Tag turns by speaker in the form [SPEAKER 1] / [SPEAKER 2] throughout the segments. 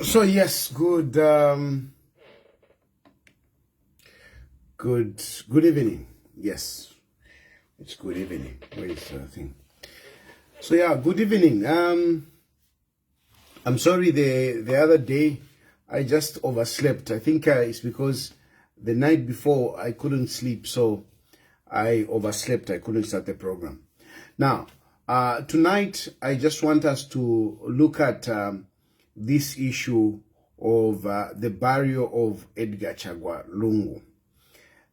[SPEAKER 1] So yes, good evening. Yes, it's good evening. Where is the thing? So yeah, good evening. I'm sorry the other day I just overslept. I think it's because the night before I couldn't sleep, so I overslept. I couldn't start the program. Now, tonight I just want us to look at this issue of the burial of Edgar Chagwa Lungu.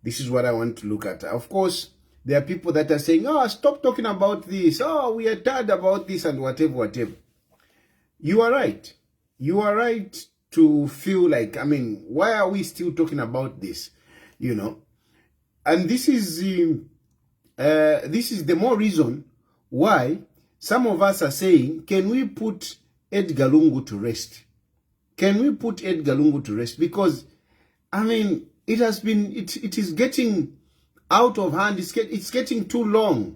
[SPEAKER 1] This is what I want to look at. Of course, there are people that are saying, oh, stop talking about this. Oh, we are tired about this and whatever. You are right. You are right to feel like, I mean, why are we still talking about this? You know? And this is the more reason why some of us are saying, can we put Edgar Lungu to rest? Can we put Edgar Lungu to rest? Because, I mean, it is getting out of hand. It's getting too long.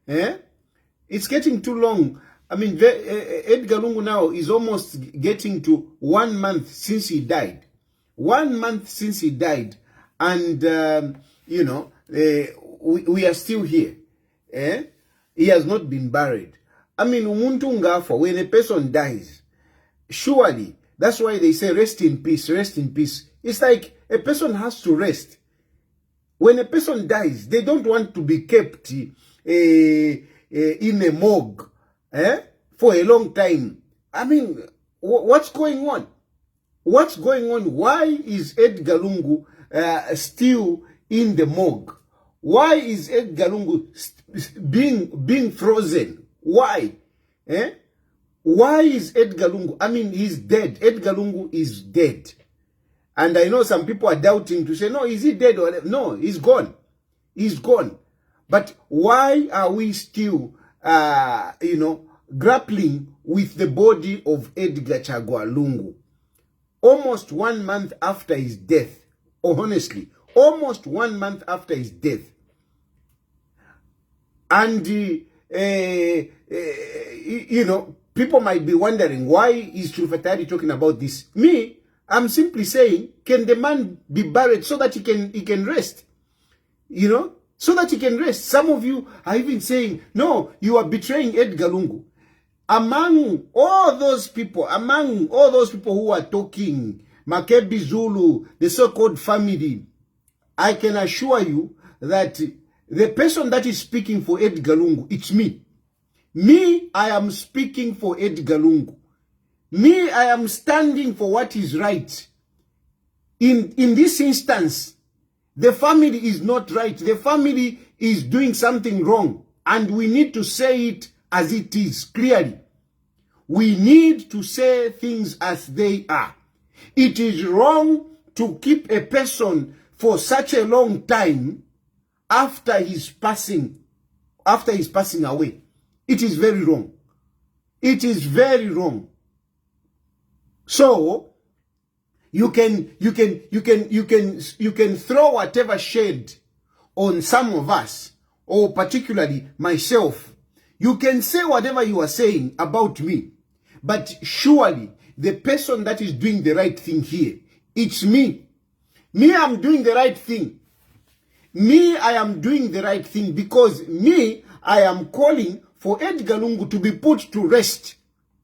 [SPEAKER 1] It's getting too long. I mean, Edgar Lungu now is almost getting to 1 month since he died. 1 month since he died. And, you know, we are still here. He has not been buried. I mean, when a person dies, surely, that's why they say rest in peace, rest in peace. It's like a person has to rest. When a person dies, they don't want to be kept in a morgue for a long time. I mean, what's going on? What's going on? Why is Edgar Lungu still in the morgue? Why is Edgar Lungu being frozen? Why? Why is Edgar Lungu? I mean, he's dead. Edgar Lungu is dead. And I know some people are doubting to say, no, is he dead? Or no, he's gone. He's gone. But why are we still, you know, grappling with the body of Edgar Chagwa Lungu? Almost 1 month after his death. Honestly, almost 1 month after his death. And, you know, people might be wondering, why is Chilufya talking about this? Me, I'm simply saying, can the man be buried so that he can rest? You know, so that he can rest. Some of you are even saying, no, you are betraying Edgar Lungu. Among all those people who are talking, Makebi Zulu, the so-called family, I can assure you that the person that is speaking for Edgar Lungu, it's me. Me, I am speaking for Edgar Lungu. Me, I am standing for what is right. In this instance, the family is not right. The family is doing something wrong. And we need to say it as it is, clearly. We need to say things as they are. It is wrong to keep a person for such a long time after he's passing away. It is very wrong. It is very wrong. So you can throw whatever shade on some of us, or particularly myself. You can say whatever you are saying about me, but surely the person that is doing the right thing here, it's me. Me, I'm doing the right thing. Me, I am doing the right thing because me, I am calling for Edgar Lungu to be put to rest.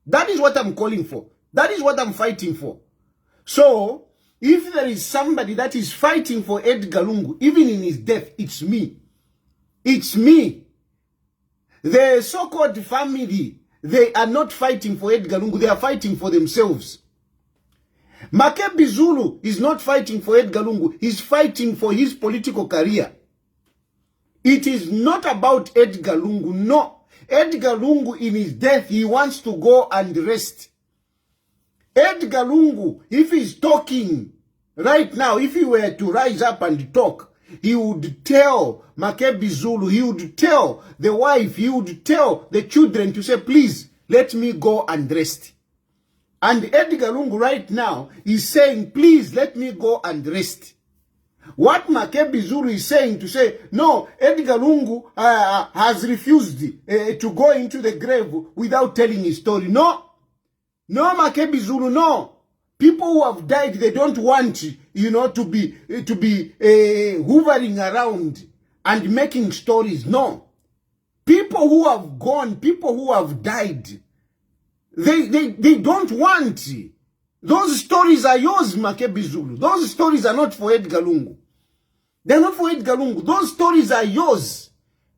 [SPEAKER 1] That is what I'm calling for. That is what I'm fighting for. So, if there is somebody that is fighting for Edgar Lungu, even in his death, it's me. It's me. The so-called family, they are not fighting for Edgar Lungu. They are fighting for themselves. Makebi Zulu is not fighting for Edgar Lungu. He's fighting for his political career. It is not about Edgar Lungu. No. Edgar Lungu, in his death, he wants to go and rest. Edgar Lungu, if he's talking right now, if he were to rise up and talk, he would tell Makebi Zulu, he would tell the wife, he would tell the children to say, please, let me go and rest. And Edgar Lungu right now is saying, please, let me go and rest. What Makebi Zulu is saying to say, no, Edgar Lungu has refused to go into the grave without telling his story. No. No, Makebi Zulu, no. People who have died, they don't want, you know, to be hovering around and making stories. No. People who have gone, people who have died, they don't want. Those stories are yours, Makebi Zulu. Those stories are not for Edgar Lungu. They're not for Edgar Lungu. Those stories are yours,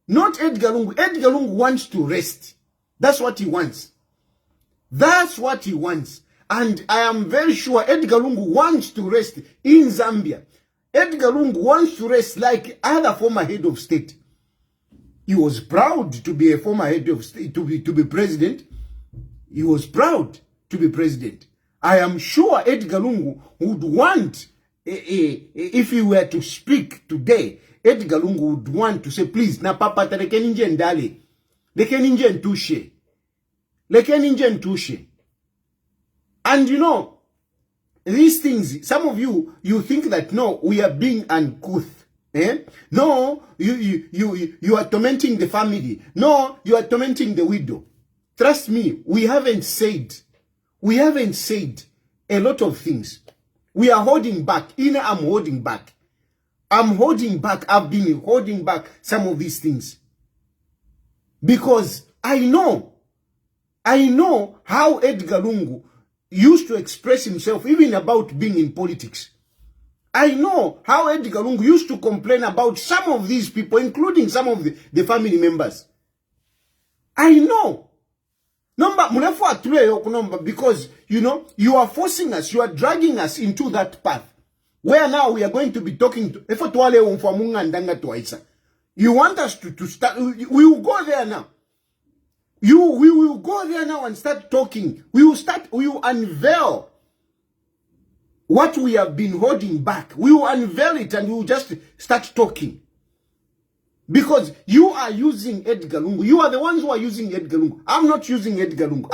[SPEAKER 1] not Edgar Lungu. Edgar Lungu wants to rest. That's what he wants. That's what he wants. And I am very sure Edgar Lungu wants to rest in Zambia. Edgar Lungu wants to rest like other former head of state. He was proud to be a former head of state, to be president. He was proud to be president. I am sure Edgar Lungu would want, if he were to speak today, Edgar Lungu would want to say, please, na papa ta lekeninje ndale. Lekeninje ntushe. Lekeninje ntushe. And you know, these things, some of you think that, no, we are being uncouth. Eh? No, you are tormenting the family. No, you are tormenting the widow. Trust me, we haven't said a lot of things. We are holding back. I'm holding back. I'm holding back. I've been holding back some of these things. Because I know how Edgar Lungu used to express himself even about being in politics. I know how Edgar Lungu used to complain about some of these people, including some of the family members. I know. Because, you know, you are forcing us, you are dragging us into that path. Where now we are going to be talking to... You want us to start... We will go there now. We will go there now and start talking. We will unveil what we have been holding back. We will unveil it and we will just start talking. Because you are using Edgar Lungu. You are the ones who are using Edgar Lungu. I'm not using Edgar Lungu.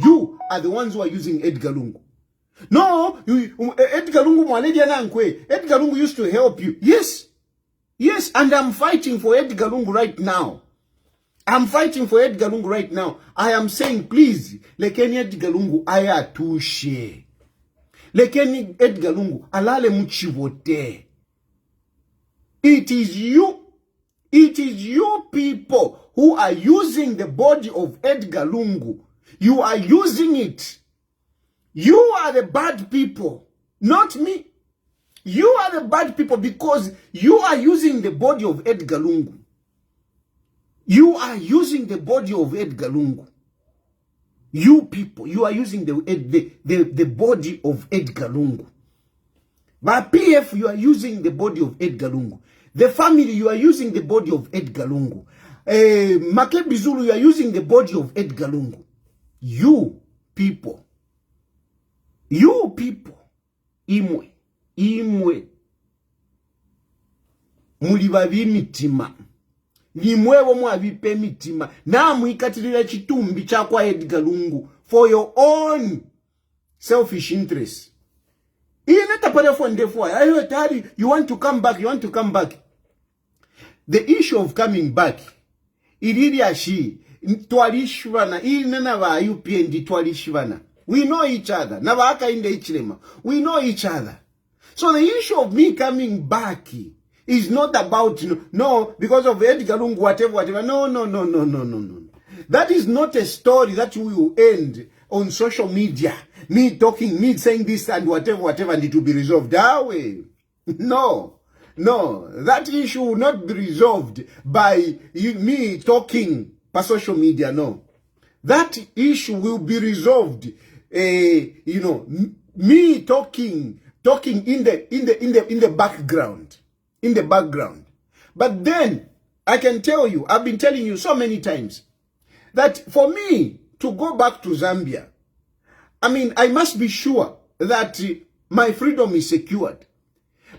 [SPEAKER 1] You are the ones who are using Edgar Lungu. No, Edgar Lungu, Edgar Lungu used to help you. Yes. Yes, and I'm fighting for Edgar Lungu right now. I'm fighting for Edgar Lungu right now. I am saying, please, lekeni Edgar Lungu aya tushe. Lekeni Edgar Lungu alale muchivote. It is you people who are using the body of Edgar Lungu. You are using it. You are the bad people, not me. You are the bad people because you are using the body of Edgar Lungu. You are using the body of Edgar Lungu. You people, you are using the body of Edgar Lungu. By PF, you are using the body of Edgar Lungu. The family, you are using the body of Edgar Lungu. Makebi Zulu, you are using the body of Edgar Lungu. You people, imwe, mulibabi mitima. Nimwewo mwabipe mitima. Na mwikatilila chitumbi chakwa Edgar Lungu for your own selfish interest. You want to come back, The issue of coming back, iliriashi, twalishwana, nana wa UPND twalishwana. We know each other. Nabaka inde ichilema. We know each other. So the issue of me coming back is not about, no, because of Edgar Lungu, whatever. No. That is not a story that we will end on social media. Me talking, me saying this and whatever, and it will be resolved that way. No. That issue will not be resolved by me talking per social media, no. That issue will be resolved, me talking in the background. In the background. But then, I can tell you, I've been telling you so many times, that for me to go back to Zambia, I mean, I must be sure that my freedom is secured.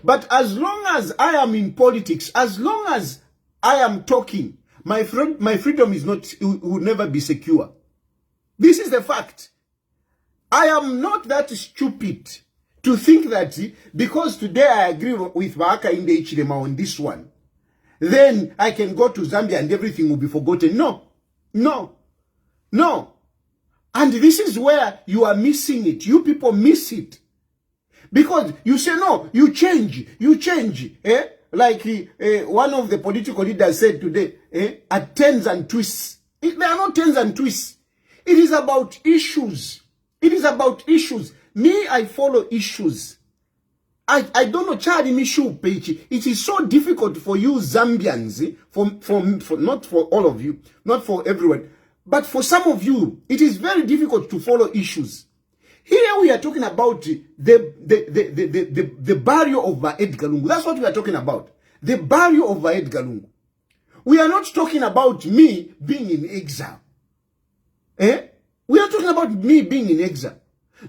[SPEAKER 1] But as long as I am in politics, as long as I am talking, my freedom is not, will never be secure. This is the fact. I am not that stupid to think that because today I agree with Waaka Inde Ichilema on this one, then I can go to Zambia and everything will be forgotten. No. And this is where you are missing it. You people miss it. Because you say, no, you change. Eh? Like one of the political leaders said today, at turns and twists. There are no turns and twists. It is about issues. It is about issues. Me, I follow issues. I don't know, Charlie Mishu Page. It is so difficult for you Zambians, for not for all of you, not for everyone, but for some of you, it is very difficult to follow issues. Here we are talking about the barrier of Edgar Lungu. That's what we are talking about. The barrier of Edgar Lungu. We are not talking about me being in exile. We are talking about me being in exile.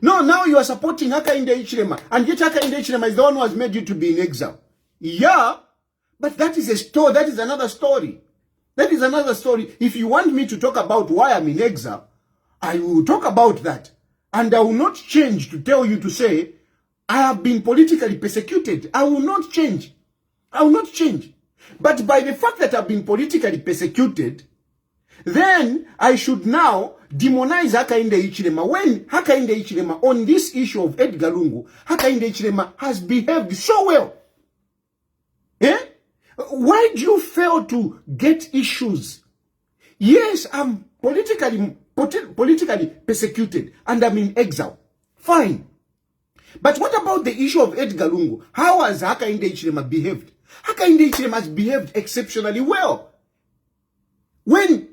[SPEAKER 1] No, now you are supporting Hakainde Hichilema, and yet Hakainde Hichilema is the one who has made you to be in exile. Yeah, but that is a story. That is another story. That is another story. If you want me to talk about why I'm in exile, I will talk about that. And I will not change to tell you to say, I have been politically persecuted. I will not change. I will not change. But by the fact that I've been politically persecuted, then I should now demonize Hakainde Hichilema. When Hakainde Hichilema, on this issue of Edgar Lungu, Hakainde Hichilema has behaved so well. Why do you fail to get issues? Yes, I'm politically persecuted and I'm in exile. Fine. But what about the issue of Edgar Lungu? How has Hakainde Hichilema behaved? Hakainde Hichilema has behaved exceptionally well. When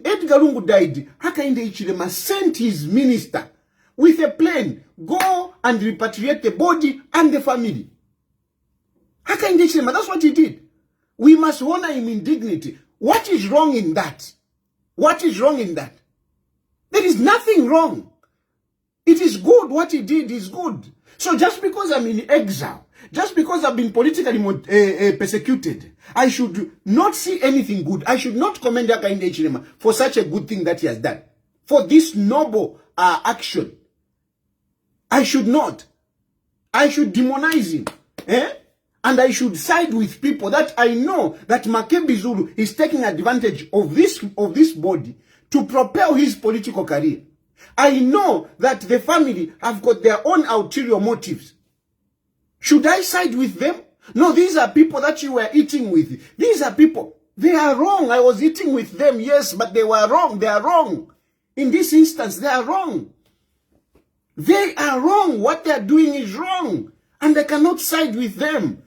[SPEAKER 1] Edgar Lungu died, Hakainde Hichilema sent his minister with a plane, go and repatriate the body and the family. Hakainde Hichilema, that's what he did. We must honor him in dignity. What is wrong in that? What is wrong in that? There is nothing wrong. It is good. What he did is good. So just because I'm in exile, just because I've been politically persecuted, I should not see anything good. I should not commend Hakainde Hichilema for such a good thing that he has done. For this noble action. I should not. I should demonize him. And I should side with people that I know that Makebi Zulu is taking advantage of this body to propel his political career. I know that the family have got their own ulterior motives. Should I side with them? No, these are people that you were eating with. These are people. They are wrong. I was eating with them, yes, but they were wrong. They are wrong. In this instance, they are wrong. They are wrong. What they are doing is wrong. And I cannot side with them.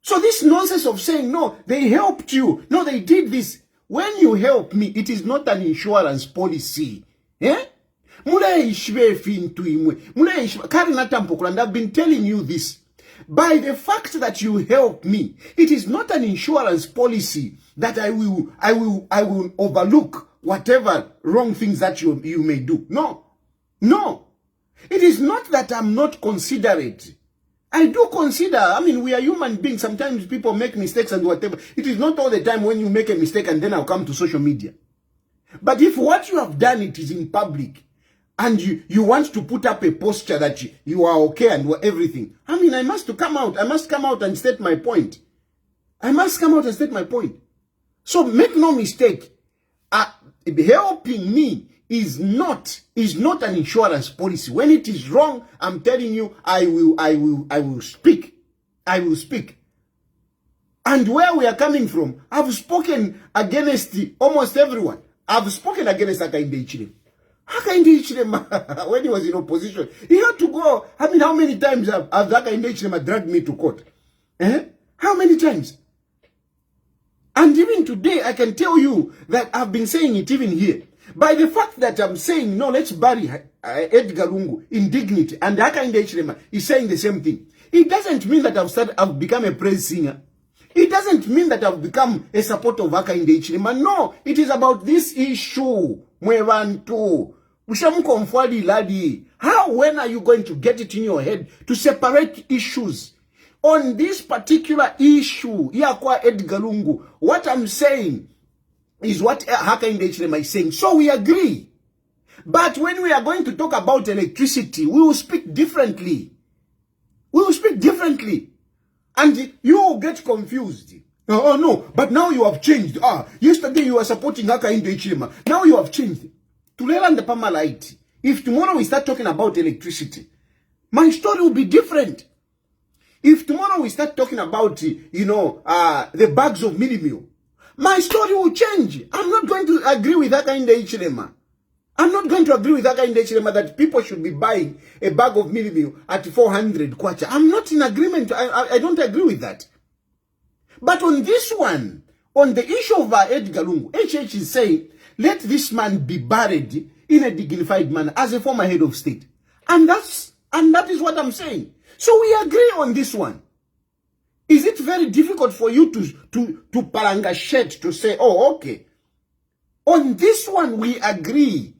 [SPEAKER 1] So this nonsense of saying, no, they helped you. No, they did this. When you help me, it is not an insurance policy. And I've been telling you this. By the fact that you help me, it is not an insurance policy that I will overlook whatever wrong things that you may do. No. No. It is not that I'm not considerate. I do consider, I mean, we are human beings. Sometimes people make mistakes and whatever. It is not all the time when you make a mistake and then I'll come to social media. But if what you have done, it is in public, and you want to put up a posture that you are okay and everything, I mean, I must come out. I must come out and state my point. I must come out and state my point. So make no mistake, helping me is not an insurance policy. When it is wrong, I'm telling you, I will speak. I will speak. And where we are coming from, I've spoken against almost everyone. I've spoken against Hakainde Hichilema. Hakainde Hichilema, when he was in opposition, he had to go. I mean, how many times have Hakainde Hichilema dragged me to court? How many times? And even today, I can tell you that I've been saying it even here. By the fact that I'm saying, no, let's bury Edgar Lungu in dignity, and Hakainde Hichilema is saying the same thing, it doesn't mean that I've become a praise singer. It doesn't mean that I've become a supporter of Hakainde Hichilema. No, it is about this issue. How, when are you going to get it in your head to separate issues? On this particular issue, Edgar Lungu, what I'm saying is what Hakainde Hichilema is saying. So we agree. But when we are going to talk about electricity, we will speak differently. We will speak differently. And you will get confused. Oh no, but now you have changed. Yesterday you were supporting Hakainde Hichilema. Now you have changed. To learn the Pamalaiti. If tomorrow we start talking about electricity, my story will be different. If tomorrow we start talking about, the bags of meal, my story will change. I'm not going to agree with that kind of Ichilema. I'm not going to agree with that kind of Ichilema that people should be buying a bag of meal at 400 kwacha. I'm not in agreement. I don't agree with that. But on this one, on the issue of Edgar Lungu, HH is saying, let this man be buried in a dignified manner as a former head of state. And that is what I'm saying. So we agree on this one. Is it very difficult for you to palanga shed to say, oh, okay. On this one, we agree.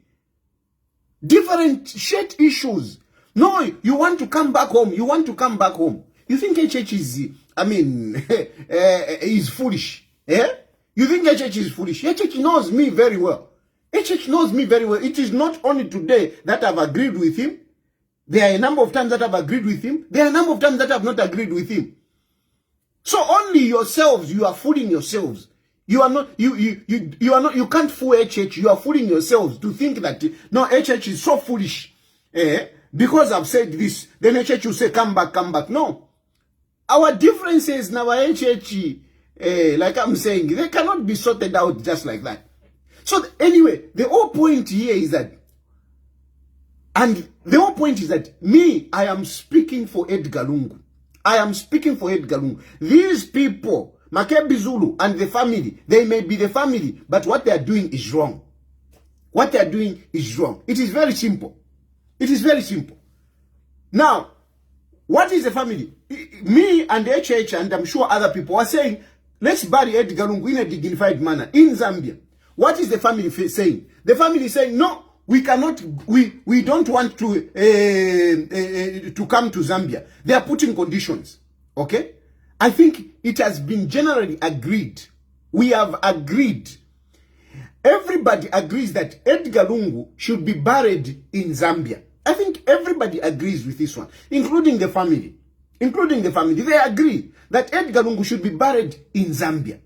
[SPEAKER 1] Different shed issues. No, you want to come back home. You want to come back home. You think HH is, is foolish. Eh? You think HH is foolish. HH knows me very well. HH knows me very well. It is not only today that I've agreed with him. There are a number of times that I've agreed with him. There are a number of times that I've not agreed with him. So only yourselves, you are fooling yourselves. You are not, you can't fool HH. You are fooling yourselves to think that, no, HH is so foolish. Because I've said this, then HH will say, come back, come back. No. Our differences now, HH, like I'm saying, they cannot be sorted out just like that. So anyway, the whole point here is that, and the whole point is that I am speaking for Edgar Lungu. I am speaking for Edgar Lungu. These people, Makebi Zulu and the family, they may be the family, but what they are doing is wrong. What they are doing is wrong. It is very simple. It is very simple. Now, what is the family? Me and HH and I'm sure other people are saying, let's bury Edgar Lungu in a dignified manner in Zambia. What is the family saying? The family is saying, no, we cannot, we don't want to come to Zambia. They are putting conditions. Okay? I think it has been generally agreed. We have agreed. Everybody agrees that Edgar Lungu should be buried in Zambia. I think everybody agrees with this one, including the family. Including the family. They agree that Edgar Lungu should be buried in Zambia.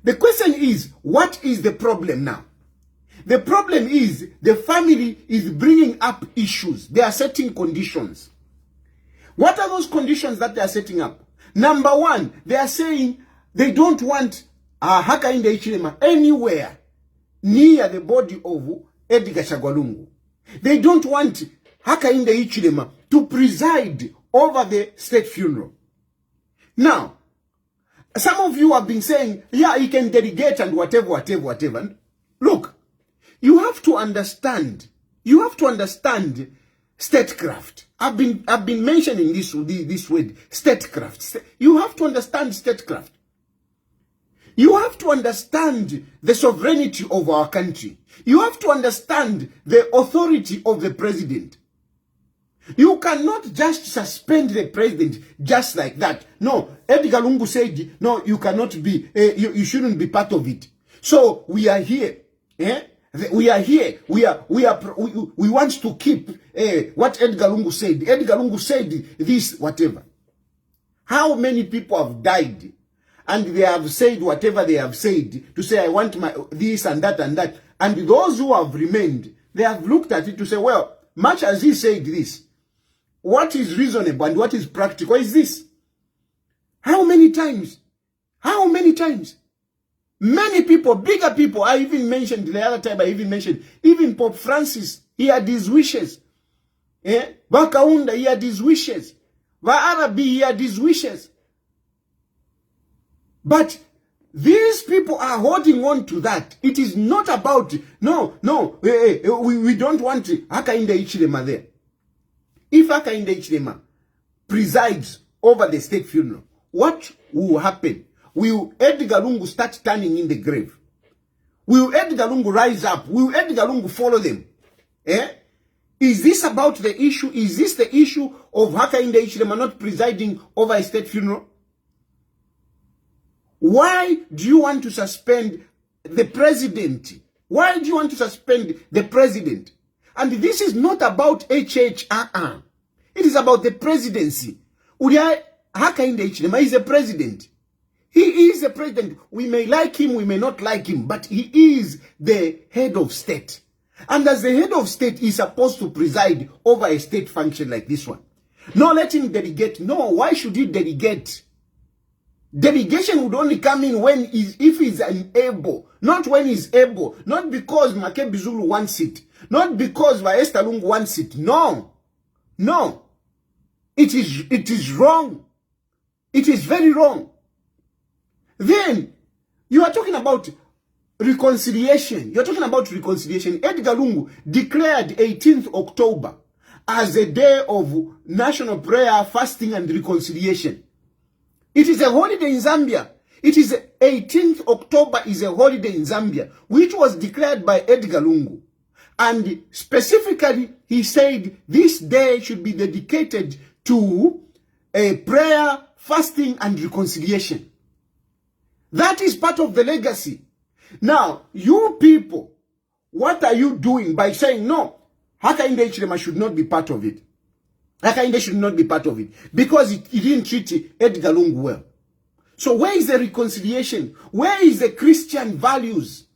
[SPEAKER 1] The question is, what is the problem now? The problem is the family is bringing up issues. They are setting conditions. What are those conditions that they are setting up? Number one, they are saying they don't want Hakainde Hichilema anywhere near the body of Edgar Chagwa. They don't want Hakainde Hichilema to preside over the state funeral. Now, some of you have been saying, yeah, he can delegate and whatever. Look, you have to understand statecraft. I've been mentioning this word, statecraft. You have to understand statecraft. You have to understand the sovereignty of our country. You have to understand the authority of the president. You cannot just suspend the president just like that. No, Edgar Lungu said, no, you cannot be, you shouldn't be part of it. So we are here. We are here. We want to keep what Edgar Lungu said. Edgar Lungu said this, whatever. How many people have died and they have said whatever they have said to say, I want my this and that and that. And those who have remained, they have looked at it to say, well, much as he said this, what is reasonable and what is practical is this. How many times? How many times? Many people, bigger people, I even mentioned the other time, even Pope Francis, he had his wishes. Bakaunda, he had his wishes. Arabi, he had his wishes. But these people are holding on to that. It is not about, we don't want Hakainde Hichilema there. If Hakainde Hichilema presides over the state funeral, what will happen? Will Edgar Lungu start turning in the grave? Will Edgar Lungu rise up? Will Edgar Lungu follow them? Is this about the issue? Is this the issue of Hakainde Hichilema not presiding over a state funeral? Why do you want to suspend the president? Why do you want to suspend the president? And this is not about HH. It is about the presidency. Hakainde Hichilema is a president. He is a president. We may like him, we may not like him, but he is the head of state. And as the head of state, he is supposed to preside over a state function like this one. No, let him delegate. No, why should he delegate? Delegation would only come in when if he's unable, not when he's able, not because Makebi Zulu wants it, not because Esther Lungu wants it. No, no, it is wrong. It is very wrong. Then you are talking about reconciliation. You're talking about reconciliation. Edgar Lungu declared 18th October as a day of national prayer, fasting, and reconciliation. It is a holiday in Zambia. It is 18th October is a holiday in Zambia, which was declared by Edgar Lungu. And specifically, he said this day should be dedicated to a prayer, fasting, and reconciliation. That is part of the legacy. Now, you people, what are you doing by saying, no, Hakainde Hichilema should not be part of it? Hakainde should not be part of it because it didn't treat Edgar Lungu well. So where is the reconciliation? Where is the Christian values?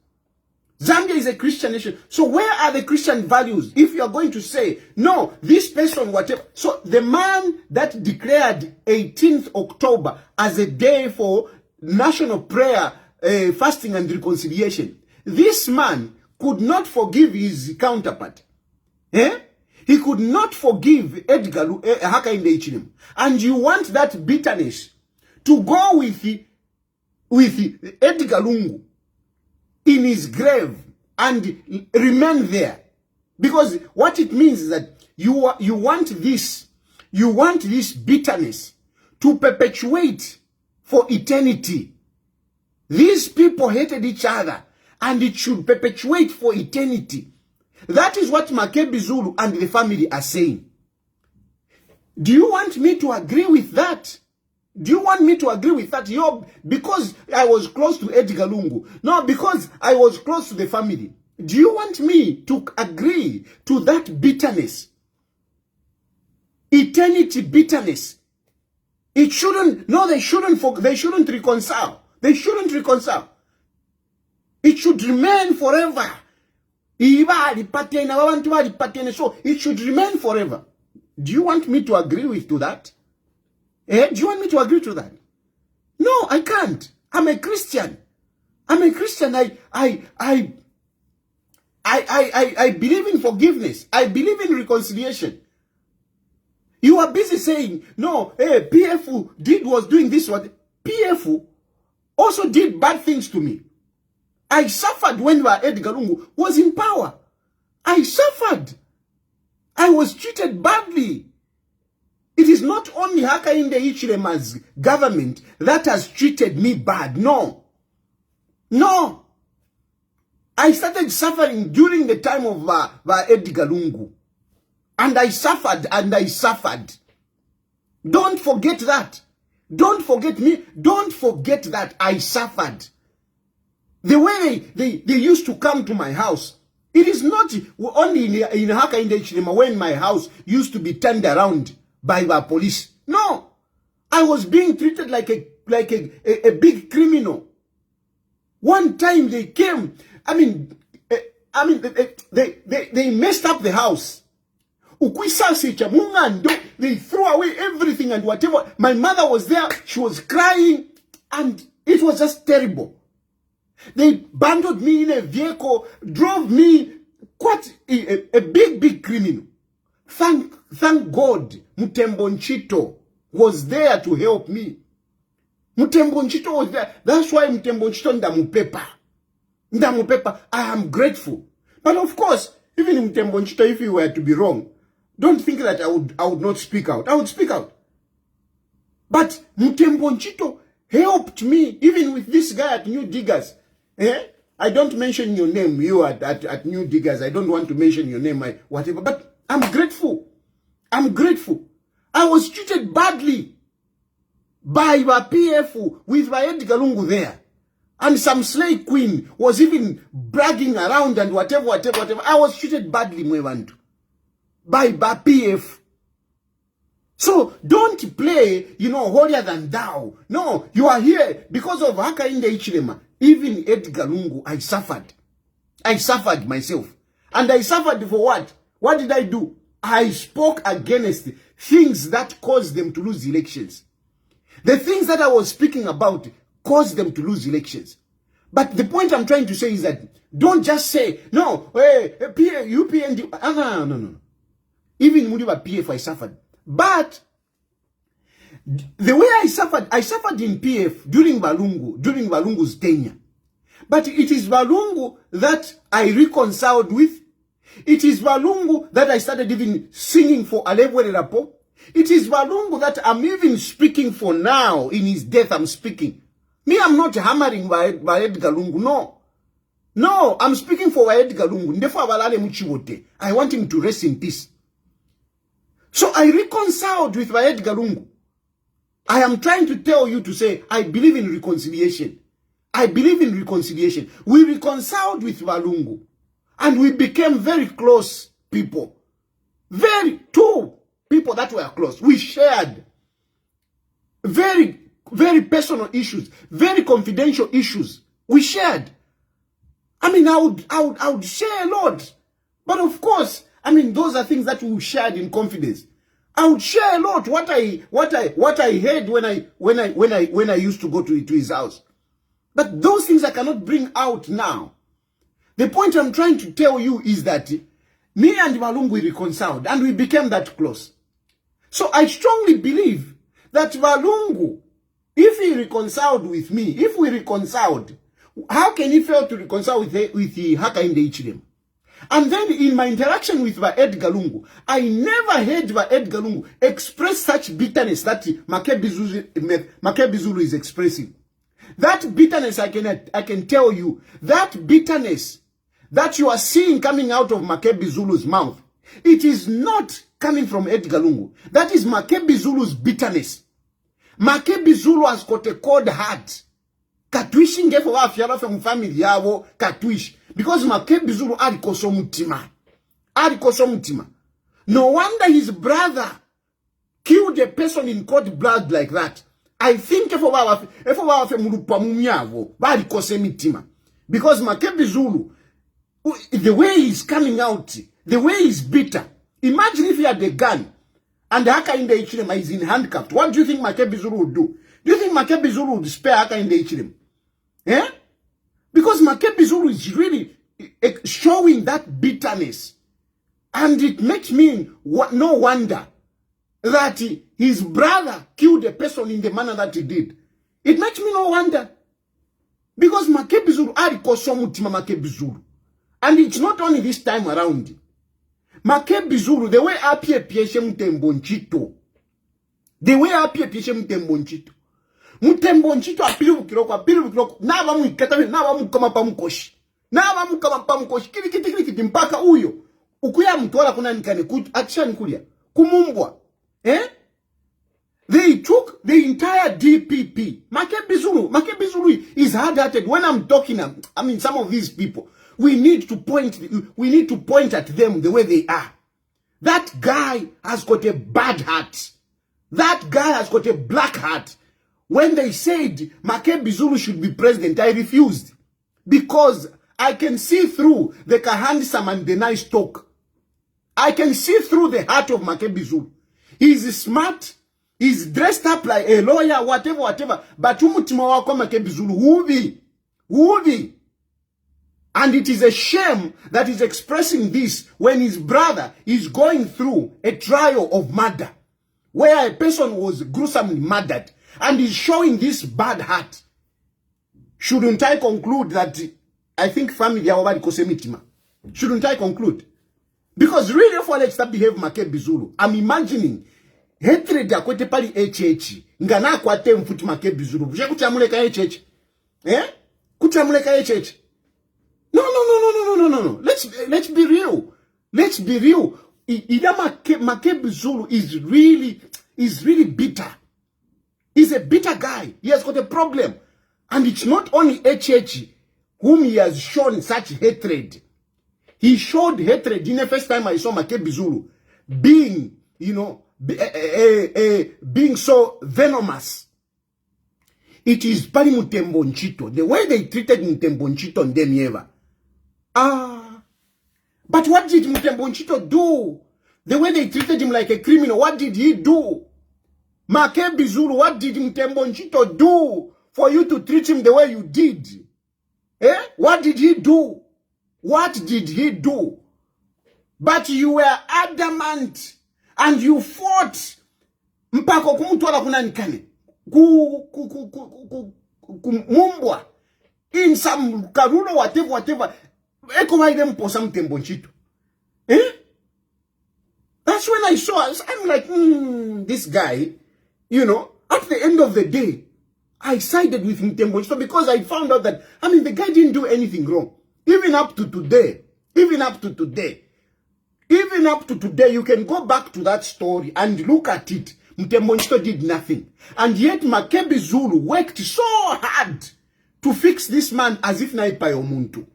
[SPEAKER 1] Zambia is a Christian nation. So where are the Christian values? If you are going to say, no, this person, whatever. So the man that declared 18th October as a day for national prayer, fasting and reconciliation, this man could not forgive his counterpart. He could not forgive Edgar Hakainde Hichilema. And you want that bitterness to go with Edgar Lungu in his grave and remain there. Because what it means is that you want this bitterness to perpetuate for eternity. These people hated each other and it should perpetuate for eternity. That is what Makebi Zulu and the family are saying. Do you want me to agree with that? Do you want me to agree with that? Because I was close to Edgar Lungu. No, because I was close to the family. Do you want me to agree to that bitterness? Eternity bitterness. It shouldn't, no, they shouldn't reconcile. They shouldn't reconcile. It should remain forever. So it should remain forever. Do you want me to agree to that? Do you want me to agree to that? No, I can't. I'm a Christian. I'm a Christian. I believe in forgiveness. I believe in reconciliation. You are busy saying, no, PF was doing this one. PF also did bad things to me. I suffered when Edgar Lungu was in power. I suffered. I was treated badly. It is not only Hakainde Hichilema's government that has treated me bad. No. No. I started suffering during the time of Edgar Lungu. And I suffered and I suffered. Don't forget that. Don't forget me. Don't forget that I suffered. The way they used to come to my house. It is not only in Hakainde Hichilema when my house used to be turned around by the police. No. I was being treated like a big criminal. One time they came, they messed up the house. They threw away everything and whatever. My mother was there. She was crying and it was just terrible. They bundled me in a vehicle, drove me, quite a big criminal. Thank God, Mutembo Nchito was there to help me. Mutembo Nchito was there. That's why Mutembo Nchito ndamupepa. I am grateful. But of course, even in Mutembo Nchito, if you were to be wrong, don't think that I would not speak out. I would speak out. But Mutembo Nchito helped me, even with this guy at New Diggers. I don't mention your name, you at New Diggers. I don't want to mention your name, whatever. But I'm grateful. I'm grateful. I was treated badly by PF with Edgar Lungu there. And some slave queen was even bragging around and whatever. I was treated badly, Mwevantu. By PF. So don't play, holier than thou. No, you are here because of Hakainde Hichilema. Even Edgar Lungu, I suffered. I suffered myself. And I suffered for what? What did I do? I spoke against things that caused them to lose elections. The things that I was speaking about caused them to lose elections. But the point I'm trying to say is that don't just say, no, hey, UPND. No. Even Mudiba PF, I suffered. But the way I suffered in PF during Balungu's tenure. But it is Balungu that I reconciled with. It is Balungu that I started even singing for Alebwe Rapo. It is Balungu that I'm even speaking for now. In his death, I'm speaking. Me, I'm not hammering by Edgar Lungu. No, I'm speaking for Edgar Lungu. I want him to rest in peace. So I reconciled with Edgar Lungu. I am trying to tell you to say, I believe in reconciliation. I believe in reconciliation. We reconciled with Balungu. And we became very close people. Two people that were close. We shared very, very personal issues, very confidential issues. We shared. I mean, I would share a lot. But of course, I mean, those are things that we shared in confidence. I would share a lot what I heard when I used to go to his house. But those things I cannot bring out now. The point I'm trying to tell you is that me and Balungu reconciled and we became that close. So I strongly believe that Balungu, if he reconciled with me, if we reconciled, how can he fail to reconcile with Hakainde Hichilema? And then in my interaction with Edgar Lungu, I never heard Edgar Lungu express such bitterness that Makebi Zulu is expressing. That bitterness, I can tell you, that bitterness that you are seeing coming out of Makebi Zulu's mouth, it is not coming from Edgar Lungu. That is Makebi Zulu's bitterness. Makebi Zulu has got a cold heart. Katwishi ngefo wa fiala from family yawo katwish. Because Makebi Zulu alikoso mutima. No wonder his brother killed a person in cold blood like that. I think efo wa fe mulupa mumyawo balikose mitima. Because Makebi Zulu, the way he's coming out, the way he's bitter. Imagine if he had a gun and Hakainde Hichilema is in handcuffed. What do you think Makebi Zulu would do? Do you think Makebi Zulu would spare Hakainde Hichilema? Eh? Because Makebi Zulu is really showing that bitterness. And it makes me no wonder that his brother killed a person in the manner that he did. It makes me no wonder. Because Makebi Zulu alikoso mutima Makebi Zulu. And it's not only this time around. Makebi Zulu, the way apie pieshe mutembonchito. The way apie pieshe mutembonchito. Mutembonchito apili bukiroko. Naba muikatawe, naba mukama pamukoshi. Naba mukama pamukoshi. Kili mpaka uyo. Ukuya mtuwala kuna nikane, atisha nikulia. Kumumbwa. They took the entire DPP. Makebi Zulu is hard-hearted. When I'm talking, I mean, some of these people, we need to point at them the way they are. That guy has got a bad heart. That guy has got a black heart. When they said Makebi Zulu should be president, I refused. Because I can see through the handsome and the nice talk. I can see through the heart of Makebi Zulu. He's smart. He's dressed up like a lawyer, whatever. But umutima wako Makebi Zulu, Wuvi. And it is a shame that he's expressing this when his brother is going through a trial of murder, where a person was gruesomely murdered, and he's showing this bad heart. Shouldn't I conclude that I think family yawabadi kosemitima? Shouldn't I conclude? Because really, for let's behave Makebi Zulu, I'm imagining hatred ya kwete pali HH. Ngana kwate mfuti Makebi Zulu. Vya kutamuleka HH. Kutamuleka HH. No. Let's be real. Let's be real. Makebi Zulu is really bitter. He's a bitter guy. He has got a problem. And it's not only HH whom he has shown such hatred. He showed hatred in the first time I saw Makebi Zulu being, being so venomous. It is Pali Mutembonchito. The way they treated Mutembonchito and them ever. But what did Mutembonchito do The way they treated him like a criminal. What did he do? Makebi Zulu, what did Mtembo Nchito do for you to treat him the way you did? Eh? What did he do? What did he do? But you were adamant and you fought. Mpako kumutwala kunanikane. Mumbwa. In some karulo, whatever. Eko waile mposa Mtembo Nchito. Eh? That's when I saw, I'm like, this guy, you know, at the end of the day, I sided with Mtembo Nchito because I found out that, I mean, the guy didn't do anything wrong. Even up to today, you can go back to that story and look at it. Mtembo Nchito did nothing. And yet Makebi Zulu worked so hard to fix this man as if naipa yomuntu.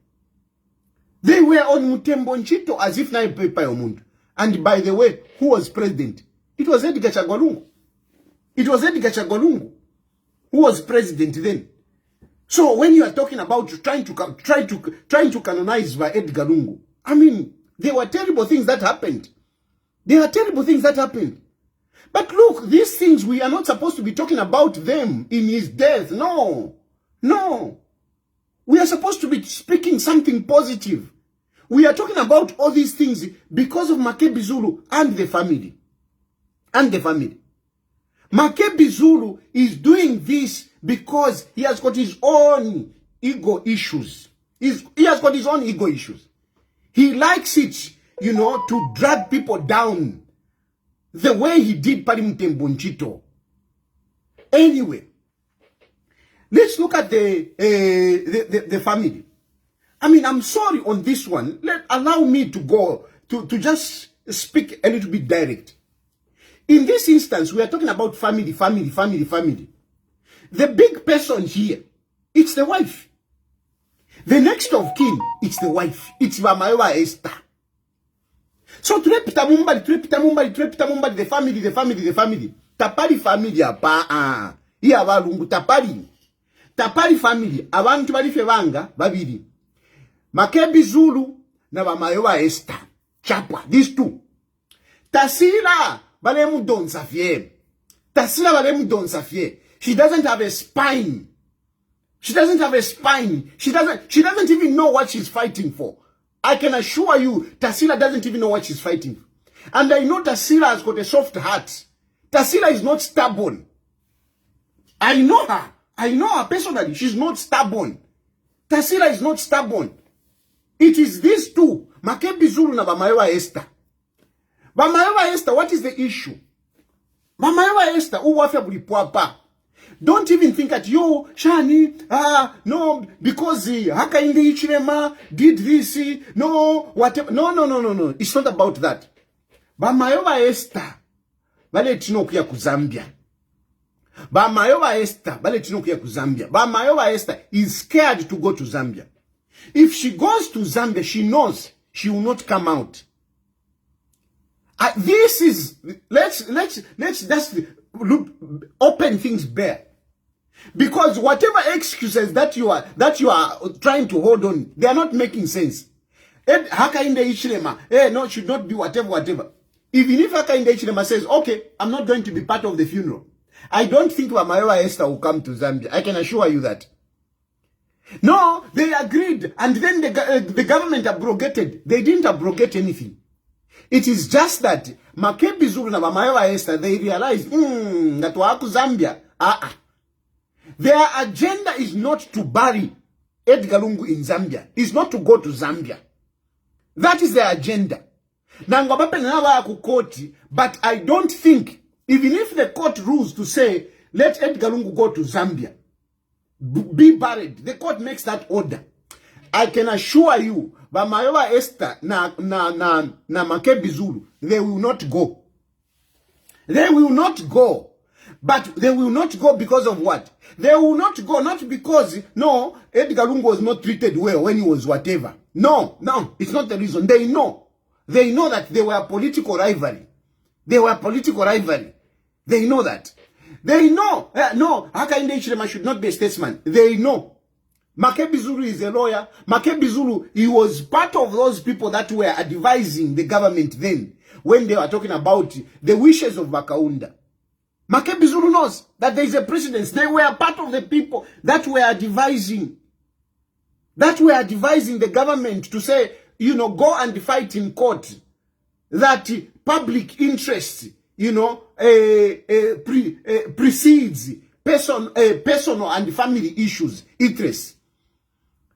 [SPEAKER 1] They were on Mtembo Nchito as if naipa yomuntu. And by the way, who was president? It was Edgar Chagwa. It was Edgar Chagwa who was president then. So when you are talking about trying to canonize by Edgar Lungu, I mean, there were terrible things that happened. But look, these things, we are not supposed to be talking about them in his death. No. We are supposed to be speaking something positive. We are talking about all these things because of Makebi Zulu and the family. Makebi Zulu is doing this because he has got his own ego issues. He has got his own ego issues. He likes it, you know, to drag people down the way he did Mtembo Nchito. Anyway, let's look at the family. I mean, I'm sorry on this one. Allow me to go to just speak a little bit direct. In this instance, we are talking about family. The big person here, it's the wife. The next of kin, it's the wife. It's Vamayowa Esther. So turepita mumbali, the family. Tapari family apa iya walungu tapari family abantu bali febanga babiri. Makebi Zulu na Vamayowa Esther. Chagwa, these two. Tasila balemu don safie. She doesn't have a spine. She doesn't even know what she's fighting for. I can assure you, Tasila doesn't even know what she's fighting for. And I know Tasila has got a soft heart. Tasila is not stubborn. I know her personally. She's not stubborn. Tasila is not stubborn. It is these two, Makebi Zulu na Vamayowa Esther. Vamayowa Esther, what is the issue? Vamayowa Esther, uwafya bulipuapa. Don't even think that yo, Shani, no, because Hakainde Ichirema did this, no, whatever. No. It's not about that. Vamayowa Esther, bale tinokuya ku Zambia. Vamayowa Esther is scared to go to Zambia. If she goes to Zambia, she knows she will not come out. This is, let's just look, open things bare. Because whatever excuses that you are trying to hold on, they are not making sense. Hakainde Ichirema, no, should not be whatever. Even if Hakainde Ichirema says, okay, I'm not going to be part of the funeral, I don't think Vamayowa Esther will come to Zambia. I can assure you that. No, they agreed, and then the government abrogated. They didn't abrogate anything. It is just that Makebi Zulu na Vamayowa Esther, they realized that waku Zambia. Their agenda is not to bury Edgar Lungu in Zambia. It's not to go to Zambia. That is their agenda. But I don't think, even if the court rules to say, let Edgar Lungu go to Zambia, be buried, the court makes that order. I can assure you, Vamayowa Esther na Makebi Zulu, they will not go. They will not go. But they will not go because of what? They will not go not because, no, Edgar Lungu was not treated well when he was whatever. No, it's not the reason. They know that they were political rivalry. They know that. They know, no, Hakainde Ichirema should not be a statesman. They know. Makebi Zulu is a lawyer. Makebi Zulu, he was part of those people that were advising the government then. when they were talking about the wishes of Bakaunda. Makebi Zulu knows that there is a precedence. They were part of the people that were devising the government to say, you know, go and fight in court. That public interest, you know, precedes personal and family issues, interests.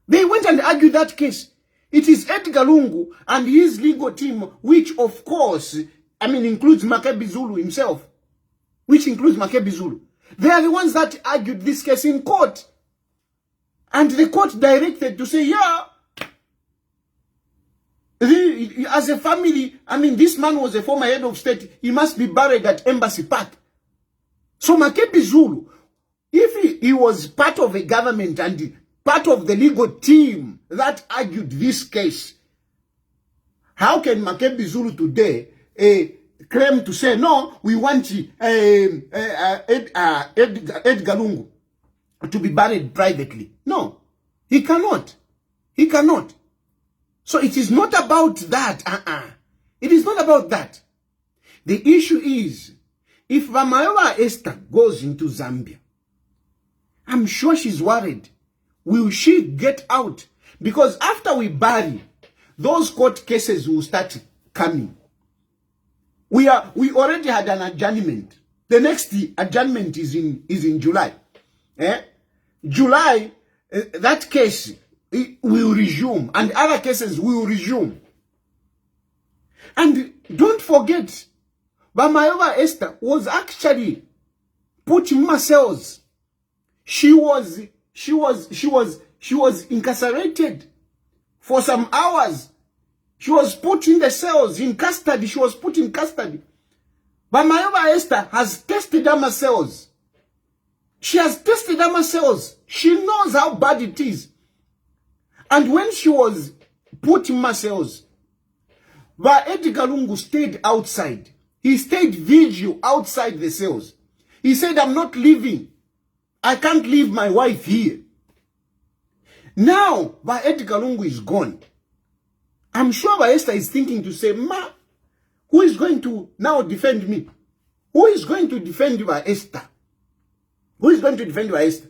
[SPEAKER 1] They went and argued that case. It is Edgar Lungu and his legal team, which of course, I mean, includes Makebi Zulu himself, which includes Makebi Zulu. They are the ones that argued this case in court. And the court directed to say, yeah, as a family, I mean, this man was a former head of state. He must be buried at Embassy Park. So Makebi Zulu, if he was part of a government and part of the legal team that argued this case, how can Makebi Zulu today claim to say, no, we want Edgar Lungu to be buried privately? No, he cannot. He cannot. So it is not about that. It is not about that. The issue is, if Vamayowa Esther goes into Zambia, I'm sure she's worried. Will she get out? Because after we bury, those court cases will start coming. We already had an adjournment. The next adjournment is in July. July, that case will resume, and other cases will resume. And don't forget, Vamayowa Esther was actually put in cells. She was incarcerated for some hours. She was put in the cells, in custody. She was put in custody. Vamayowa Esther has tested her cells. She has tested her cells. She knows how bad it is. And when she was put in cells, Edgar Lungu stayed outside. He stayed vigil outside the cells. He said, I'm not leaving. I can't leave my wife here. Now, Edgar Lungu is gone. I'm sure Esther is thinking to say, Ma, who is going to now defend me? Who is going to defend Esther? Who is going to defend Esther?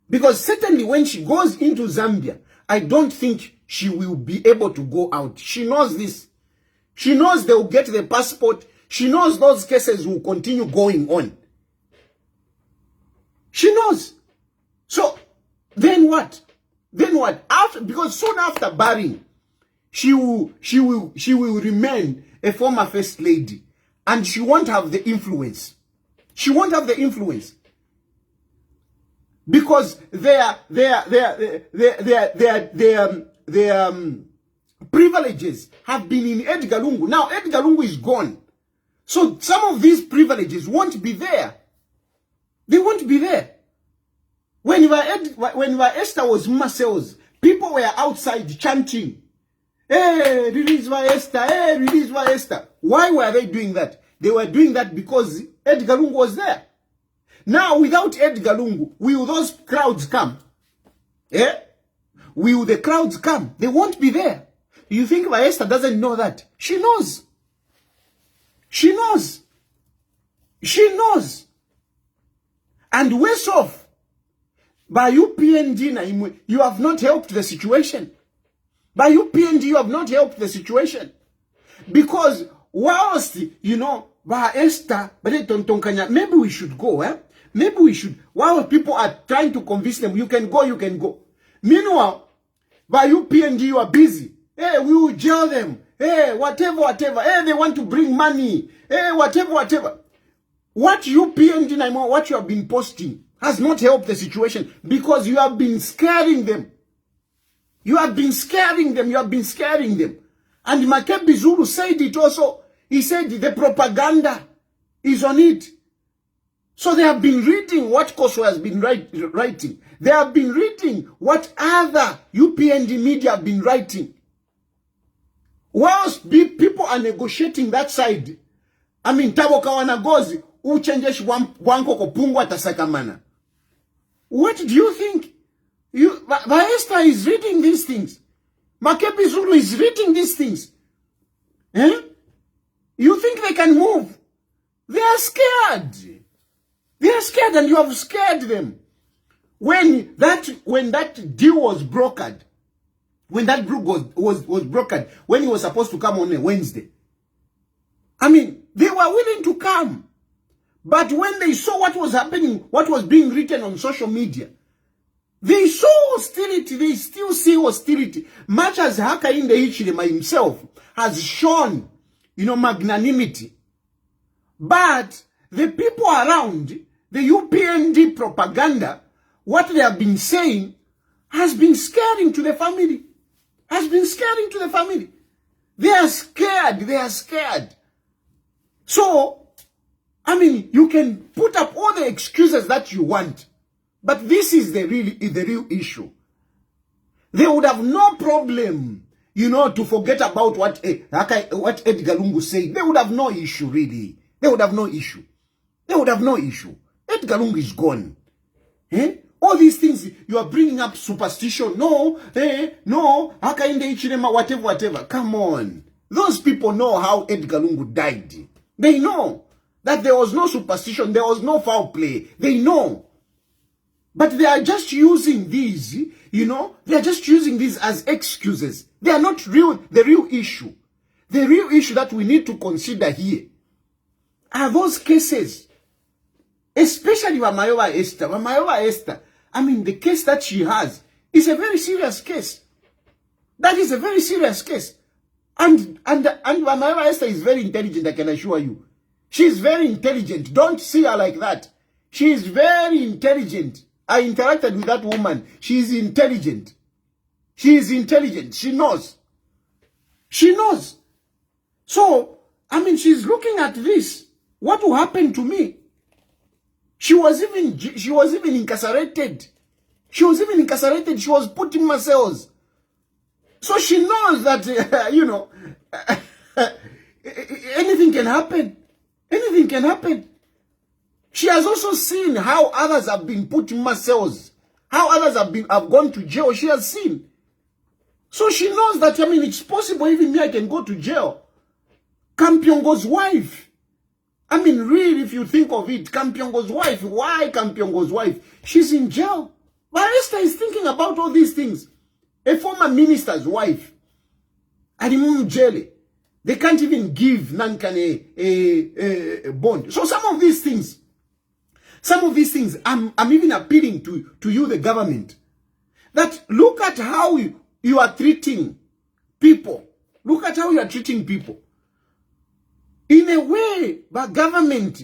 [SPEAKER 1] Because certainly when she goes into Zambia, I don't think she will be able to go out. She knows this. She knows they will get the passport. She knows those cases will continue going on. She knows. So, then what? Then what? Because soon after burying, she will remain a former first lady, and she won't have the influence. She won't have the influence because their privileges have been in Edgar Lungu. Now Edgar Lungu is gone, so some of these privileges won't be there. They won't be there. When Esther was in cells, people were outside chanting, "Hey, release Esther! Hey, release Esther!" Why were they doing that? They were doing that because Edgar Lungu was there. Now, without Edgar Lungu, will those crowds come? Will the crowds come? They won't be there. You think Esther doesn't know that? She knows. She knows. She knows. And worse off, by you PND, you have not helped the situation. By you PND, you have not helped the situation. Because whilst, you know, by Esther, maybe we should go, Maybe we should. While people are trying to convince them, you can go, you can go. Meanwhile, by you PND, you are busy. Hey, we will jail them. Hey, whatever. Hey, they want to bring money. Hey, whatever. What you PND, what you have been posting has not helped the situation because you have been scaring them. You have been scaring them. And Makebi Zulu said it also. He said the propaganda is on it. So they have been reading what Koso has been writing. They have been reading what other UPND media have been writing. Whilst people are negotiating that side, I mean, Tabo Kawanagozi, uchenjeshi wanko kopungwa tasakamana. What do you think? Esther is reading these things. Makebi Zulu is reading these things. You think they can move? They are scared. They are scared, and you have scared them. When that deal was brokered, when that group was brokered, when he was supposed to come on a Wednesday, I mean, they were willing to come. But when they saw what was happening, what was being written on social media, they saw hostility. They still see hostility. Much as Hakainde Hichilema himself has shown, magnanimity. But the people around, the UPND propaganda, what they have been saying has been scaring to the family. Has been scaring to the family. They are scared. They are scared. So, I mean, you can put up all the excuses that you want, but this is the real issue. They would have no problem, to forget about what Edgar Lungu said. They would have no issue, really. They would have no issue. They would have no issue. Edgar Lungu is gone. All these things, you are bringing up superstition. No, no, Hakainde Hichilema, whatever. Come on. Those people know how Edgar Lungu died. They know that there was no superstition, there was no foul play. They know. But they are just using these, they are just using these as excuses. They are not the real issue. The real issue that we need to consider here are those cases. Especially Wamayowa Esther. Wamayowa Esther, I mean, the case that she has is a very serious case. That is a very serious case. And Wamayowa Esther is very intelligent, I can assure you. She is very intelligent. Don't see her like that. She is very intelligent. I interacted with that woman. She is intelligent. She is intelligent. She knows. She knows. So, I mean, she's looking at this. What will happen to me? She was even incarcerated. She was even incarcerated. She was put in my cells. So she knows that, anything can happen. Anything can happen. She has also seen how others have been put in my cells. How others have gone to jail. She has seen. So she knows that, I mean, it's possible even me, I can go to jail. Kampiongo's wife. I mean, really, if you think of it, Kampiongo's wife. Why Kampiongo's wife? She's in jail. But Esther is thinking about all these things. A former minister's wife. Animum Jele. They can't even give Nankane a bond. So some of these things, I'm even appealing to you, the government, that look at how you are treating people. Look at how you are treating people. In a way, but government,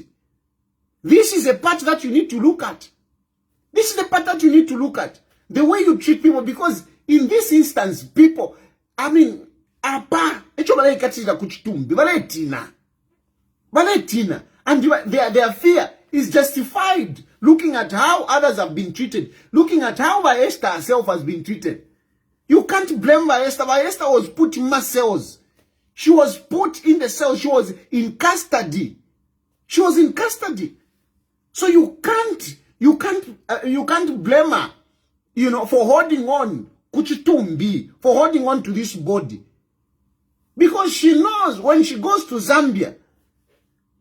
[SPEAKER 1] this is a part that you need to look at. This is the part that you need to look at. The way you treat people, because in this instance, people, I mean, and their fear is justified, looking at how others have been treated, looking at how Esther herself has been treated. You can't blame Esther. Esther was put in mass cells. She was put in the cell. She was in custody. She was in custody. So you can't blame her, for holding on, for holding on to this body. Because she knows when she goes to Zambia,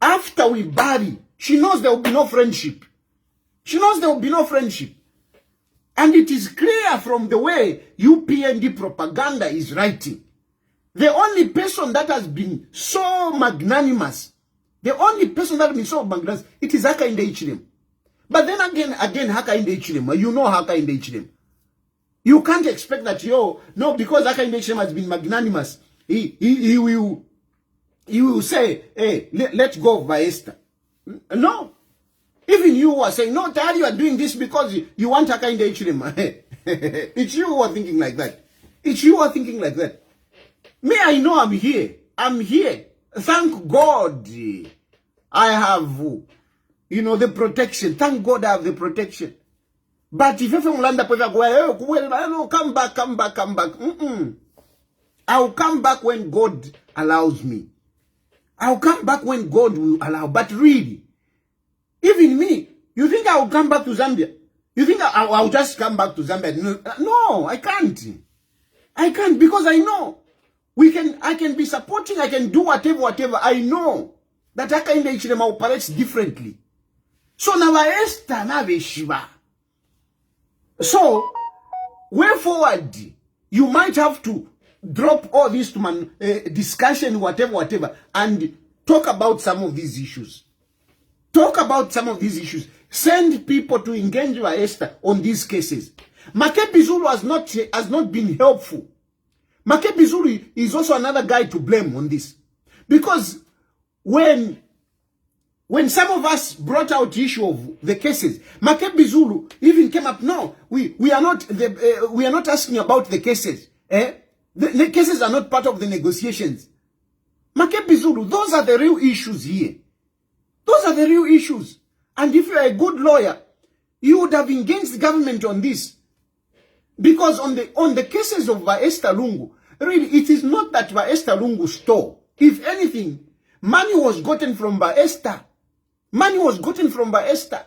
[SPEAKER 1] after we bury, she knows there will be no friendship. She knows there will be no friendship. And it is clear from the way UPND propaganda is writing. The only person that has been so magnanimous, it is Hakainde Hichilema. But then again, Hakainde Hichilema, you know Hakainde Hichilema. You can't expect that, because Hakainde Hichilema has been magnanimous, he will say, hey, let go of Esther. No. Even you are saying, no, Tayali, you are doing this because you want Hakainde Hichilema. It's you who are thinking like that. It's you who are thinking like that. Me, I know I'm here. I'm here. Thank God I have, the protection. Thank God I have the protection. But if you go, come back. I'll come back when God allows me. I'll come back when God will allow. But really, even me, you think I will come back to Zambia? You think I'll just come back to Zambia? No, I can't. I can't, because I know I can be supporting, I can do whatever. I know that Hakainde Hichilema operates differently. So now Esther na Shiva. So, way forward, you might have to drop all this to discussion, whatever, and talk about some of these issues. Talk about some of these issues. Send people to engage with Esther on these cases. Makebi Zulu has not been helpful. Makebi Zulu is also another guy to blame on this. Because when some of us brought out the issue of the cases, Makebi Zulu even came up, no, we are not asking about the cases. The cases are not part of the negotiations. Makebi Zulu, those are the real issues here. Those are the real issues. And if you are a good lawyer, you would have engaged the government on this. Because on the cases of Esther Lungu, really, it is not that Esther Lungu stole. If anything, money was gotten from Esther. Money was gotten from Esther.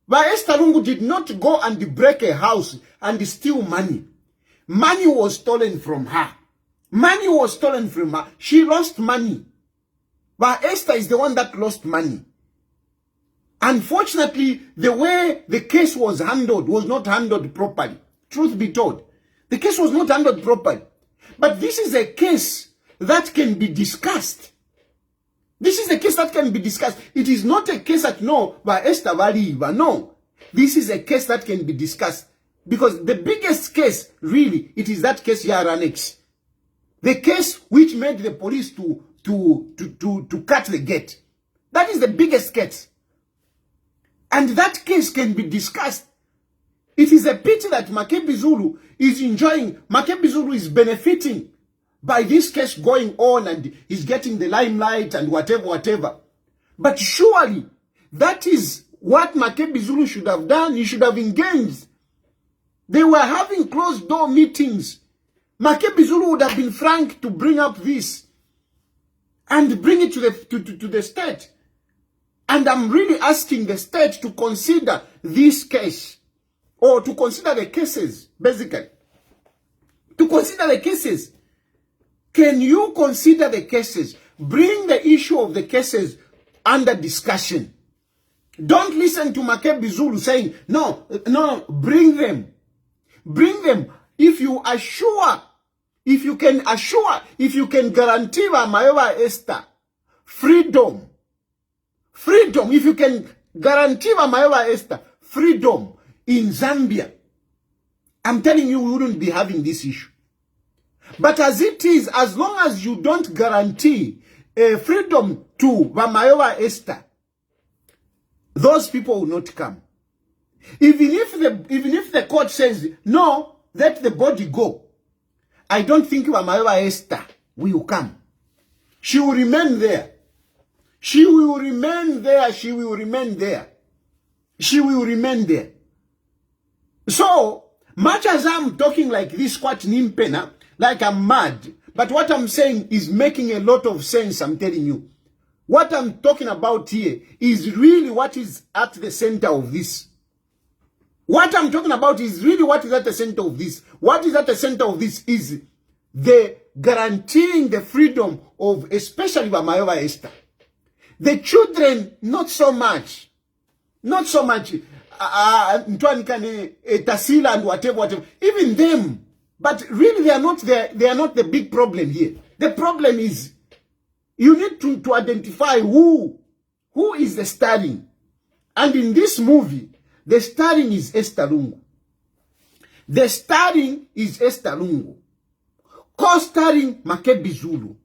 [SPEAKER 1] Esther Lungu did not go and break a house and steal money. Money was stolen from her. Money was stolen from her. She lost money. But Esther is the one that lost money. Unfortunately, the way the case was handled was not handled properly. Truth be told, the case was not handled properly. But this is a case that can be discussed. This is a case that can be discussed. It is not a case that, no, by Esther Valiva. No. This is a case that can be discussed. Because the biggest case, really, it is that case here annex. The case which made the police to cut the gate. That is the biggest case. And that case can be discussed. It is a pity that Makebi Zulu is enjoying, Makebi Zulu is benefiting by this case going on and is getting the limelight and whatever. But surely, that is what Makebi Zulu should have done. He should have engaged. They were having closed door meetings. Makebi Zulu would have been frank to bring up this and bring it to the state. And I'm really asking the state to consider this case, or to consider the cases, basically. To consider the cases. Can you consider the cases? Bring the issue of the cases under discussion. Don't listen to Makebi Zulu saying, no, bring them. Bring them. If you can guarantee Mayowa Esther freedom. Freedom, if you can guarantee Mayowa Esther freedom in Zambia, I'm telling you, we wouldn't be having this issue. But as it is, as long as you don't guarantee freedom to Mayowa Esther, those people will not come. Even if the court says, no, let the body go, I don't think Mayowa Esther will come. She will remain there. She will remain there. She will remain there. She will remain there. So, much as I'm talking like this, quite nimpena, like I'm mad, but what I'm saying is making a lot of sense, I'm telling you. What I'm talking about here is really what is at the center of this. What I'm talking about is really what is at the center of this. What is at the center of this is the guaranteeing the freedom of especially Mayowa Esther. The children, not so much. Not so much. Tasila and whatever. Even them. But really they are not the big problem here. The problem is you need to identify who is the starring. And in this movie, the starring is Esther Lungu. The starring is Esther Lungu. Co-starring Makebi Zulu.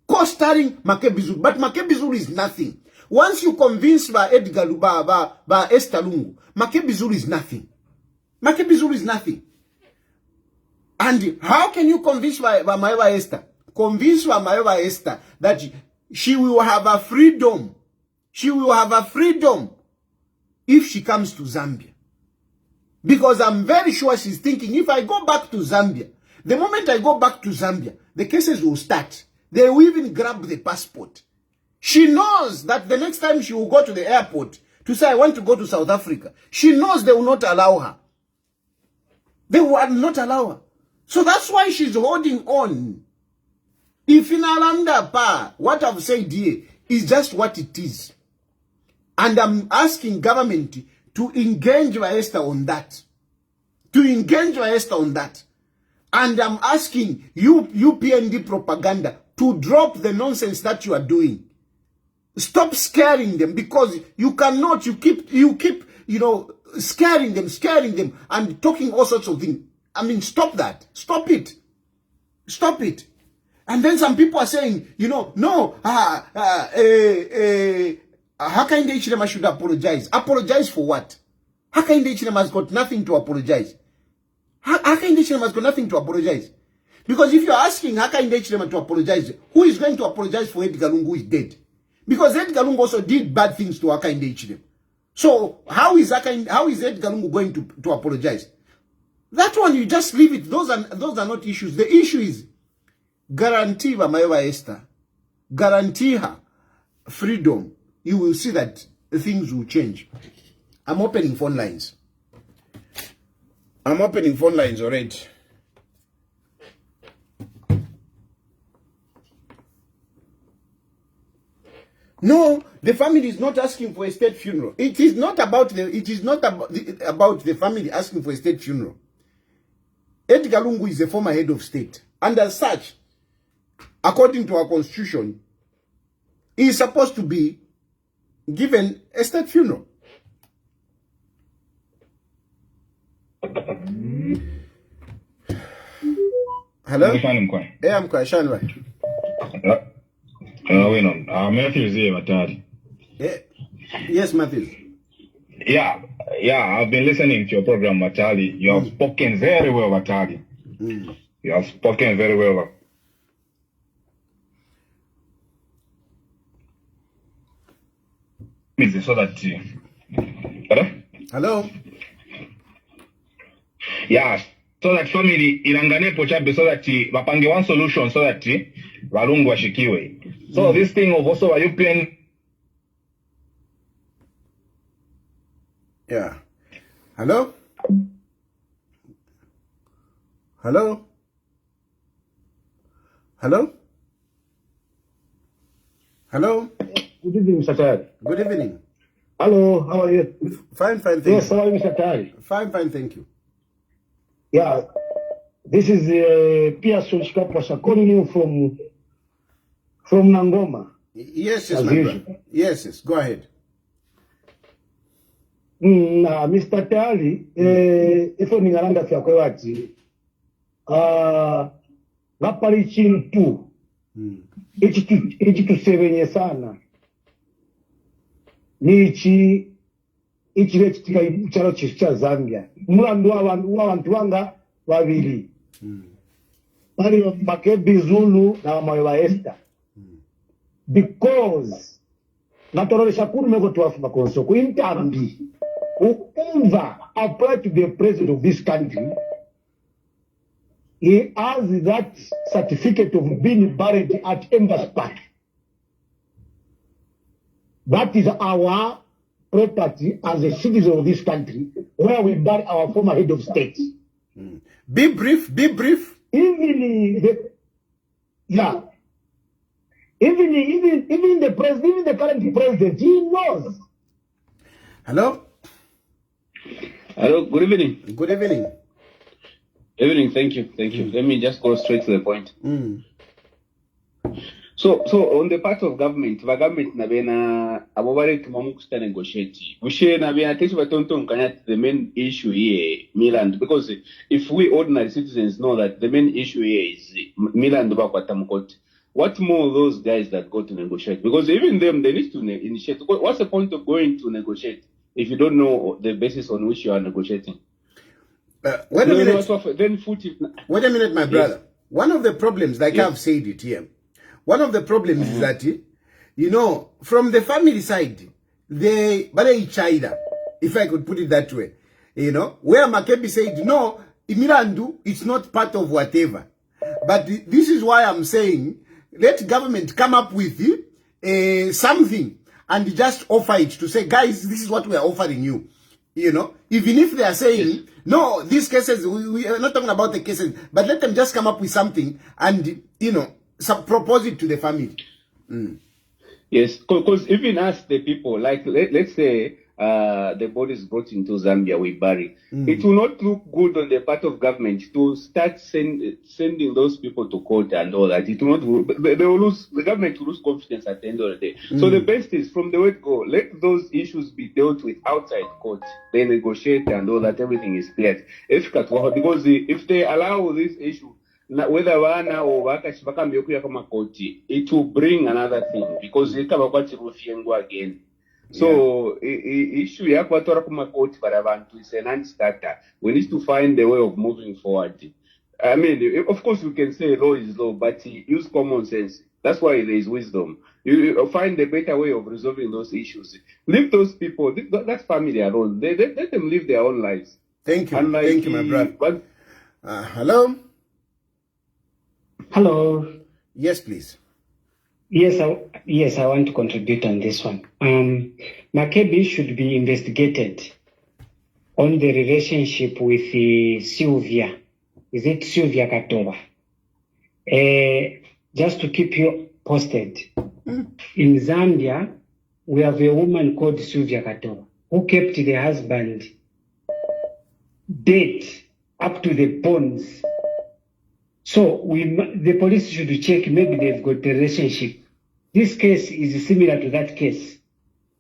[SPEAKER 1] Co-starring Makebi Zulu. But Makebi Zulu is nothing. Once you convince by Edgar by Esther Lungu, Makebi Zulu is nothing. Makebi Zulu is nothing. And how can you convince by Mayowa Esther? Convince Mayowa Esther that she will have a freedom. She will have a freedom if she comes to Zambia. Because I'm very sure she's thinking, if I go back to Zambia, the moment I go back to Zambia, the cases will start. They will even grab the passport. She knows that the next time she will go to the airport to say, I want to go to South Africa, she knows they will not allow her. They will not allow her. So that's why she's holding on. If in Alanda pa, what I've said here is just what it is. And I'm asking government to engage Esther on that. To engage Esther on that. And I'm asking you PND propaganda to drop the nonsense that you are doing. Stop scaring them, because you cannot, you keep, you know, scaring them and talking all sorts of things. I mean, stop that. Stop it. Stop it. And then some people are saying, you know, no, Hakainde Hichilema should apologize. Apologize for what? Hakainde Hichilema has got nothing to apologize. Hakainde Hichilema has got nothing to apologize. Because if you're asking Hakainde Hichilema to apologize, who is going to apologize for Edgar Lungu who is dead? Because Edgar Lungu also did bad things to Hakainde Hichilema. So how is Edgar Lungu going to apologize? That one, you just leave it. Those are not issues. The issue is guarantee Mayowa Esther. Guarantee her freedom. You will see that things will change. I'm opening phone lines. I'm opening phone lines already. No, the family is not asking for a state funeral. It is not about the family asking for a state funeral. Edgar Lungu is a former head of state. And as such, according to our constitution, he is supposed to be given a state funeral. Hello? Yeah, I'm quite sure.
[SPEAKER 2] Matthews here, Matari.
[SPEAKER 1] Yes, Matthews.
[SPEAKER 2] Yeah, I've been listening to your program, Matali. You have spoken very well, Matali. You have spoken very well. So that
[SPEAKER 1] Hello?
[SPEAKER 2] Yeah, so that family irangane pochabe so that wapange one solution so that Walungu washikiwe. So this thing of also a European.
[SPEAKER 1] Yeah. Hello? Hello? Hello? Hello?
[SPEAKER 3] Good evening, Mr. Tayali.
[SPEAKER 1] Good evening.
[SPEAKER 3] Hello, how are you?
[SPEAKER 1] Fine, thank you.
[SPEAKER 3] Yes, how are you, Mr. Tayali?
[SPEAKER 1] Fine, thank you.
[SPEAKER 3] Yeah, this is Pearson Shikapwasha calling you from Nangoma.
[SPEAKER 1] Yes, my brother. Yes, go ahead.
[SPEAKER 3] Mr. Tayali, ifo ningalanga fya kwewati, ngapari chintu, ichi tusevenye sana, nichi lechitika chalo cha Zambia. Mulandu w'abantu wanga babiri. Bali Makebi Zulu na Mayowa Esther. Because natororesha kuru meko tuwafu makonso ku intambi. Whoever applied to be the president of this country, he has that certificate of being buried at Embassy Park. That is our property as a citizen of this country, where we bury our former head of state.
[SPEAKER 1] Be brief.
[SPEAKER 3] Even the current president, he knows.
[SPEAKER 1] Hello?
[SPEAKER 4] Hello, good evening.
[SPEAKER 1] Good evening.
[SPEAKER 4] Evening, thank you. Let me just go straight to the point. So on the part of government, the government nabena abobare kimamukusta negotiate. Ushe nabena techi batonto nkanyat the main issue here Miland, because if we ordinary citizens know that the main issue here is Miland bakwatamukot, what more those guys that go to negotiate? Because even them, they need to initiate. What's the point of going to negotiate if you don't know the basis on which you are negotiating?
[SPEAKER 1] Wait a minute.
[SPEAKER 4] Wait
[SPEAKER 1] a minute, my brother. Yes. One of the problems, like I've said it here, one of the problems is that, you know, from the family side, they each other, if I could put it that way, you know, where Makebi said, no, Imirandu, it's not part of whatever. But this is why I'm saying, let government come up with something and just offer it to say, guys, this is what we are offering you. You know, even if they are saying, no, these cases, we are not talking about the cases, but let them just come up with something and, you know, propose it to the family.
[SPEAKER 4] Yes, because even us, the people, like let's say the body is brought into Zambia, we bury. It will not look good on the part of government to start sending those people to court and all that. It will not. They will lose. The government will lose confidence at the end of the day. So the best is from the word go. Let those issues be dealt with outside court. They negotiate and all that. Everything is cleared. Because if they allow this issue, whether wana or vakamyokuya kamakoti, it will bring another thing because it can go again. So issue yakwatora kumakoti para vantu is a non-starter. We need to find a way of moving forward. I mean, of course we can say law is law, but use common sense. That's why there is wisdom. You find a better way of resolving those issues. Leave those people, that family alone. Let them live their own lives.
[SPEAKER 1] Thank you. Thank you, my brother. Hello?
[SPEAKER 5] Hello.
[SPEAKER 1] Yes, please.
[SPEAKER 5] Yes, I want to contribute on this one. Makebi should be investigated on the relationship with Chilufya. Is it Chilufya Katoba? Just to keep you posted, in Zambia, we have a woman called Chilufya Katoba who kept the husband dead up to the bones. So the police should check, maybe they've got a relationship. This case is similar to that case.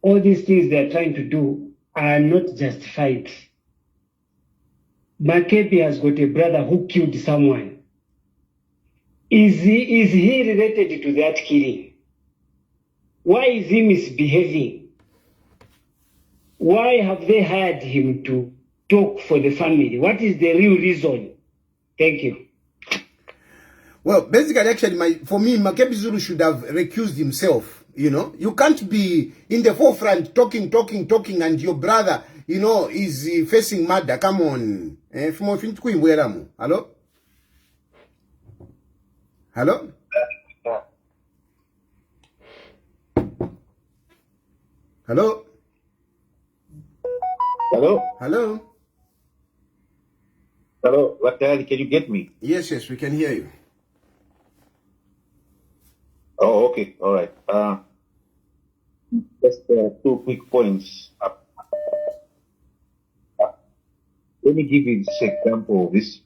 [SPEAKER 5] All these things they are trying to do are not justified. Makebi has got a brother who killed someone. Is he related to that killing? Why is he misbehaving? Why have they hired him to talk for the family? What is the real reason? Thank you.
[SPEAKER 1] Well, basically, actually, for me, Makebi Zulu should have recused himself. You know, you can't be in the forefront talking, and your brother, you know, is facing murder. Come on. Hello? Hello? Hello?
[SPEAKER 6] Hello?
[SPEAKER 1] Hello?
[SPEAKER 6] Hello? What the hell? Can you get me?
[SPEAKER 1] Yes, we can hear you.
[SPEAKER 6] Oh, okay. All right. Just 2 quick points. Let me give you this example of this.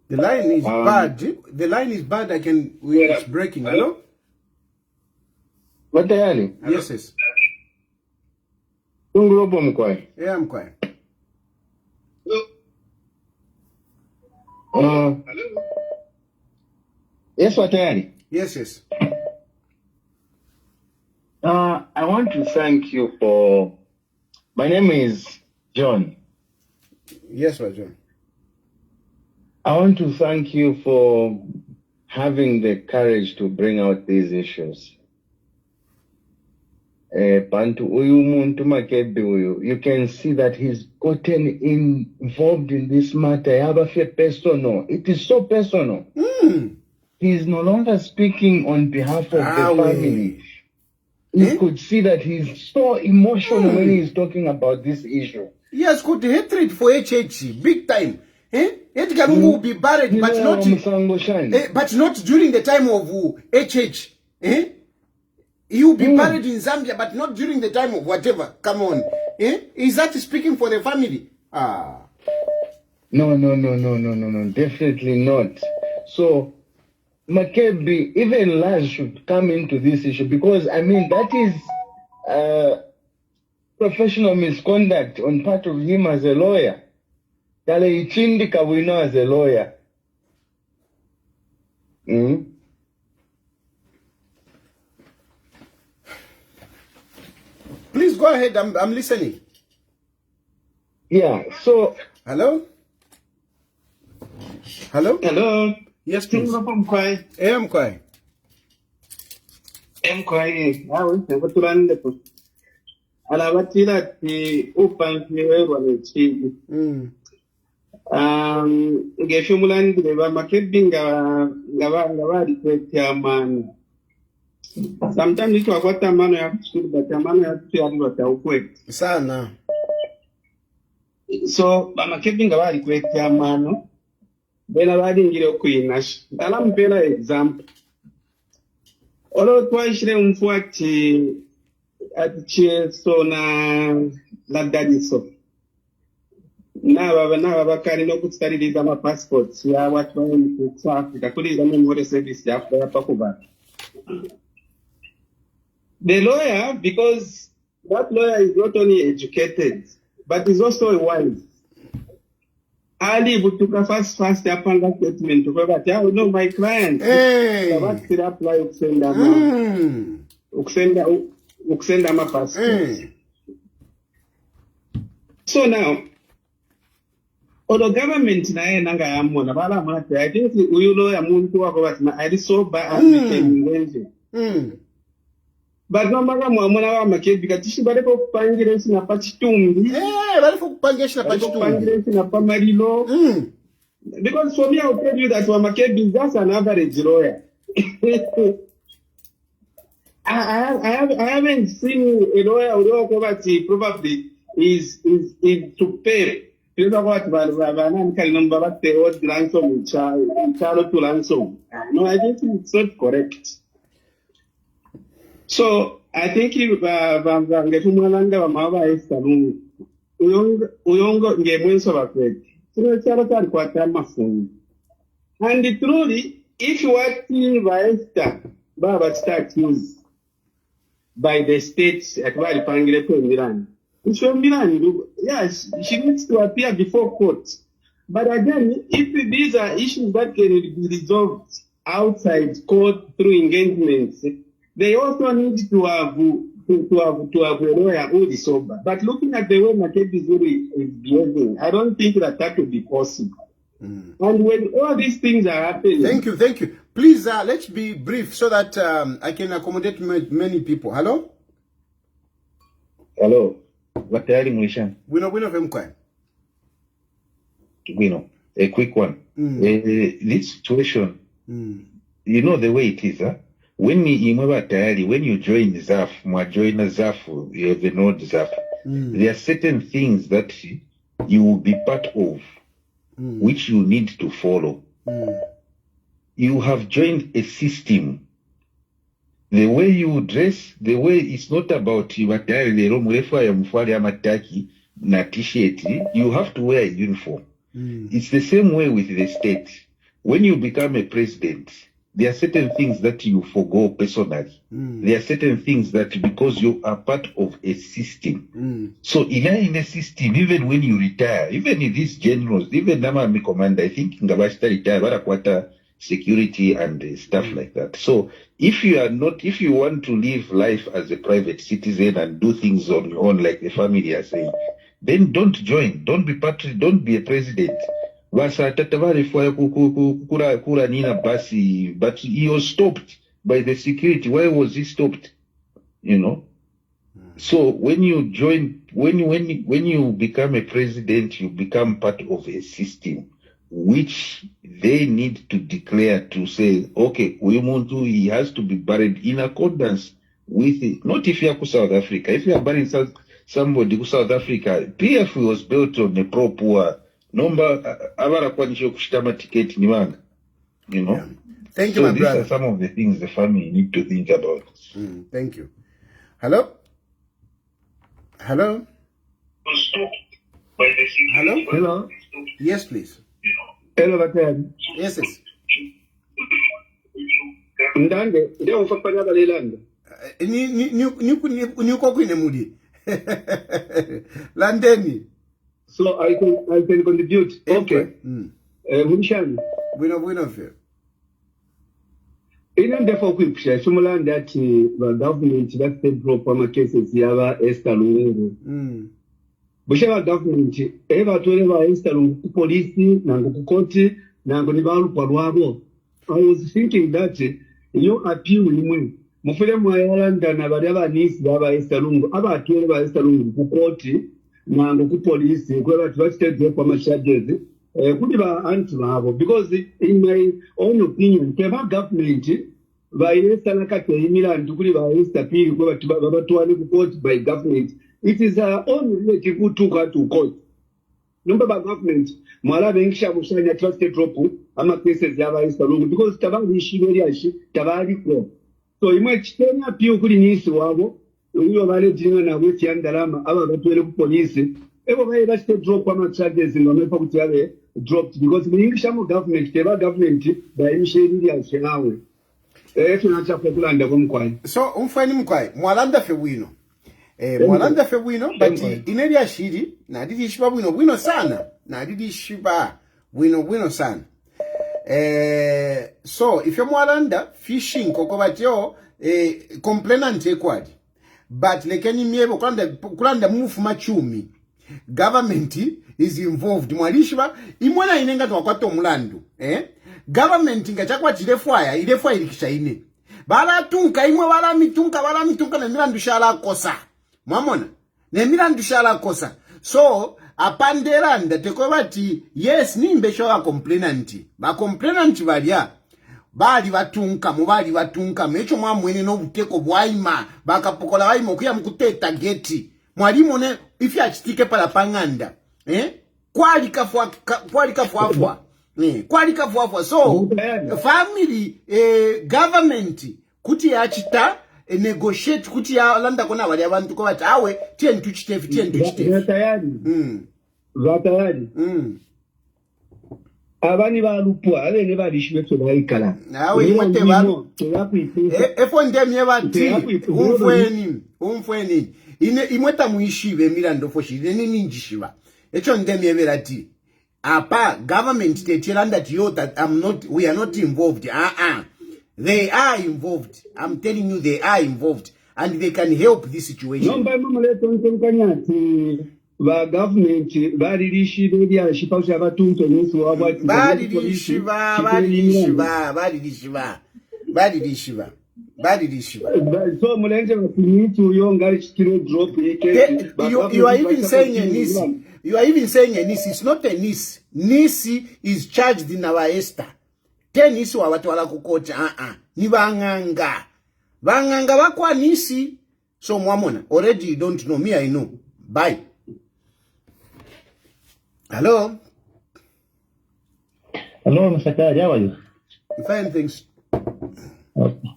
[SPEAKER 1] The line is bad. The line is bad. It's breaking. Hello?
[SPEAKER 6] What the hell?
[SPEAKER 1] Yes. Yeah, I'm quiet.
[SPEAKER 6] Hello? Yes, what the hell?
[SPEAKER 1] Yes.
[SPEAKER 6] I want to thank you for... My name is John.
[SPEAKER 1] Yes, John.
[SPEAKER 6] I want to thank you for having the courage to bring out these issues. Bantu uyu muntu Makebi uyu, you can see that he's gotten involved in this matter. Personal. It is so personal. He's no longer speaking on behalf of the family. You could see that he's so emotional when he's talking about this issue.
[SPEAKER 1] He has got hatred for HH, big time. Edgar Lungu will be buried, but not during the time of HH. He will be buried in Zambia, but not during the time of whatever. Come on. Is that speaking for the family?
[SPEAKER 6] No, definitely not. So, Makebi, even Laz should come into this issue because, I mean, that is professional misconduct on part of him as a lawyer. Dale Ichindi Kawino as a lawyer.
[SPEAKER 1] Please go ahead. I'm listening.
[SPEAKER 6] Yeah. So.
[SPEAKER 1] Hello. Yes, please. I'm quiet.
[SPEAKER 5] I'm quiet. Alabatira ti upangiwe walechi. Ngeshumulandire Makebi ngaba request man. Sometimes it was a man ya kusudi but a man ya kusudi ya ukweli.
[SPEAKER 1] Sana.
[SPEAKER 5] So Makebi ngaba request man.
[SPEAKER 4] bena badingire okuinash alampera example olo twashire mfuati aticheso na dadiso naba bakali nokutsaririza ama passports ya watu wa South Africa kuliza memory service ya pakuba. The lawyer, because that lawyer is not only educated but is also wise. Ali butuka first yapanga statement kweba ati no my client sabat sira apply ukusenda ama passport. So now the government naye nanga yamona bala mwana I think uyu lawyer muntu wako bati na ali sober African ngenje. But no maga mwamona wa makebi katishi bareko kupangira na pachitumbi.
[SPEAKER 1] Bareko kupangira na pachitumbi. Kupangira
[SPEAKER 4] na pamarilo. Because for me I'll tell you that Wamakebi is just an average lawyer. I haven't seen a lawyer who probably is to pay. You know what? No, I think it's not correct. So I think if Vangetumanga Mama Esther Lungu, Uyongo Ngemwenso Bakwe, and truly, if what Esther Baba start used by the state at Pangrepo Milan, it's from Milan, yes, she needs to appear before court. But again, if these are issues that can be resolved outside court through engagements, they also need to have a lawyer who is sober. But looking at the way Makebizuri is behaving, I don't think that will be possible. And when all these things are happening...
[SPEAKER 1] Thank you. Please, let's be brief so that I can accommodate many people. Hello?
[SPEAKER 6] Hello. Tayali Mwishan.
[SPEAKER 1] Bueno Femkwan.
[SPEAKER 6] Bueno, a quick one. This situation, you know the way it is, huh? When you join ZAF, you have the node ZAF. There are certain things that you will be part of, which you need to follow. You have joined a system. The way you dress, the way it's not about you have to wear a uniform. It's the same way with the state. When you become a president, there are certain things that you forgo personally. There are certain things that because you are part of a system. So in a system, even when you retire, even in these generals, even Nama Commander, I think Ngabashita retire, Barakwata security and stuff like that. So if you want to live life as a private citizen and do things on your own like the family are saying, then don't join, don't be a president. But he was stopped by the security. Why was he stopped? You know? So when you join, when you become a president, you become part of a system which they need to declare to say, okay, he has to be buried in accordance with it. Not if you are to South Africa. If you are burying somebody to South Africa, PF was built on a pro-poor number. You know?
[SPEAKER 1] Thank you,
[SPEAKER 6] so
[SPEAKER 1] my
[SPEAKER 6] these
[SPEAKER 1] brother.
[SPEAKER 6] are some of the things the family need to think about.
[SPEAKER 1] Thank you. Hello? Hello?
[SPEAKER 3] Hello?
[SPEAKER 1] Yes, please.
[SPEAKER 3] Hello, Batman.
[SPEAKER 1] Yes.
[SPEAKER 3] Ndande, ndio ufapanya balilanda.
[SPEAKER 1] Niko kwine mudi. Landeni.
[SPEAKER 3] So I can contribute. Okay. Munshani.
[SPEAKER 1] Bueno fair.
[SPEAKER 3] Ina therefore kwipsha sumuland that the government that state proper cases yaba Esther Lungu. Bushaba government eba toleba Esther Lungu ku police nango ku court nango ni balu kwa lwabo. I was thinking that you appeal nimwe mufile mwayalanda na bariaba nisi baba Esther Lungu aba atoleba Esther Lungu ku court nango ku police kweba twatsite kwa mashajes kuli ba anti babo because in my own opinion keba government by Esther nakati imilandu kuli ba Esther pili kweba batwale ku court by government. It is our own relative who took her to court. number ba government mwala bengisha mushanya trusted drop ama cases yaba Esther Lungu because tabali ishibeli ashi tabali ko so imwe kitenya pio kuli nisi wabo uyo bale jinga na weti andalama aba batwele ku police ebo baye bashite drop ama charges ngomefa kuti yabe dropped because bengisha mu government teba government ba imsheli ashi nawe tunacha kulanda kwa mkwani
[SPEAKER 1] so umfani mkwai mwalanda fe wino mwalanda fe wino but ineli ashiri na didi shiba wino sana na didi shiba wino sana so if you mwalanda fishing koko batyo complainant ekwadi but lekeni miebo kulanda mufu machumi government is involved mwalishiba imwana inenga twakwato mulandu government ngachakwa chilefwaya ilefwaya ilikishaine bala tunka imwe bala mitunka na milandu shala kosa mwamona ne milandu shala kosa so apanderanda teko bati yes nimbe showa complainant ba complainant balia bali batunka mecho mwamwene no buteko bwaima bakapokola baima okuya mukuteta geti mwalimu ne ifi achitike pala panganda kwali kafwa so family government kuti yachita negotiate kuti yalanda kona bali abantu ko bati awe tien tuchitefi
[SPEAKER 3] vatayali abani balupwa abene balishwe tsobaikala
[SPEAKER 1] nawe imote balo efo ndemye bati umfweni ine imweta muishibe milando foshile nini njishiba echo ndemye berati apa government tetiranda tiyo that we are not involved they are involved. I'm telling you, they are involved and they can help this situation.
[SPEAKER 3] Nomba mumuleto nkanyati ba government balilishide bya shipausa abatunto nisi wabati
[SPEAKER 1] balilishwa
[SPEAKER 3] so mulenje bakuniti uyonga chikiro drop yake
[SPEAKER 1] you are even saying a nisi. You are even saying a nisi. It's not a nisi. Nisi is charged in our Esther. Tenisi wa watu wala kukocha ni banganga bakwa nisi so mwamona already you don't know me I know bye. Hello
[SPEAKER 7] Mr. Kaj, how are you?
[SPEAKER 1] Fine, thanks.
[SPEAKER 7] Okay.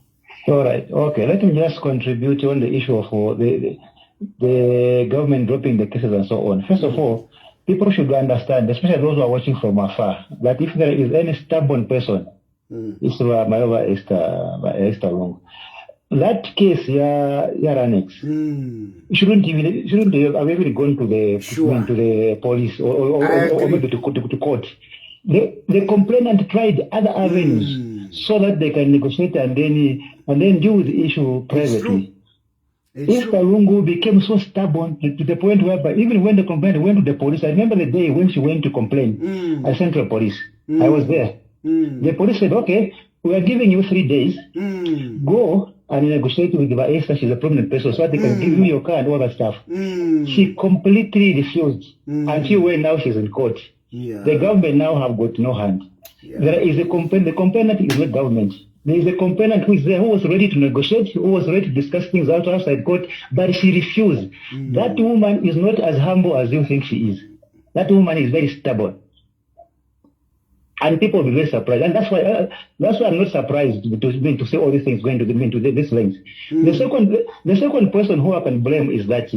[SPEAKER 7] All right. Okay, let me just contribute on the issue of the government dropping the cases and so on. First of all, people should understand, especially those who are watching from afar, that if there is any stubborn person, it's my Esther Lungu. That case, Ranex, shouldn't have even gone to the police or maybe to court. The complainant tried other avenues so that they can negotiate and then deal with the issue privately. Esther Lungu became so stubborn to the point where even when the complainant went to the police, I remember the day when she went to complain at Central Police. I was there. The police said, okay, we are giving you 3 days. Go and negotiate with Esther. She's a prominent person, so they can give you your car and all that stuff. She completely refused until when now she's in court. The government now have got no hand. There is a complaint. The complainant is not government. There is a complainant who is there, who was ready to negotiate, who was ready to discuss things outside court, but she refused. That woman is not as humble as you think she is. That woman is very stubborn. And people will be very surprised. And that's why I'm not surprised to say all these things going to this length. The second person who I can blame is that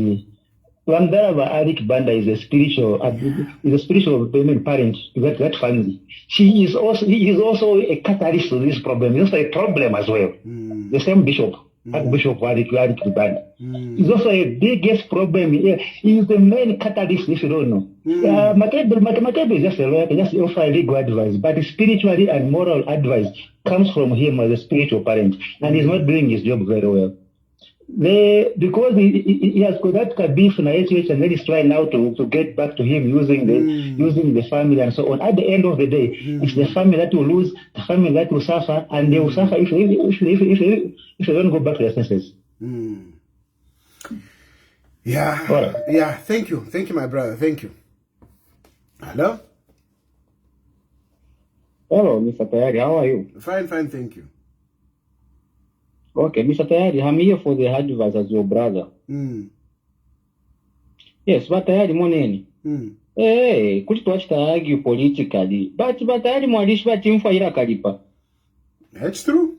[SPEAKER 7] Wandarava Arik Banda is a spiritual parent to that family. He is also a catalyst to this problem. He's also a problem as well. The same bishop, Archbishop Arik Banda. He's also a biggest problem. He is the main catalyst, if you don't know. Makebe is just a lawyer, just offer legal advice, but spiritually and moral advice comes from him as a spiritual parent, and he's not doing his job very well. Because he has got that beef in HH, and then he's trying now to get back to him using the family and so on. At the end of the day, it's the family that will lose, the family that will suffer, and they will suffer if they don't go back to their senses.
[SPEAKER 1] Yeah.
[SPEAKER 7] Right.
[SPEAKER 1] Yeah. Thank you, my brother. Thank you. Hello.
[SPEAKER 8] Hello, Mr. Tayali. How are you?
[SPEAKER 1] Fine. Thank you.
[SPEAKER 8] Okay, Mr. Tayali, I'm here for the advice as your brother. Yes, but Tayali Moneni. Kuti twachita politically. But Tayali mwalishi bati mfaira kalipa.
[SPEAKER 1] That's true.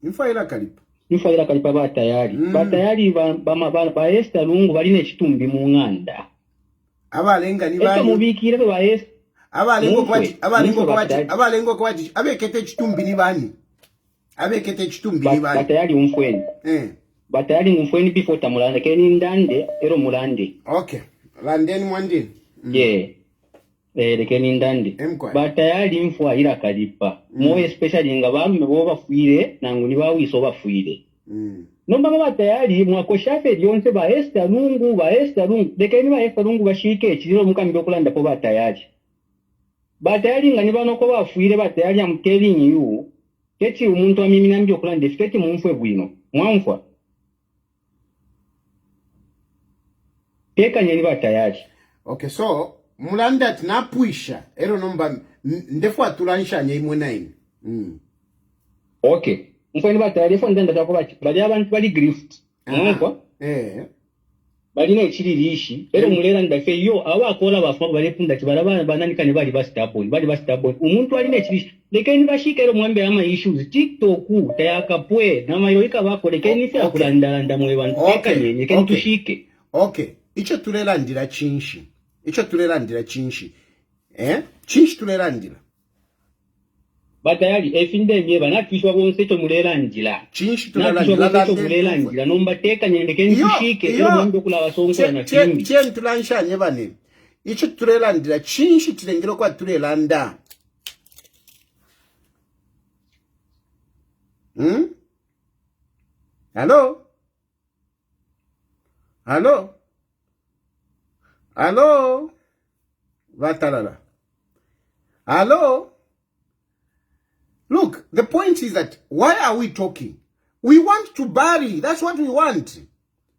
[SPEAKER 1] Mfaira kalipa.
[SPEAKER 8] Mfaira kalipa ba Tayali. Ba Tayali ba Esther Lungu baline chitumbi mu nganda.
[SPEAKER 1] Abalenga ni
[SPEAKER 8] Eka
[SPEAKER 1] bani.
[SPEAKER 8] mubikire ba Esther.
[SPEAKER 1] Abalengo kwati abekete chitumbi ni bani. Abekete chitumbi ni bani.
[SPEAKER 8] Batayali umfweni. Batayali umfweni before tamulanda keni ndande ero mulande.
[SPEAKER 1] Okay. Landeni mwandini.
[SPEAKER 8] Yeah. Lekeni ndande. Batayali mfwa ila kalipa. More especially nga balume bo bafuire nangu ni bawiso bafuire. Nomba batayali mwakoshafe lyonse ba Esther Lungu. Lekeni ba Esther Lungu bashike ekiriro mukambi okulanda po batayali. Batayali nga nibano ko bafuire batayali am telling you. Keti umuntu amimina mbyo kulanda fiketi mumfwe bwino. Mwamfwa. Teka nyeni batayali.
[SPEAKER 1] Okay, so mulanda tinapuisha ero nomba ndefu atulanisha imwe naini.
[SPEAKER 8] Okay. Mfweni batayali fo ndenda tako bali abantu bali grift. Mwamfwa? Bali ne chiririshi ero mulera ndafe yo abakola bafa bali punda kibarabana bananikane bali bastable. Umuntu ali ne chirishi. Lekeni bashika ero mwambe ama issues TikTok tayakapwe namayoika bako lekeni fi akulandalanda mwe bantu teka nyeni lekeni tushike.
[SPEAKER 1] Okay. Icho tulelandira chinshi. Chinshi tulelandira.
[SPEAKER 8] Batayali efinde mye banatwishwa bonsecho mulelandira.
[SPEAKER 1] Chinshi tulelandira.
[SPEAKER 8] Nomba teka nyendekeni tushike ero mwambe kula basongo na kimbi.
[SPEAKER 1] Chien tulansha nyebane. Icho tulelandira chinshi tulengero kwa tulelanda. Hello? Vatalala. Hello? Look, the point is that why are we talking? We want to bury. That's what we want.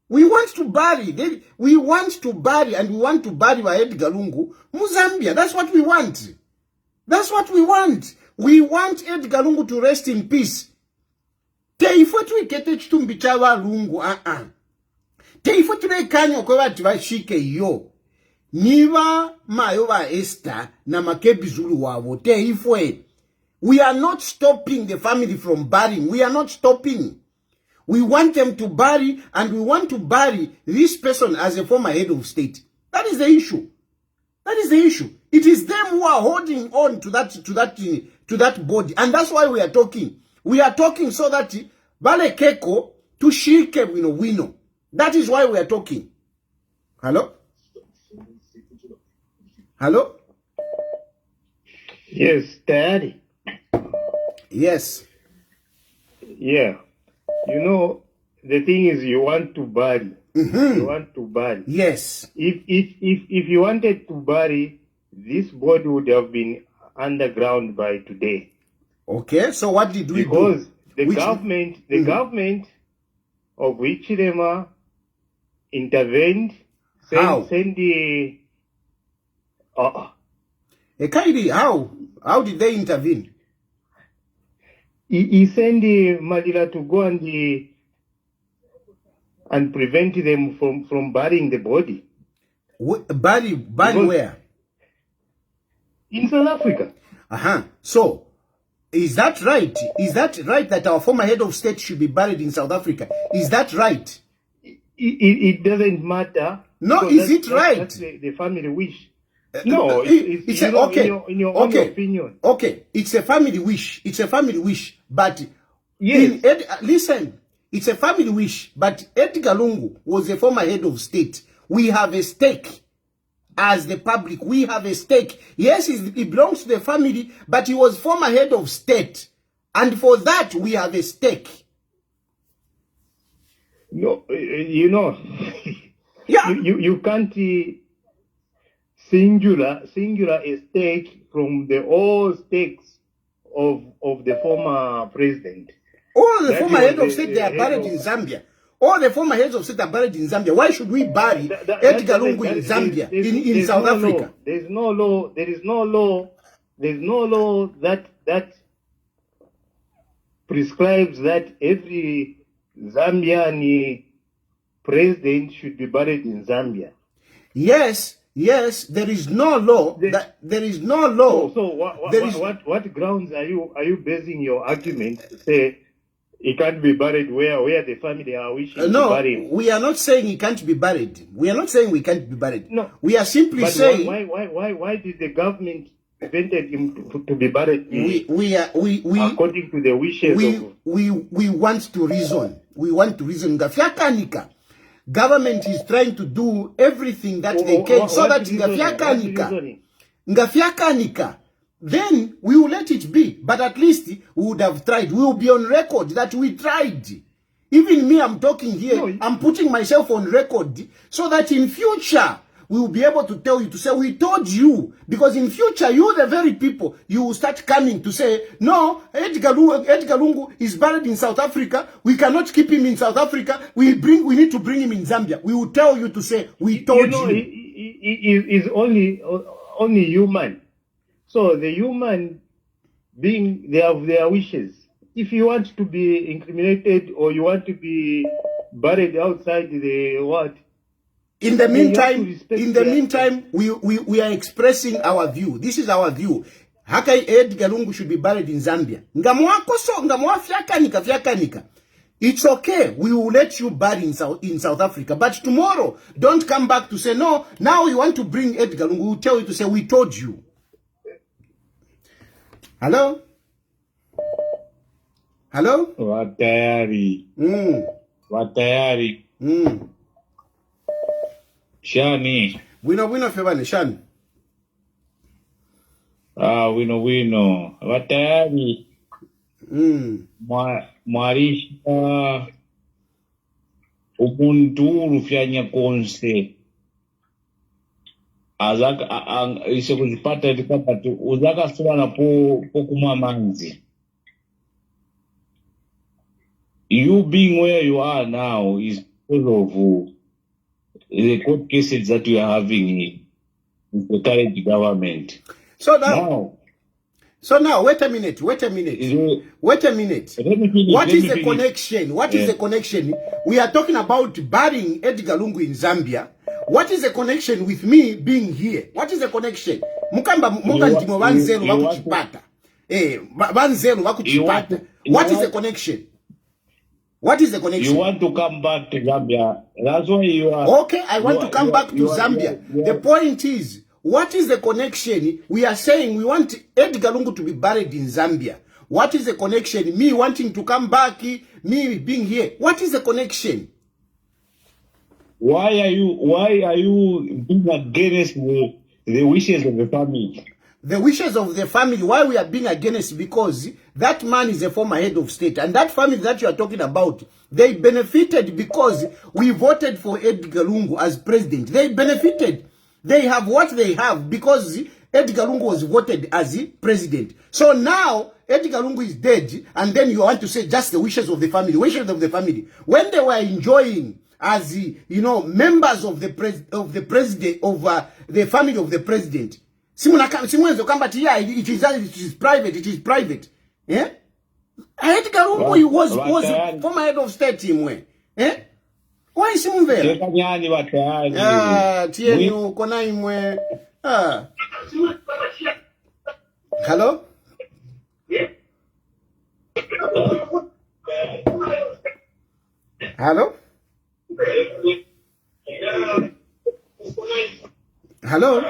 [SPEAKER 1] We want to bury. We want to bury and we want to bury by Edgar Lungu, Zambia. That's what we want. We want Edgar Lungu to rest in peace. Teifo tuikete chitumbi chawa Lungu. Teifo tunaikanya kwa watu washike yo. Niva mayo wa Esther na makebi zulu wavo. Teifwe. We are not stopping the family from burying. We are not stopping. We want them to bury, and we want to bury this person as a former head of state. That is the issue. It is them who are holding on to that body, and that's why we are talking. We are talking so that Vale Keko to shike wino. That is why we are talking. Hello?
[SPEAKER 9] Yes, Daddy.
[SPEAKER 1] Yes.
[SPEAKER 9] Yeah. You know, the thing is you want to bury. You want to bury.
[SPEAKER 1] Yes.
[SPEAKER 9] If you wanted to bury, this body would have been underground by today.
[SPEAKER 1] Okay, so what did we do?
[SPEAKER 9] Because the government of Ichirema intervened, send the
[SPEAKER 1] Kaidi, how did they intervene?
[SPEAKER 9] He sent the Madila to go and prevent them from burying the body.
[SPEAKER 1] Bury where?
[SPEAKER 9] In South Africa.
[SPEAKER 1] So, is that right? Is that right that our former head of state should be buried in South Africa? Is that right?
[SPEAKER 9] It doesn't matter.
[SPEAKER 1] No, is it right?
[SPEAKER 9] That's the family wish. No,
[SPEAKER 1] it's okay.
[SPEAKER 9] In your own opinion.
[SPEAKER 1] Okay, it's a family wish. But
[SPEAKER 9] yes,
[SPEAKER 1] listen, it's a family wish. But Edgar Lungu was a former head of state. We have a stake as the public. We have a stake. Yes, it belongs to the family, but he was former head of state, and for that we have a stake.
[SPEAKER 9] No, you know,
[SPEAKER 1] yeah,
[SPEAKER 9] you can't. Singular a stake from the all stakes of the former president.
[SPEAKER 1] All the former heads of state, they are buried in Zambia. All the former heads of state are buried in Zambia. Why should we bury Edgar Lungu in Zambia, in South Africa?
[SPEAKER 9] There is no law that prescribes that every Zambian president should be buried in Zambia.
[SPEAKER 1] Yes, Yes, there is no law. There is no law.
[SPEAKER 9] So what grounds are you basing your argument to say he can't be buried where the family are wishing to bury him?
[SPEAKER 1] No, we are not saying he can't be buried. We are not saying we can't be buried.
[SPEAKER 9] No,
[SPEAKER 1] we are simply saying
[SPEAKER 9] why did the government prevent him to be buried?
[SPEAKER 1] We
[SPEAKER 9] according to the wishes
[SPEAKER 1] we want to reason. We want to reason. Ngafyakanika. Government is trying to do everything that they can so that Ngafyakanika. Then we will let it be. But at least we would have tried. We will be on record that we tried. Even me, I'm talking here. No, I'm putting myself on record so that in future we will be able to tell you, to say, we told you. Because in future, you, the very people, you will start coming to say, no, Edgar Lungu is buried in South Africa. We cannot keep him in South Africa. We need to bring him in Zambia. We will tell you to say, we told you.
[SPEAKER 9] He is only human. So the human being, they have their wishes. If you want to be incriminated or you want to be buried outside the what?
[SPEAKER 1] In the meantime, we are expressing our view. This is our view. Hakai Edgar Lungu should be buried in Zambia. It's okay. We will let you bury in South Africa. But tomorrow, don't come back to say, no, now we want to bring Edgar Lungu. We will tell you to say, we told you. Hello? Hello?
[SPEAKER 10] Tayali. Shani.
[SPEAKER 1] Wino febane, Shani.
[SPEAKER 10] Wino. Tayali. Mwarisha. Umuntu fyanya konse. Azaka isekuzipata likapatu uzaka swana po kuma manzi. You being where you are now is because of the court cases that we are having with the current government.
[SPEAKER 1] So now, wait a minute. What is the connection? What is the connection? We are talking about burying Edgar Lungu in Zambia. What is the connection with me being here? What is the connection? Mukandimo banzelu wakuchipata. Banzelu wakuchipata. What is the connection? What is the connection?
[SPEAKER 10] You want to come back to Zambia. That's why you are.
[SPEAKER 1] Okay, I want to come back to Zambia. The point is, what is the connection? We are saying we want Edgar Lungu to be buried in Zambia. What is the connection? Me wanting to come back, me being here. What is the connection?
[SPEAKER 10] Why are you being against the wishes of the family?
[SPEAKER 1] The wishes of the family, why we are being against? Because that man is a former head of state. And that family that you are talking about, they benefited because we voted for Edgar Lungu as president. They benefited. They have what they have because Edgar Lungu was voted as the president. So now, Edgar Lungu is dead, and then you want to say just the wishes of the family. Wishes of the family. When they were enjoying as members of the president, the family of the president. It is private. Yeah? Edgar Lungu was former head of state team. Eh? Why is he there? Hello? Hello? Hello? Hello?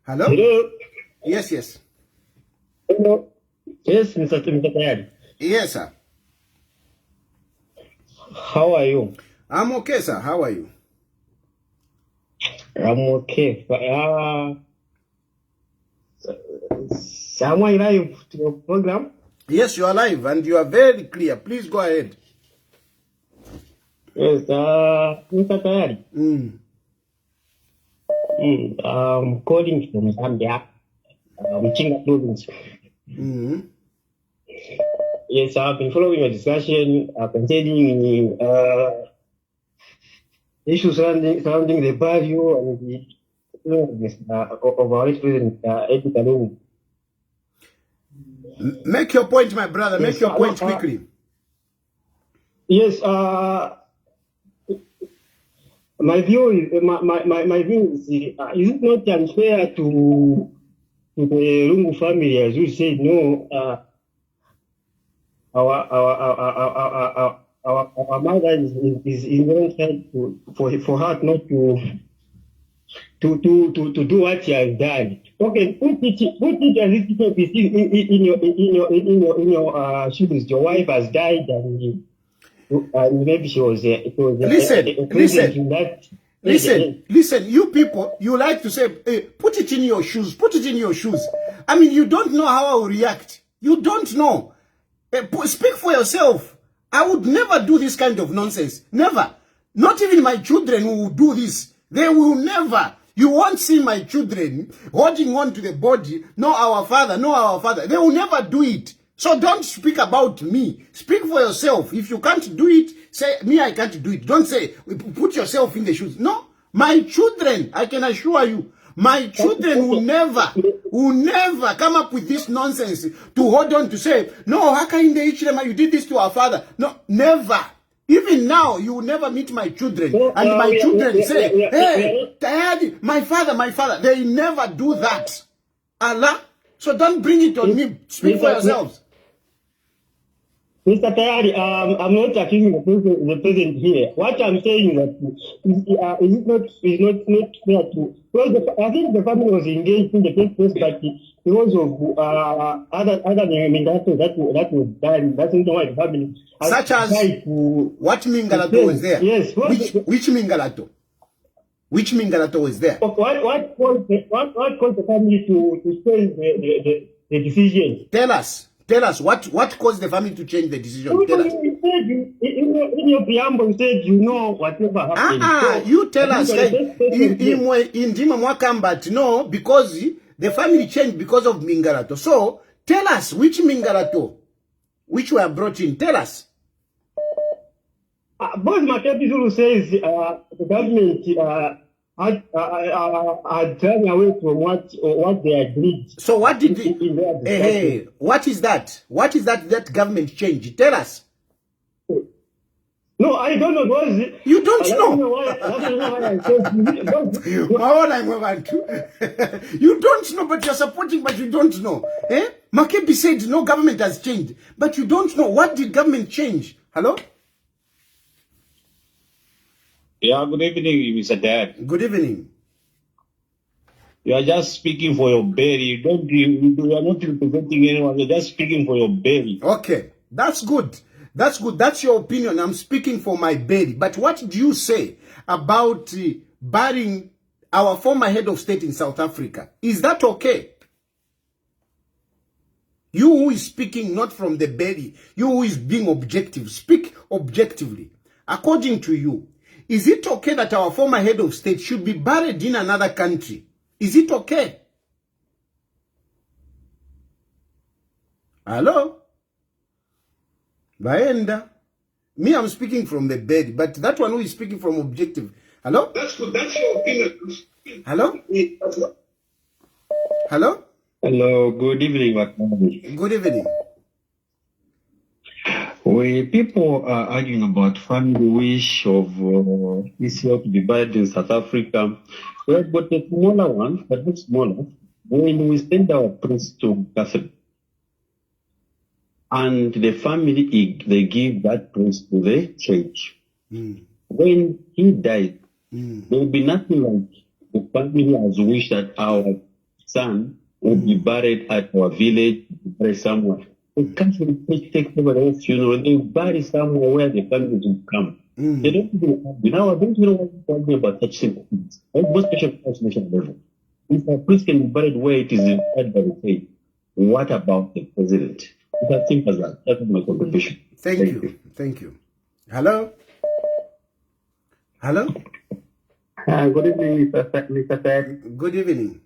[SPEAKER 5] Hello?
[SPEAKER 1] Yes.
[SPEAKER 5] Hello? Yes, Mr. Tayali.
[SPEAKER 1] Yes, sir.
[SPEAKER 5] How are you?
[SPEAKER 1] I'm okay, sir. How are you?
[SPEAKER 5] I'm okay. Am I live to your program?
[SPEAKER 1] Yes, you are live and you are very clear. Please go ahead.
[SPEAKER 5] Yes, Mr. Tayali. I'm calling from Zambia, Chinga province. Yes, I've been following your discussion concerning issues surrounding the value and the of our president Edgar Lungu.
[SPEAKER 1] Make your point, my brother. Make your point quickly.
[SPEAKER 5] Yes, My view is it not unfair to the Lungu family, as you said, no, our mother is in the wrong side for her not to do what she has done. Okay, put it as it in your shoes. Your wife has died, and maybe she was present in that.
[SPEAKER 1] Listen, you people, you like to say, hey, put it in your shoes, put it in your shoes. I mean, you don't know how I will react. You don't know. Speak for yourself. I would never do this kind of nonsense. Never. Not even my children will do this. They will never. You won't see my children holding on to the body. No, our father, no, our father. They will never do it. So don't speak about me. Speak for yourself. If you can't do it, say, me, I can't do it. Don't say, put yourself in the shoes. No, my children, I can assure you, my children will never come up with this nonsense to hold on to say, no, how can you did this to our father? No, never. Even now, you will never meet my children. And my children say, hey, Tayali, my father. They never do that. Allah. So don't bring it on me. Speak for yourselves.
[SPEAKER 5] Mr. Tayali, I'm not accusing the president here. What I'm saying is that is it not fair to, because I think the family was engaged in the first place, but because of other Mingalato that was done, that's not why the family
[SPEAKER 1] such as what Mingalato was there?
[SPEAKER 5] Yes.
[SPEAKER 1] Which Mingalato? Which Mingalato was there?
[SPEAKER 5] What caused the family to change the decision?
[SPEAKER 1] Tell us what caused the family to change the decision. Tell us.
[SPEAKER 5] In your preamble, you said you know whatever happened.
[SPEAKER 1] You tell us. No, because the family changed because of Mingalato. So tell us which Mingalato, which were brought in. Tell us.
[SPEAKER 5] Both Makepizulu says the government had turned away from what they agreed.
[SPEAKER 1] So what did what is that? What is that government change? Tell us.
[SPEAKER 5] No, I don't know. Because
[SPEAKER 1] you don't know.
[SPEAKER 5] I don't know why I said
[SPEAKER 1] you don't know, but you're supporting, but you don't know. Makebi said no government has changed, but you don't know. What did government change? Hello?
[SPEAKER 10] Yeah, good evening, Mr. Dad.
[SPEAKER 1] Good evening.
[SPEAKER 10] You are just speaking for your belly. You are not representing anyone. You're just speaking for your belly.
[SPEAKER 1] Okay, that's good. That's good. That's your opinion. I'm speaking for my belly. But what do you say about burying our former head of state in South Africa? Is that okay? You who is speaking not from the belly, you who is being objective, speak objectively. According to you, is it okay that our former head of state should be buried in another country? Is it okay? Hello? Baenda. Me, I'm speaking from the bed, but that one who is speaking from objective. Hello?
[SPEAKER 11] That's good. That's your opinion.
[SPEAKER 1] Hello? Hello?
[SPEAKER 12] Hello, good evening, Maknabi.
[SPEAKER 1] Good evening.
[SPEAKER 12] People are arguing about family wish of Israel to be buried in South Africa. We have got a smaller one, but not smaller. When we send our priest to Catholic, and the family, they give that priest to the church. When he died, there will be nothing like the family has wished that our son will be buried at our village, buried somewhere. The Catholic Church takes over the funeral, they bury somewhere where the family will come. They don't even argue. Now, I don't know what you're talking about such simple things. Most special nation level. If a priest can be buried where it is required by the faith, what about the president? It's as simple as that. That's my contribution.
[SPEAKER 1] Thank you. Thank you. Hello? Hello?
[SPEAKER 3] Good evening, Mr. Ted.
[SPEAKER 1] Good evening.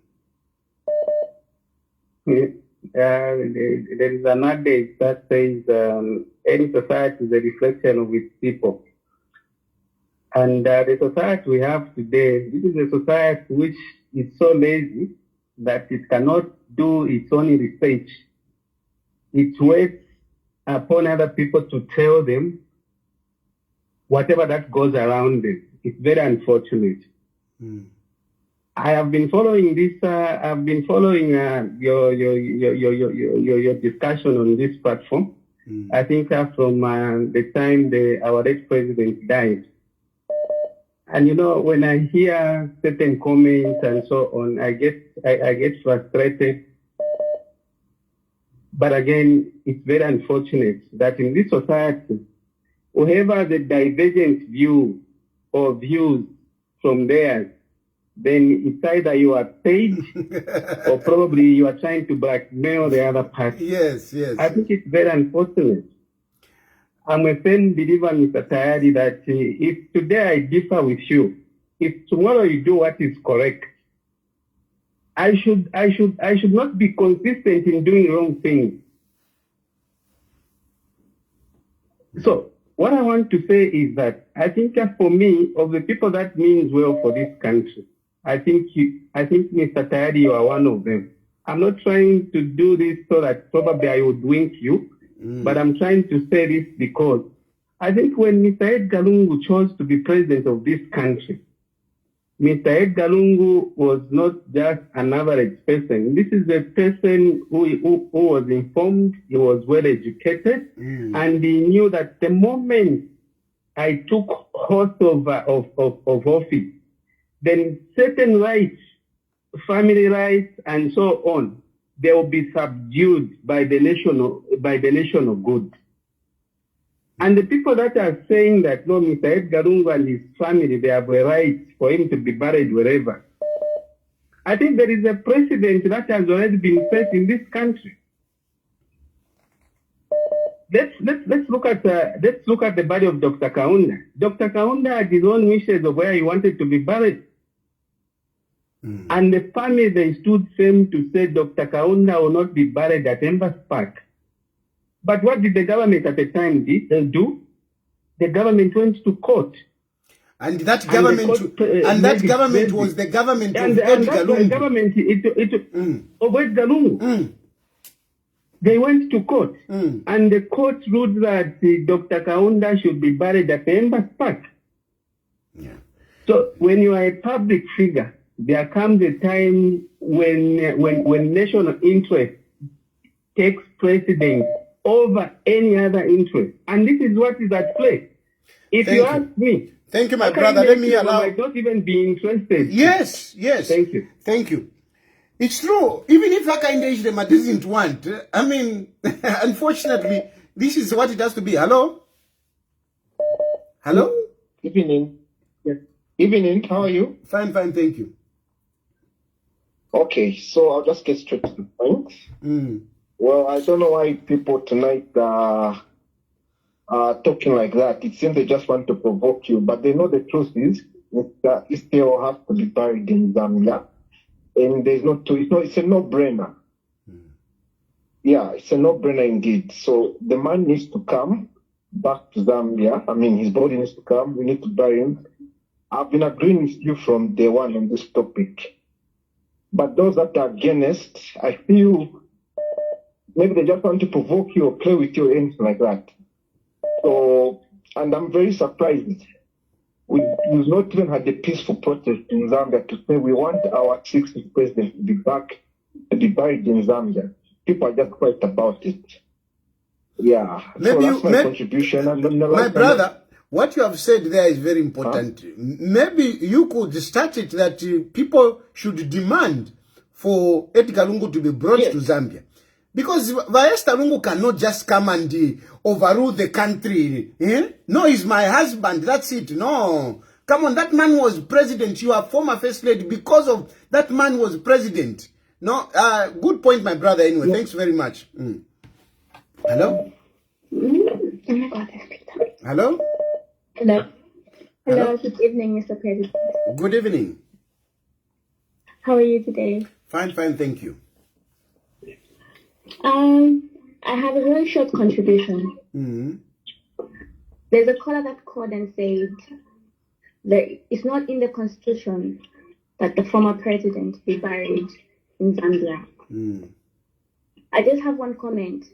[SPEAKER 3] There is an adage that says any society is a reflection of its people. And the society we have today, this is a society which is so lazy that it cannot do its own research. It waits upon other people to tell them whatever that goes around them. It's very unfortunate. I have been following this. I've been following your discussion on this platform. I think from the time our ex-president died, and when I hear certain comments and so on, I get frustrated. But again, it's very unfortunate that in this society, whoever the divergent view or views from theirs, then it's either you are paid or probably you are trying to blackmail the other party.
[SPEAKER 1] Yes.
[SPEAKER 3] I think it's very unfortunate. I'm a firm believer, Mr. Tayali, that if today I differ with you, if tomorrow you do what is correct, I should not be consistent in doing wrong things. So what I want to say is that I think for me, of the people that means well for this country, I think Mr. Tayali, you are one of them. I'm not trying to do this so that probably I would wink you, but I'm trying to say this because I think when Mr. Edgar Lungu chose to be president of this country, Mr. Edgar Lungu was not just an average person. This is a person who was informed, he was well educated, and he knew that the moment I took hold of office, then certain rights, family rights, and so on, they will be subdued by the nation of good. And the people that are saying that, no, Mr. Edgar Lungu and his family, they have a right for him to be buried wherever. I think there is a precedent that has already been set in this country. Let's look at the body of Dr. Kaunda. Dr. Kaunda had his own wishes of where he wanted to be buried. And the family, they stood firm to say Dr. Kaunda will not be buried at Embassy Park. But what did the government at the time do? The government went to court.
[SPEAKER 1] And that government was the government of Edgar Lungu.
[SPEAKER 3] Of Edgar Lungu. They went to court. And the court ruled that Dr. Kaunda should be buried at the Embassy Park.
[SPEAKER 1] Yeah.
[SPEAKER 3] So when you are a public figure, there comes a time when national interest takes precedence over any other interest. And this is what is at play. If you ask me.
[SPEAKER 1] Thank you, my brother. Let me allow.
[SPEAKER 3] I might not even be interested.
[SPEAKER 1] Yes.
[SPEAKER 3] Thank you.
[SPEAKER 1] Thank you. It's true. Even if Hakainde doesn't want, I mean, unfortunately, this is what it has to be. Hello? Hello?
[SPEAKER 11] Evening.
[SPEAKER 3] Yes.
[SPEAKER 11] Evening, how are you?
[SPEAKER 1] Fine, thank you.
[SPEAKER 11] Okay, so I'll just get straight to the point. Well, I don't know why people tonight are talking like that. It seems they just want to provoke you, but they know the truth is that Esther will have to be buried in Zambia. And there's it's a no-brainer. Yeah, it's a no-brainer indeed. So the man needs to come back to Zambia. I mean, his body needs to come. We need to bury him. I've been agreeing with you from day one on this topic. But those that are against, I feel maybe they just want to provoke you or play with you or anything like that. So, and I'm very surprised. We've not even had a peaceful protest in Zambia to say we want our 60th president to be back, to be buried in Zambia. People are just quiet about it. Yeah.
[SPEAKER 1] Maybe
[SPEAKER 11] so that's my contribution.
[SPEAKER 1] My brother, what you have said there is very important. Maybe you could start it that people should demand for Edgar Lungu to be brought to Zambia. Because Esther Lungu cannot just come and overrule the country. No, he's my husband. That's it. No. Come on, that man was president. You are former first lady because of that man was president. No, good point, my brother. Anyway, thanks very much. Hello? Hello?
[SPEAKER 13] Hello, good evening, Mr. President.
[SPEAKER 1] Good evening.
[SPEAKER 13] How are you today?
[SPEAKER 1] Fine, thank you.
[SPEAKER 13] I have a very short contribution. There's a caller that called and said that it's not in the constitution that the former president be buried in Zambia. I just have one comment.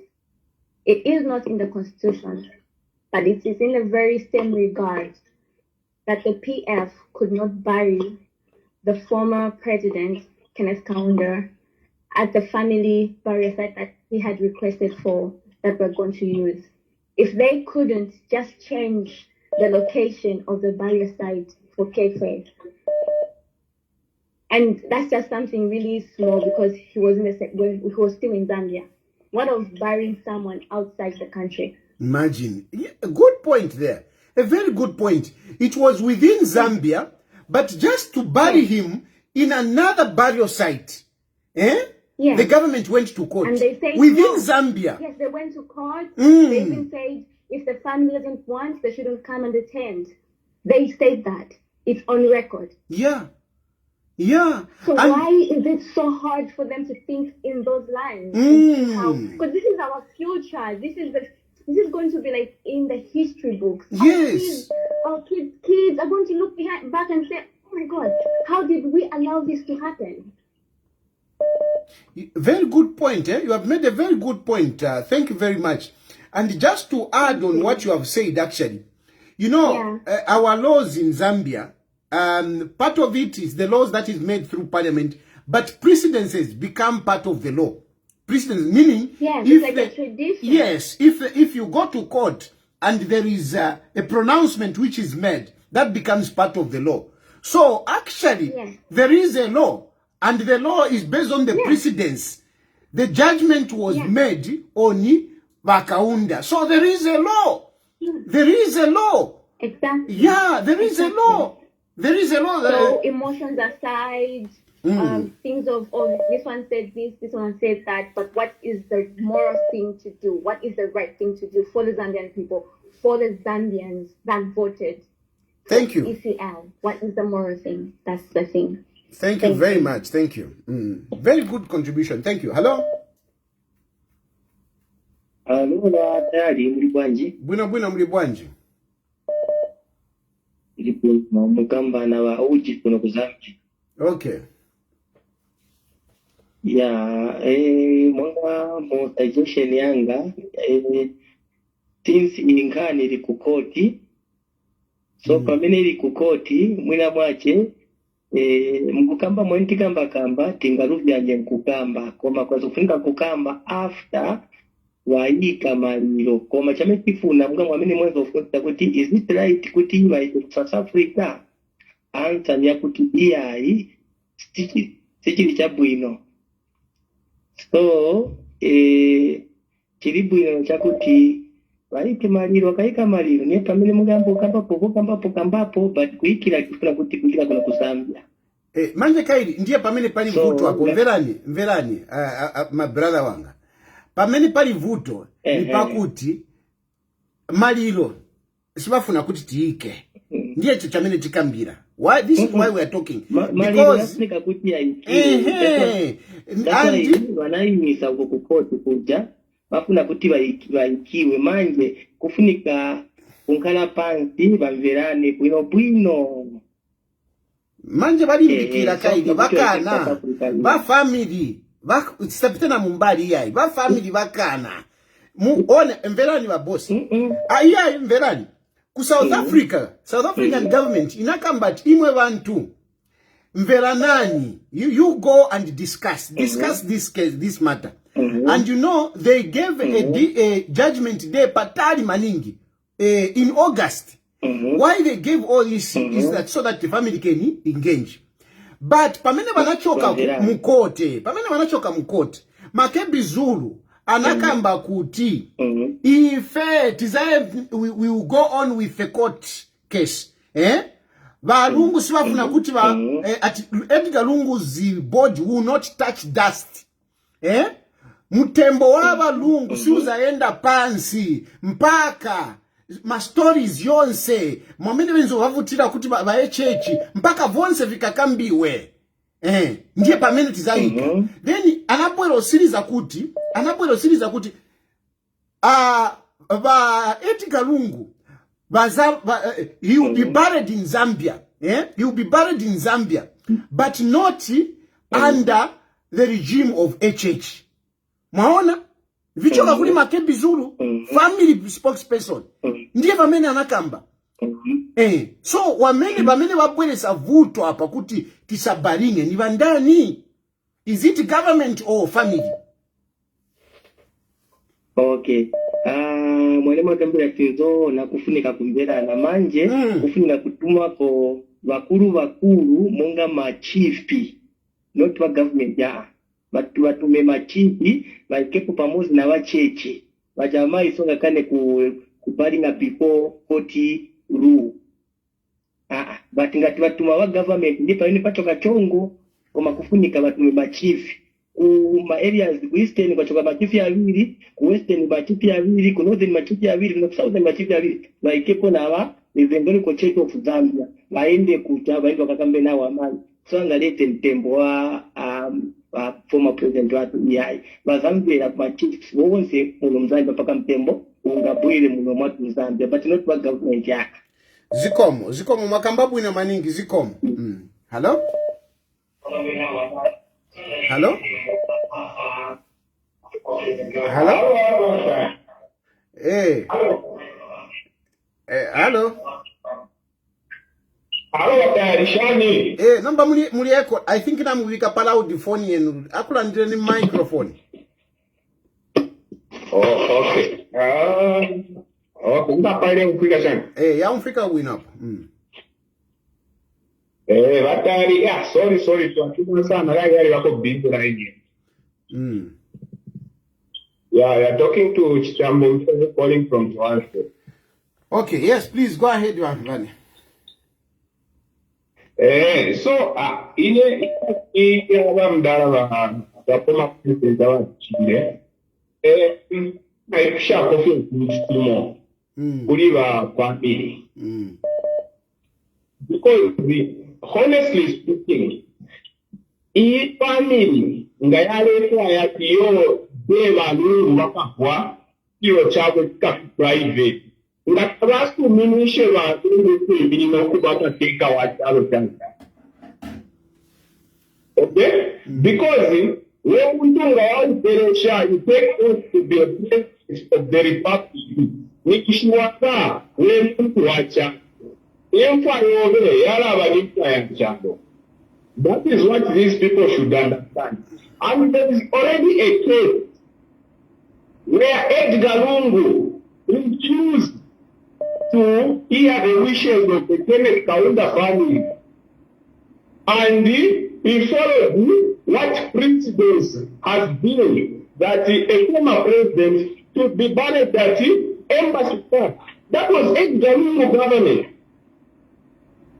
[SPEAKER 13] It is not in the constitution, but it is in the very same regard that the PF could not bury the former president, Kenneth Kaunda, at the family burial site that he had requested for, that we're going to use. If they couldn't just change the location of the burial site for Kefe, and that's just something really small because he was still in Zambia. What of burying someone outside the country?
[SPEAKER 1] Imagine. Yeah, a good point there. A very good point. It was within Zambia, but just to bury him in another burial site.
[SPEAKER 13] Yeah.
[SPEAKER 1] The government went to court.
[SPEAKER 13] And they said
[SPEAKER 1] within
[SPEAKER 13] no.
[SPEAKER 1] Zambia.
[SPEAKER 13] Yes, they went to court. They even said if the family doesn't want, they shouldn't come and attend. They said that. It's on record.
[SPEAKER 1] Yeah. Yeah.
[SPEAKER 13] So
[SPEAKER 1] and
[SPEAKER 13] why is it so hard for them to think in those lines? Because this is our future. This is going to be like in the history books.
[SPEAKER 1] Yes.
[SPEAKER 13] Our kids are going to look back and say, oh my God, how did we allow this to happen?
[SPEAKER 1] Very good point. You have made a very good point. Thank you very much. And just to add on what you have said, actually, you know, our laws in Zambia, part of it is the laws that is made through parliament, but precedences become part of the law. Precedence, meaning,
[SPEAKER 13] it's like a tradition.
[SPEAKER 1] Yes, if you go to court and there is a pronouncement which is made, that becomes part of the law. So actually, there is a law, and the law is based on the precedence. The judgment was made on Bakaunda. So there is a law. There is a law.
[SPEAKER 13] Exactly.
[SPEAKER 1] Yeah, there is a law. There is a law.
[SPEAKER 13] So emotions aside, things of, oh, this one said this one said that, but what is the moral thing to do? What is the right thing to do for the Zambian people, for the Zambians that voted?
[SPEAKER 1] Thank you.
[SPEAKER 13] ECL. What is the moral thing? That's the thing.
[SPEAKER 1] Thank you very much. Thank you. Very good contribution. Thank you. Hello?
[SPEAKER 14] Hello, Tayali, mlibwanji.
[SPEAKER 1] Bwino mlibwanji.
[SPEAKER 14] Mugamba na wa uji kuno kuzambi.
[SPEAKER 1] Okay.
[SPEAKER 14] Mwanga mo suggestion yanga, since inkani iri kukoti, so pamene iri kukoti, mwina mwache, mkukamba mwenti kamba, tingarufi anje mkukamba, koma kwa sufunga kukamba after, waika malilo. Koma chame kifuna, mga mwamini mwezo ufuta kuti, is it right kuti iwa ito South Africa? Answer niya kuti iyai, stichi chabuino. So, chiribuino chakuti, waike malilo, wakaika malilo. Nye pamene mgambo kambapo, but kuikila kifuna kuti kuikila kuna kusambia.
[SPEAKER 1] Manje kairi, ndiye pamene pali vuto hapo, mverani, my brother wanga. Pamene pali vuto, nipakuti, malilo, sibafuna kuti tiike. Ndiye chamene tikambira. Why? This is why we are talking. Because
[SPEAKER 14] wanaimisa kukukoti kuja, wafuna kuti waikiwe manje, kufunika kunkala pansi, bamverane, bwino.
[SPEAKER 1] Manje bali mbikira kaidi, bakana, ba family, sapitena mumbali yai, ba family bakana. One, mverani wa bosi. Iya mverani. Ku South African government, inakambati imwe bantu. Mveranani, you go and discuss this case, this matter. And you know, they gave a judgment day patali maningi in August. Why they gave all this is that so that the family can engage. But pamene wanachoka mukote, Makebi Zulu anakamba kuti ife tizaye we will go on with the court case. Balungu sibafuna kuti Edgar Lungu's body will not touch dust. Mutembo wa balungu si uzaenda pansi mpaka ma stories yonse mwamene benzo wavutira kuti bae chechi mpaka vonse vikakambiwe. Ndiye pamene tizaika. Then anabwero siriza kuti Edgar Lungu he will be buried in Zambia. He will be buried in Zambia, but not under the regime of HH. Maona? Vichoka kuli Makebi Zulu, family spokesperson. Ndiye pamene anakamba. So wamene wabweresa vuto hapa kuti tisabaringe ni vandani? Is it government or family?
[SPEAKER 14] Okay. Mwalimu akambira tizo na kufunika kumbera na manje kufunika kutuma ko bakuru munga machifi not wa government ya watume machifi baikepo pamoja na wacheche wajamaa isonga kane kubali na before 40 rule but ngati watuma wa government ndipo ni pacho kachongo koma kufunika watume machifi ma areas western kwa choka machifi ya wili western machifi ya wili ku northern machifi ya wili na southern machifi ya wili baikepo na wa nizengoni ko check of Zambia baende kuta baende wakakambe na wa mali so angalete mtembo wa former president wa yai bazambia na machifi wonse muno Mzambia paka mtembo ungabwile muno mwatu Zambia but not wa government ya
[SPEAKER 1] zikomo makambabu ina maningi zikomo. Hello? Hello? Hello? Hello?
[SPEAKER 2] Hello, Tarishani.
[SPEAKER 1] Namba muli echo. I think na muvika pala phone yenu. Akula ndire ni microphone.
[SPEAKER 2] Oh, okay. Okay, ndapale ufika sana.
[SPEAKER 1] Ya ufika win up.
[SPEAKER 2] Batari, sorry, tuachukua sana gari wako busy na hivi. Yeah, you're talking to Chichambo, calling from Johannesburg.
[SPEAKER 1] Okay, yes, please go ahead, Yohani.
[SPEAKER 2] So, ile mdara wa kama president wa Chile, naikisha kofi mtimo, kuliwa family. Because honestly speaking, hii family ngayaletea yakiyo beba lungu wakapwa kiyo chabo kika private. Ngatabasu minishe wa lungu minino kubata teka wachalo chanka. Okay? Because when we do our operation, you take oath to be a president of the republic. Nikishiwaka, when you watch that is what these people should understand. And there is already a case where Edgar Lungu will choose to hear the wishes of the Kenneth Kaunda family. And he followed what principles has been that a former president should be buried at embassy park. That was Edgar Lungu government.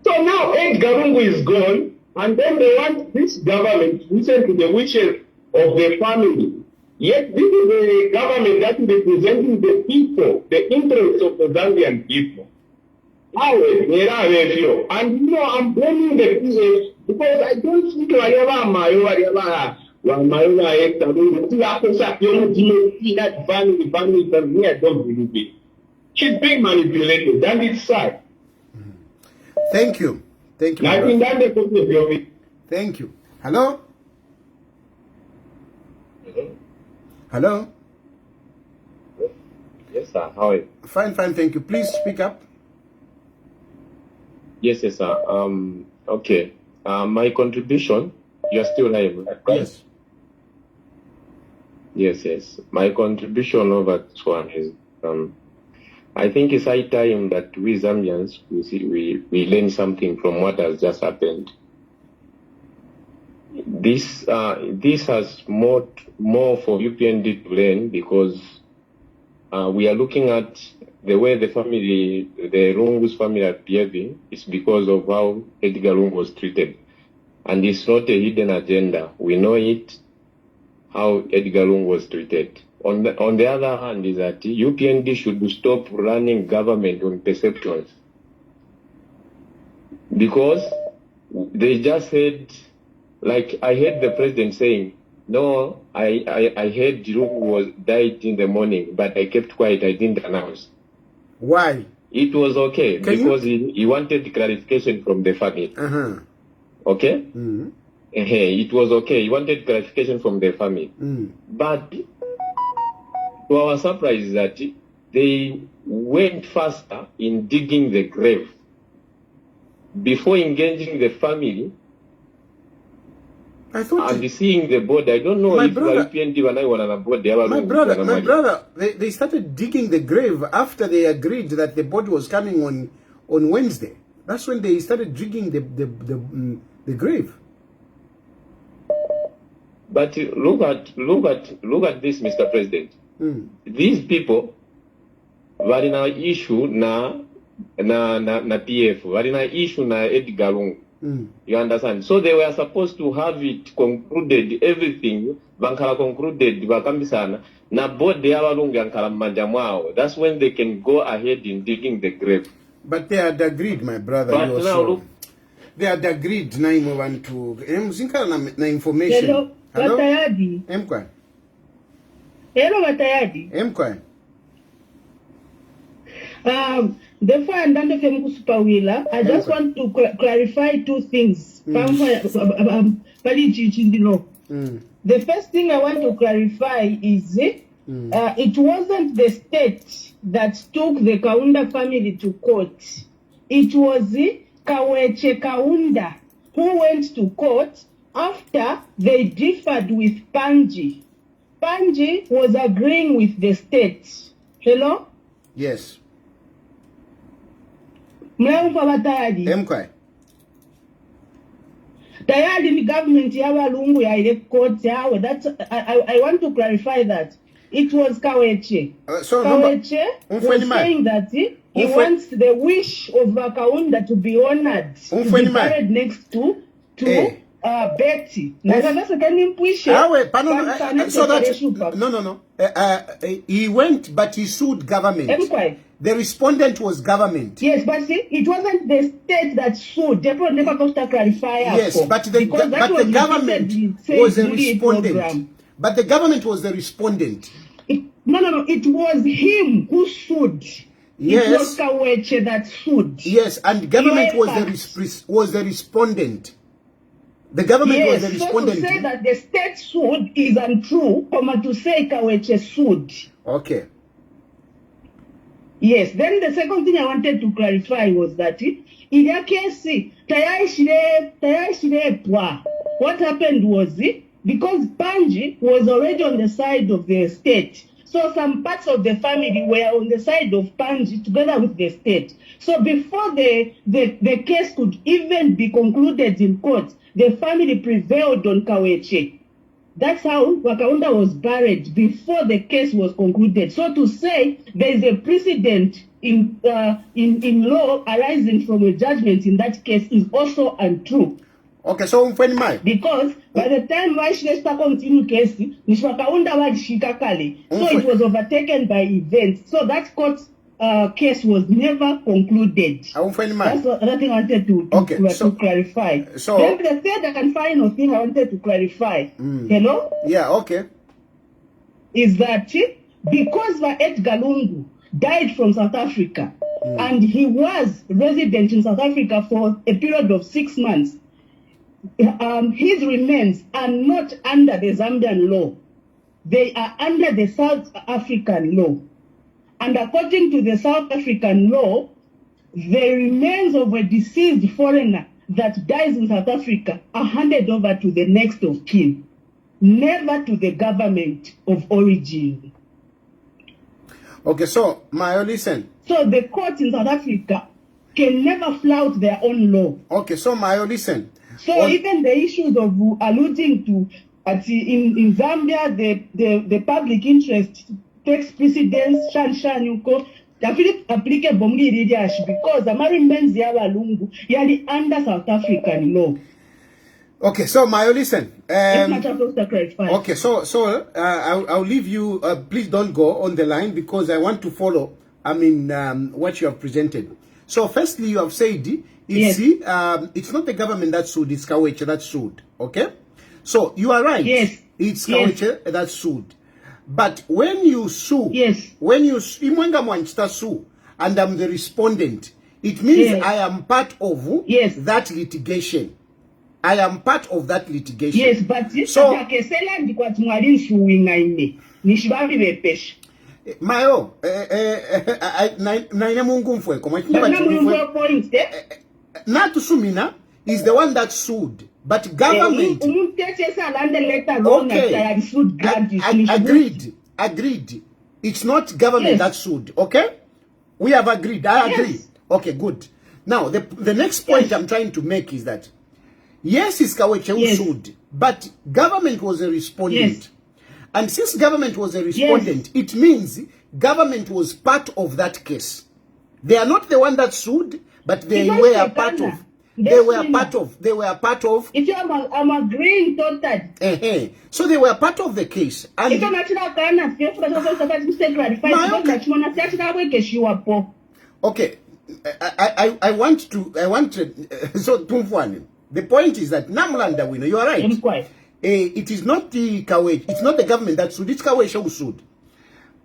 [SPEAKER 2] So now Edgar Lungu is gone, and then they want this government to listen to the wishes of the family. Yet this is a government that is representing the people, the interests of the Zambian people. And you know, I'm blaming the people because I don't think that family, I don't believe it. She's being manipulated, and it's sad.
[SPEAKER 1] Thank you. Thank you. Thank you. Hello? Hello?
[SPEAKER 15] Yes, sir. How are you?
[SPEAKER 1] Fine, thank you. Please speak up.
[SPEAKER 15] Yes, sir. Okay. My contribution, you're still live, right? Yes. My contribution over this one is, I think it's high time that we Zambians, we learn something from what has just happened. This has more for UPND to learn because we are looking at the way the Lungu's family are behaving. It's because of how Edgar Lungu was treated. And it's not a hidden agenda. We know it, how Edgar Lungu was treated. On the other hand, is that UPND should stop running government on perceptions. Because they just said, like I heard the president saying, no, I heard Lungu died in the morning, but I kept quiet, I didn't announce.
[SPEAKER 1] Why?
[SPEAKER 15] It was okay, because he wanted clarification from the family. Okay?
[SPEAKER 1] Mm-hmm.
[SPEAKER 15] It was okay, he wanted clarification from the family. But to our surprise is that they went faster in digging the grave before engaging the family,
[SPEAKER 1] I thought
[SPEAKER 15] and seeing the body. I don't know if PND when I want to board
[SPEAKER 1] my brother, they started digging the grave after they agreed that the body was coming on Wednesday. That's when they started digging the grave.
[SPEAKER 15] But look at this, Mr. President. These people were in an issue na PF, were in an issue na Edgar Lungu. You understand? So they were supposed to have it concluded, everything, Bankara concluded, Bakambisana, na board the Avalungu and Kalamajamao. That's when they can go ahead in digging the grave.
[SPEAKER 1] But they had agreed, my brother.
[SPEAKER 15] But now look,
[SPEAKER 1] they had agreed na information.
[SPEAKER 16] Hello, Batayadi.
[SPEAKER 1] Emkwa.
[SPEAKER 16] Hello, Batayadi.
[SPEAKER 1] Emkwa.
[SPEAKER 16] Therefore, I just want to clarify two things. The first thing I want to clarify is it wasn't the state that took the Kaunda family to court. It was Kaweche Kaunda who went to court after they differed with Panji. Panji was agreeing with the state. Hello?
[SPEAKER 1] Yes.
[SPEAKER 16] Tayali the government Lungu court. That's I want to clarify that it was Kaweche. Kaweche was saying that he wants the wish of Kaunda to be honored, to be buried next to Betty.
[SPEAKER 1] So that no. He went, but he sued government. The respondent was government.
[SPEAKER 16] Yes, but see, it wasn't the state that sued. Therefore, never got to clarify.
[SPEAKER 1] Yes, but the government was the respondent. But the government was the respondent.
[SPEAKER 16] No. It was him who sued.
[SPEAKER 1] Yes.
[SPEAKER 16] It was Kaweche that sued.
[SPEAKER 1] Yes, and government was the respondent. The government was the respondent.
[SPEAKER 16] So to say that the state sued is untrue, to say Kaweche sued.
[SPEAKER 1] Okay.
[SPEAKER 16] Yes, then the second thing I wanted to clarify was that in your case, what happened was because Panji was already on the side of the state, so some parts of the family were on the side of Panji together with the state. So before the case could even be concluded in court, the family prevailed on Kaweche. That's how Wakaunda was buried before the case was concluded. So to say there is a precedent in law arising from a judgment in that case is also untrue.
[SPEAKER 1] Okay, so because
[SPEAKER 16] by the time Vaishesta continued case, Wakaunda was Shikakali. So it was overtaken by events. So that court case was never concluded. That's another thing I wanted to clarify.
[SPEAKER 1] So
[SPEAKER 16] then the third and final thing I wanted to clarify, hello?
[SPEAKER 1] Yeah, okay.
[SPEAKER 16] Is that because Edgar Lungu died from South Africa and he was resident in South Africa for a period of 6 months, his remains are not under the Zambian law. They are under the South African law. And according to the South African law, the remains of a deceased foreigner that dies in South Africa are handed over to the next of kin, never to the government of origin.
[SPEAKER 1] Okay, so, listen.
[SPEAKER 16] So the court in South Africa can never flout their own law.
[SPEAKER 1] Okay, so, listen.
[SPEAKER 16] So even the issues of alluding to, in Zambia, the public interest takes precedence, applicable because the remains Lungu yali under South African law.
[SPEAKER 1] Okay, so listen.
[SPEAKER 16] Okay,
[SPEAKER 1] so I'll leave you. Please don't go on the line because I want to follow. What you have presented. So firstly, you have said it's not the government that sued; it's Kaweche that sued. Okay, so you are right.
[SPEAKER 16] Yes,
[SPEAKER 1] it's Kaweche that sued. But when you sue, when you sue, and I'm the respondent, it means I am part of that litigation. I am part of that litigation.
[SPEAKER 16] Yes, but
[SPEAKER 1] so Natu Sumina is the one that sued, but government. Agreed. It's not government that sued. Okay, we have agreed. I agree. Okay, good. Now the next point I'm trying to make is that yes, it's Kaweche who sued, but government was a respondent. And since government was a respondent, it means government was part of that case. They are not the one that sued, but they were a part of. They were part of.
[SPEAKER 16] If you I'm agreeing to that.
[SPEAKER 1] So they were part of the case. And okay, I want to so Tumfwani. The point is that Namlanda winner, you are right. It is not the Kaweche, it's not the government that sued, it's Kaweche who sued.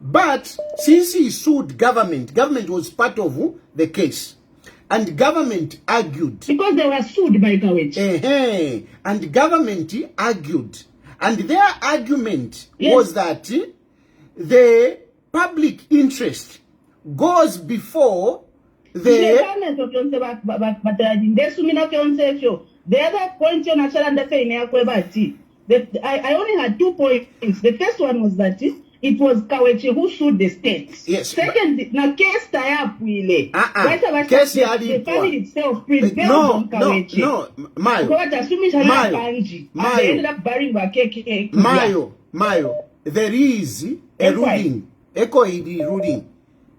[SPEAKER 1] But since he sued government was part of the case. And government argued.
[SPEAKER 16] Because they were sued by Kaweche.
[SPEAKER 1] And government argued. And their argument was that the public interest goes before the
[SPEAKER 16] other point I only had 2 points. The first one was that it was Kaweche who sued the state.
[SPEAKER 1] Yes.
[SPEAKER 16] Second, na case tie up the family itself prevailed on Kaweche.
[SPEAKER 1] No, Mayo.
[SPEAKER 16] They ended up burying Bakeke.
[SPEAKER 1] Mayo. There is a ruling. Echo ruling.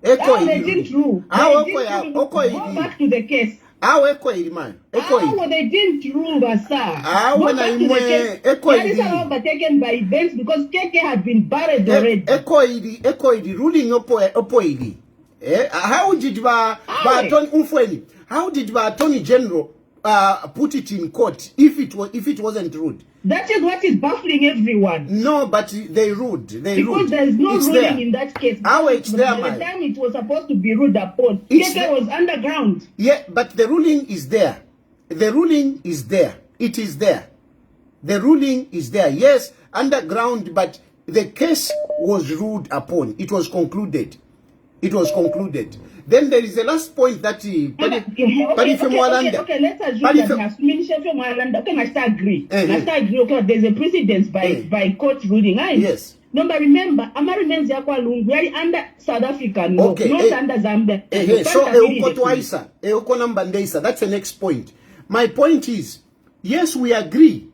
[SPEAKER 16] They didn't rule. Go back to the case.
[SPEAKER 1] They
[SPEAKER 16] didn't rule, sir. Go back to the case. That is overtaken by events because Keke had been buried already.
[SPEAKER 1] Ruling opoidi. How did Attorney General put it in court if it wasn't ruled?
[SPEAKER 16] That is what is baffling everyone.
[SPEAKER 1] No, but they ruled.
[SPEAKER 16] Because there is no ruling in that case.
[SPEAKER 1] By the
[SPEAKER 16] time it was supposed to be ruled upon, Keke was underground.
[SPEAKER 1] Yeah, but the ruling is there. The ruling is there. It is there. The ruling is there. Yes, underground, but the case was ruled upon. It was concluded. Then there is the last point that
[SPEAKER 16] okay, let's assume that I still agree. Okay, there's a precedence by court ruling.
[SPEAKER 1] Yes.
[SPEAKER 16] No, but remember, Amari remains Lungu under South Africa, not under Zambia.
[SPEAKER 1] That's the next point. My point is, yes, we agree.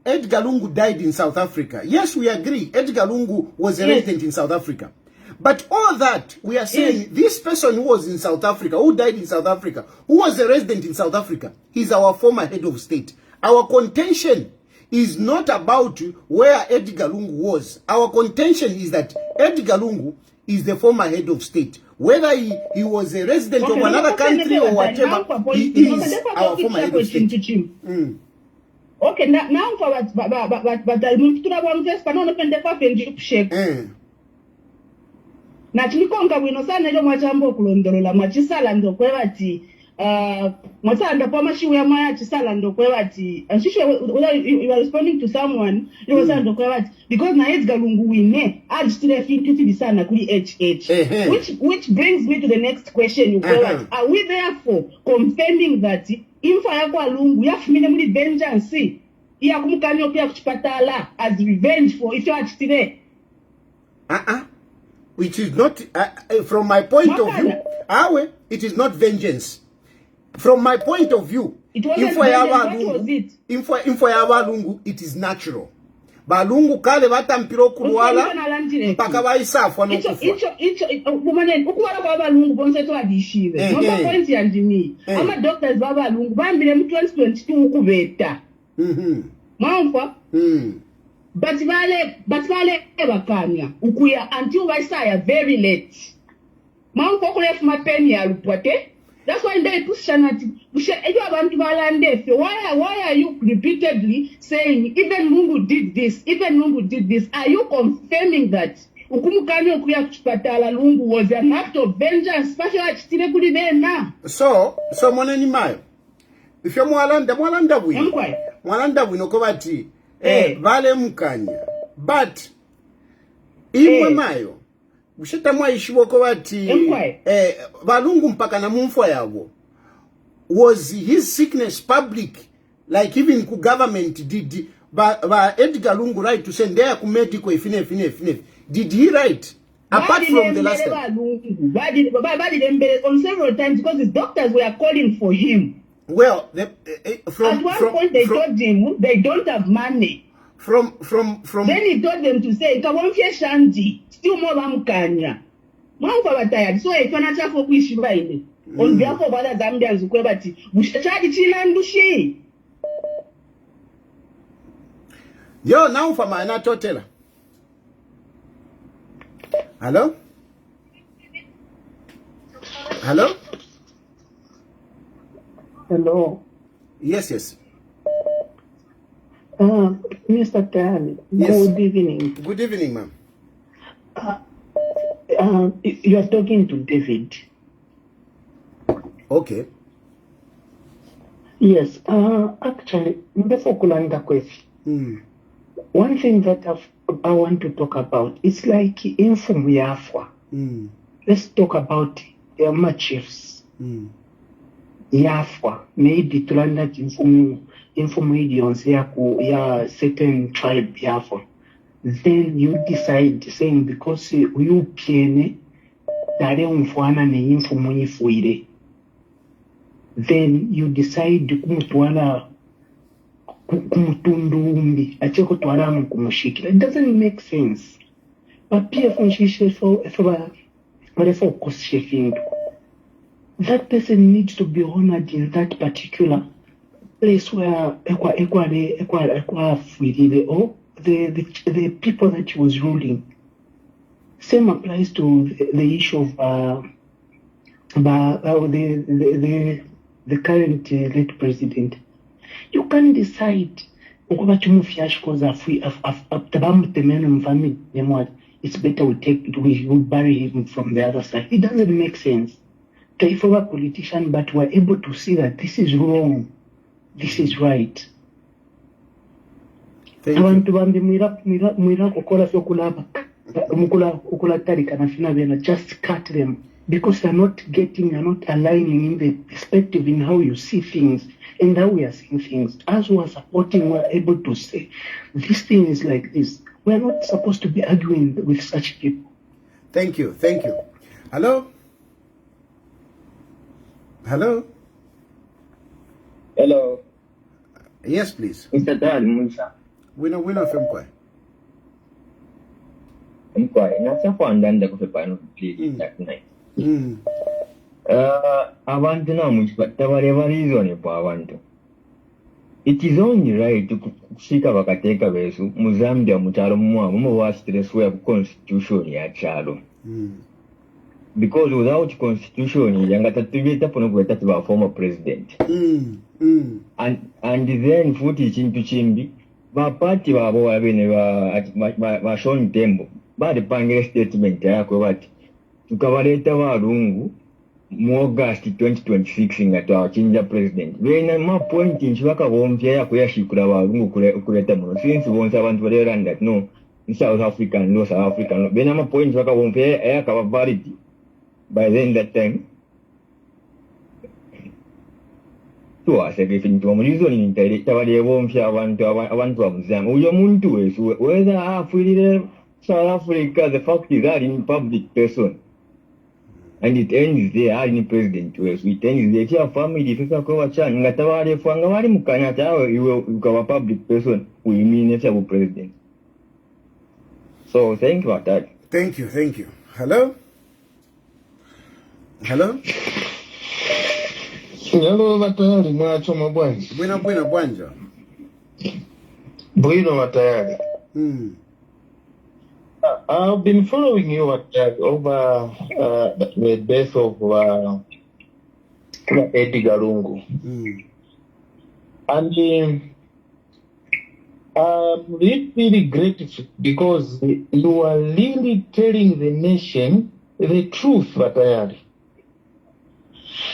[SPEAKER 1] Edgar Lungu died in South Africa. Yes, we agree. Edgar Lungu was a resident in South Africa. But all that, we are saying, this person who was in South Africa, who died in South Africa, who was a resident in South Africa, he's our former head of state. Our contention is not about where Edgar Lungu was. Our contention is that Edgar Lungu is the former head of state. Whether he was a resident of another country or whatever, he is our former head of state.
[SPEAKER 16] Okay, now for na chilikonga bwino sana ndio mwachambo kulondolola mwachisala ndo kwebati mwasanda pa mashiwe ya maya chisala ndo kwebati anshisho you are responding to someone you was ndo kwebati because na Edgar Lungu wine ajitire fiti sana kuli HH which brings me to the next question you kwebati are we therefore confirming that imfa yakwa Lungu yafumine muri vengeance iya kumukanyo pia kuchipatala as revenge for if you ajitire
[SPEAKER 1] which is not, from my point of view, it is not vengeance. From my point of view,
[SPEAKER 16] it was
[SPEAKER 1] it is natural. Balungu kale batampiro kulwala mpaka baisafu anokufa.
[SPEAKER 16] Ukuwala kwa balungu bonse to adishive. Number point ya ndimi. Ama doctors baba balungu bambile mu 2022 ukubeta. Mamfa? But vale bakanya ukuya until waisaya very late. Mamfa kule fuma pen ya lupote. That's why they push anati. Why are you repeatedly saying even Mungu did this? Even Mungu did this. Are you confirming that ukumukanyo kuya kuchipatala Lungu was an act of vengeance?
[SPEAKER 1] So mwanani mayo. If you're mwalanda wino kobati vale mukanya. But imwe mayo. Busheta mwa ishiwo kobati balungu mpaka na mumfo yabo. was his sickness public? Like even government did, but Edgar Lungu right to send there medical if did he write? Apart from the last time.
[SPEAKER 16] On several times because the doctors were calling for him.
[SPEAKER 1] Well,
[SPEAKER 16] at one point they told him they don't have money.
[SPEAKER 1] From
[SPEAKER 16] then he told them to say Kawamfia Shanti, still more Mamkanya. Mampa tired, so a financial for which you buy on behalf of other Zambians who we should try to chill and bushy.
[SPEAKER 1] Yo, now for my total. Hello? Hello?
[SPEAKER 17] Hello.
[SPEAKER 1] Yes.
[SPEAKER 17] Mr. Tayali,
[SPEAKER 1] yes.
[SPEAKER 17] Good evening.
[SPEAKER 1] Good evening, ma'am.
[SPEAKER 17] You are talking to David.
[SPEAKER 1] Okay.
[SPEAKER 17] Yes. Actually, before Kulanda question, one thing that I want to talk about is like Info Yafwa. Let's talk about the chiefs. Yafwa, maybe to learn that informations ya certain tribe Yafwa. Then you decide saying because you piene dare umfwana ne informo ifuire. Then you decide kumutwana kumutundumbi acheko twara kumushikira. It doesn't make sense. But pia funshishe for focus shaking. That person needs to be honored in that particular place where the people that he was ruling. Same applies to the issue of the current late president. You can't decide it's better we bury him from the other side. It doesn't make sense. If we are a politician, but we're able to see that this is wrong, this is right. Just cut them because they're not aligning in the perspective in how you see things and how we are seeing things. As we are supporting, we're able to say this thing is like this. We're not supposed to be arguing with such people.
[SPEAKER 1] Thank you. Hello? Yes, please.
[SPEAKER 6] Mr. Tayali, Musa.
[SPEAKER 1] We know from Kwai.
[SPEAKER 6] Nasa kwa ndanda kufepano please that night. Abantu na mushipata reason po abantu. It is only right to kushika bakateka besu Zambia mutaro mu wa stress we constitution ya chalo. Because without constitution yangatatubita pono kwetatu ba former president. And then futi chintu chimbi ba party babo wabene ba Sean Tembo ba de pangire statement yako bati tukabaleta Lungu mu August 2026 ngata chinja president bena ma point nchibaka bombya yako yashikura Lungu kuleta muno since bonza abantu balera that no in South African no South African no bena ma point baka bombya yakaba valid by then that time tuwasegefintu omulizo nintaireta balebomfya abantu wa Zambia uyo muntu wesu whether afulire South Africa, the fact is that in public person and it ends there in president wesu it ends there your family fika kwa chani ngatabale fanga bali mukanya tawe iwe ukawa public person we mean it's a president. So think about that.
[SPEAKER 1] Thank you. Hello?
[SPEAKER 11] Hello, Matayali, mwacho mabwanji.
[SPEAKER 1] Buena bwanja.
[SPEAKER 11] Bueno, Matayali. I've been following you over the death of Edgar Lungu. And I'm really grateful because you are really telling the nation the truth, Matayali.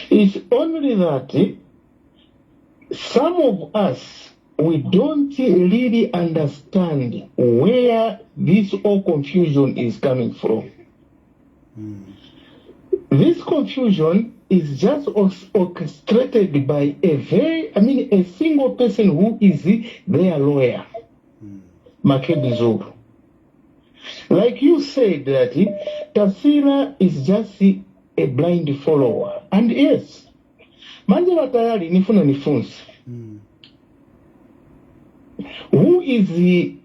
[SPEAKER 11] It's only that some of us, we don't really understand where this whole confusion is coming from. This confusion
[SPEAKER 17] is just orchestrated by a single person who is their lawyer, Makebi Zulu. Like you said that Tasira is just a blind follower. And yes, Manjala Tayali nifuna nifunsi. Who is the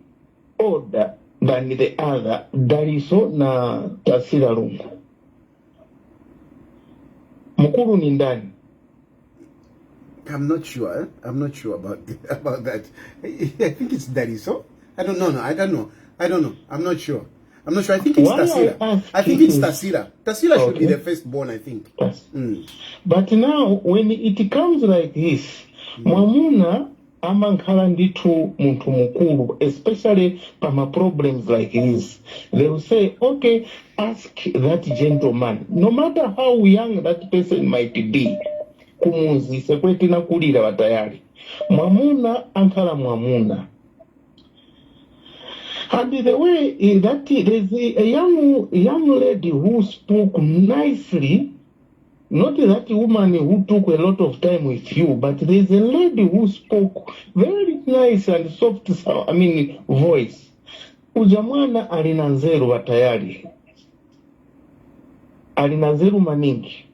[SPEAKER 17] older than the other? Daliso na Tasira Lungu. Mukuru ni ndani.
[SPEAKER 1] I'm not sure. I'm not sure about that. I think it's Daliso. I don't know. I'm not sure. I think it's Tasira. I think it's Tasira. Tasira should be the firstborn, I think.
[SPEAKER 17] Yes. But now, when it comes like this, Mwamuna amankhala nditu muntu mukuru, especially pama problems like this, they will say, okay, ask that gentleman, no matter how young that person might be, kumuzi sekweti na kulira watayari. Mwamuna ankhala Mwamuna. And the way that there's a young lady who spoke nicely, not that woman who took a lot of time with you, but there's a lady who spoke very nice and soft, voice. Ujamwana alinanzeru watayari. Alinanzeru maningi.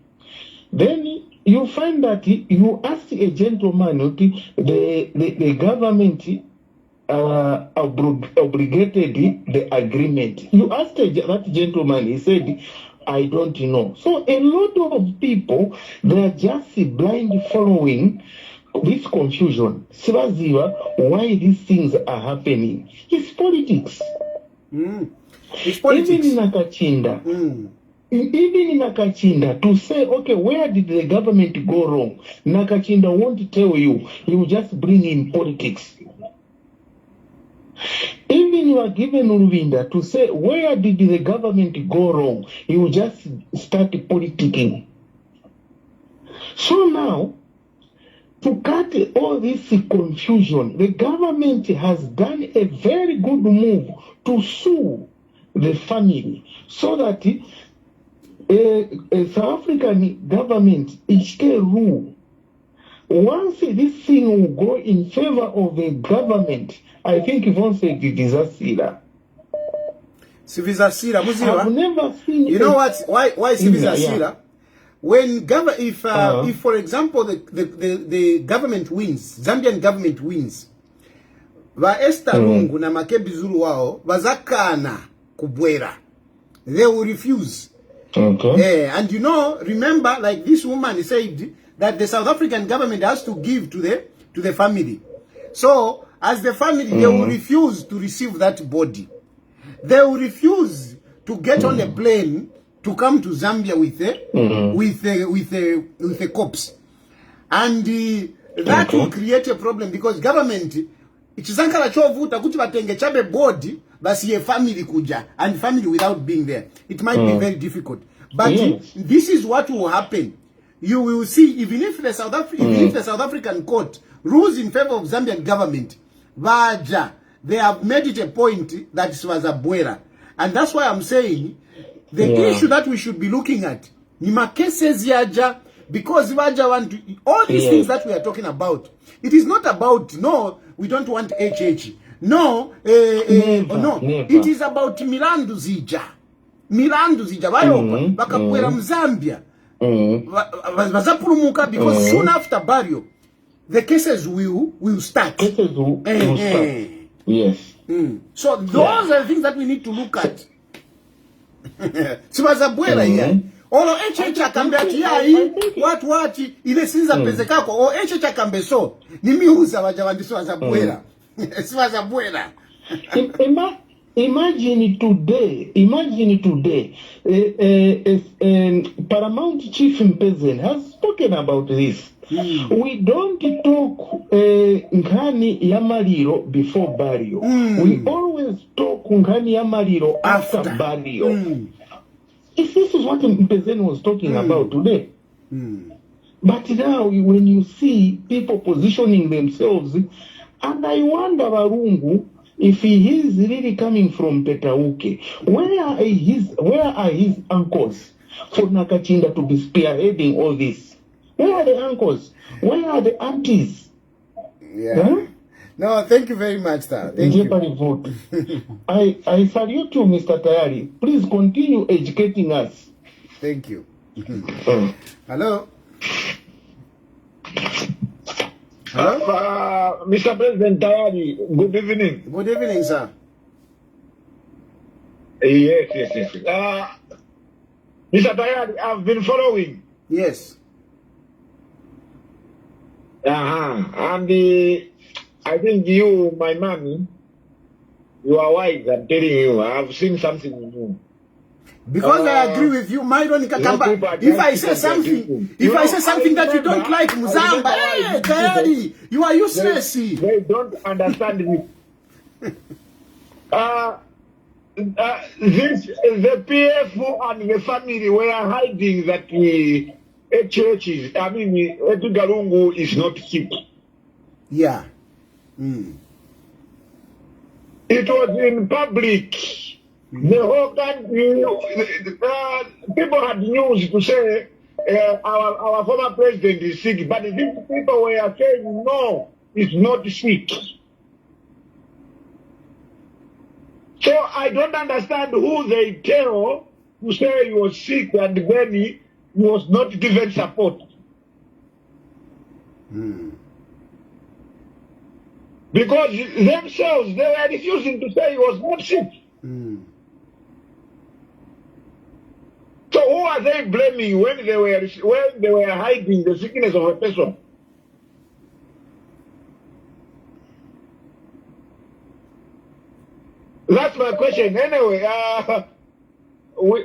[SPEAKER 17] Then you find that you ask a gentleman, the government obligated the agreement. You asked that gentleman, he said, I don't know. So a lot of people, they are just blind following this confusion. Sibaziwa, why these things are happening. It's politics.
[SPEAKER 1] It's politics.
[SPEAKER 17] Even in Nakachinda, to say, okay, where did the government go wrong? Nakachinda won't tell you. He will just bring in politics. Even you are given Urvinda to say, where did the government go wrong? You will just start politicking. So now, to cut all this confusion, the government has done a very good move to sue the family so that a South African government is a rule. Once this thing will go in favor of the government, I think if one said it is Asira.
[SPEAKER 1] I've
[SPEAKER 17] never seen.
[SPEAKER 1] You know what? Why Asira? Yeah. When if for example the government wins, Zambian government wins, va Esther Lungu na Makebi Zulu wao bazakana kubwera, they will refuse. Okay. And you know, remember, like this woman said that the South African government has to give to the family. So as the family, they will refuse to receive that body. They will refuse to get on a plane to come to Zambia with a corpse, and that will create a problem because government ichizankala chovuta kuti batenge chabe body basi a family kuja and family without being there. It might be very difficult, but this is what will happen. You will see, even if the South African court rules in favor of Zambian government, Vaja, they have made it a point that it was a buera. And that's why I'm saying the issue that we should be looking at, Nima cases yaja, because Vaja want to, all these things that we are talking about, it is not about, no, we don't want HH. No, no, it is about Milandu Zija. Milandu Zija, Bakapuera Zambia. Because soon after burial, the cases will start.
[SPEAKER 17] Cases will start. Yes.
[SPEAKER 1] So those are the things that we need to look at. Sibazabuela here. Olo HH akambe ati yai what ile sinza pese kako o HH akambe so ni miuza wajawandiso wazabuela. Sibazabuela.
[SPEAKER 17] Imagine today, Paramount Chief Mpezen has spoken about this. We don't talk Nkani Yamariro before burial. We always talk Nkani Yamariro after burial. This is what Mpezen was talking about today. But now, when you see people positioning themselves, and I wonder, Barungu, if he is really coming from Petauke, where are his uncles?
[SPEAKER 6] for Nakachinda to be spearheading all this? Where are the uncles? Where are the aunties?
[SPEAKER 1] Yeah. Huh? No, thank you very much, sir. Thank you.
[SPEAKER 6] Vote. I salute you, Mr. Tayali. Please continue educating us.
[SPEAKER 1] Thank you. Hello? Hello?
[SPEAKER 11] Mr. President Tayali, good evening.
[SPEAKER 1] Good evening, sir.
[SPEAKER 11] Yes. Mr. Tayali, I've been following.
[SPEAKER 1] Yes.
[SPEAKER 11] And I think you, my mommy, you are wise. I'm telling you, I've seen something in you.
[SPEAKER 1] Because I agree with you, Myron Kakamba. If I say something, that you don't like, Muzamba, hey, Tayali, you are useless.
[SPEAKER 11] They don't understand me. The PF and the family were hiding that churches. I mean, Edgar Lungu is not sick.
[SPEAKER 1] Yeah.
[SPEAKER 11] It was in public. The whole country, people had news to say our former president is sick, but these people were saying no, he's not sick. So I don't understand who they tell to say he was sick and then he was not given support. Because themselves, they were refusing to say he was not sick. So who are they blaming when they were hiding the sickness of a person? That's my question. Anyway,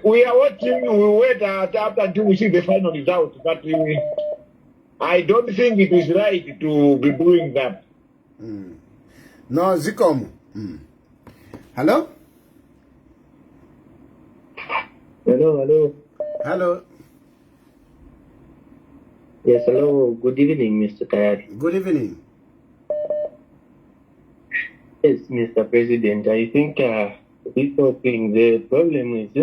[SPEAKER 11] we are watching. We wait after until we see the final result. But I don't think it is right to be doing that.
[SPEAKER 1] No, Zikom. Hello? Hello.
[SPEAKER 14] Yes, hello. Good evening, Mr. Tayali.
[SPEAKER 1] Good evening.
[SPEAKER 14] Yes, Mr. President. I think this whole thing, the problem is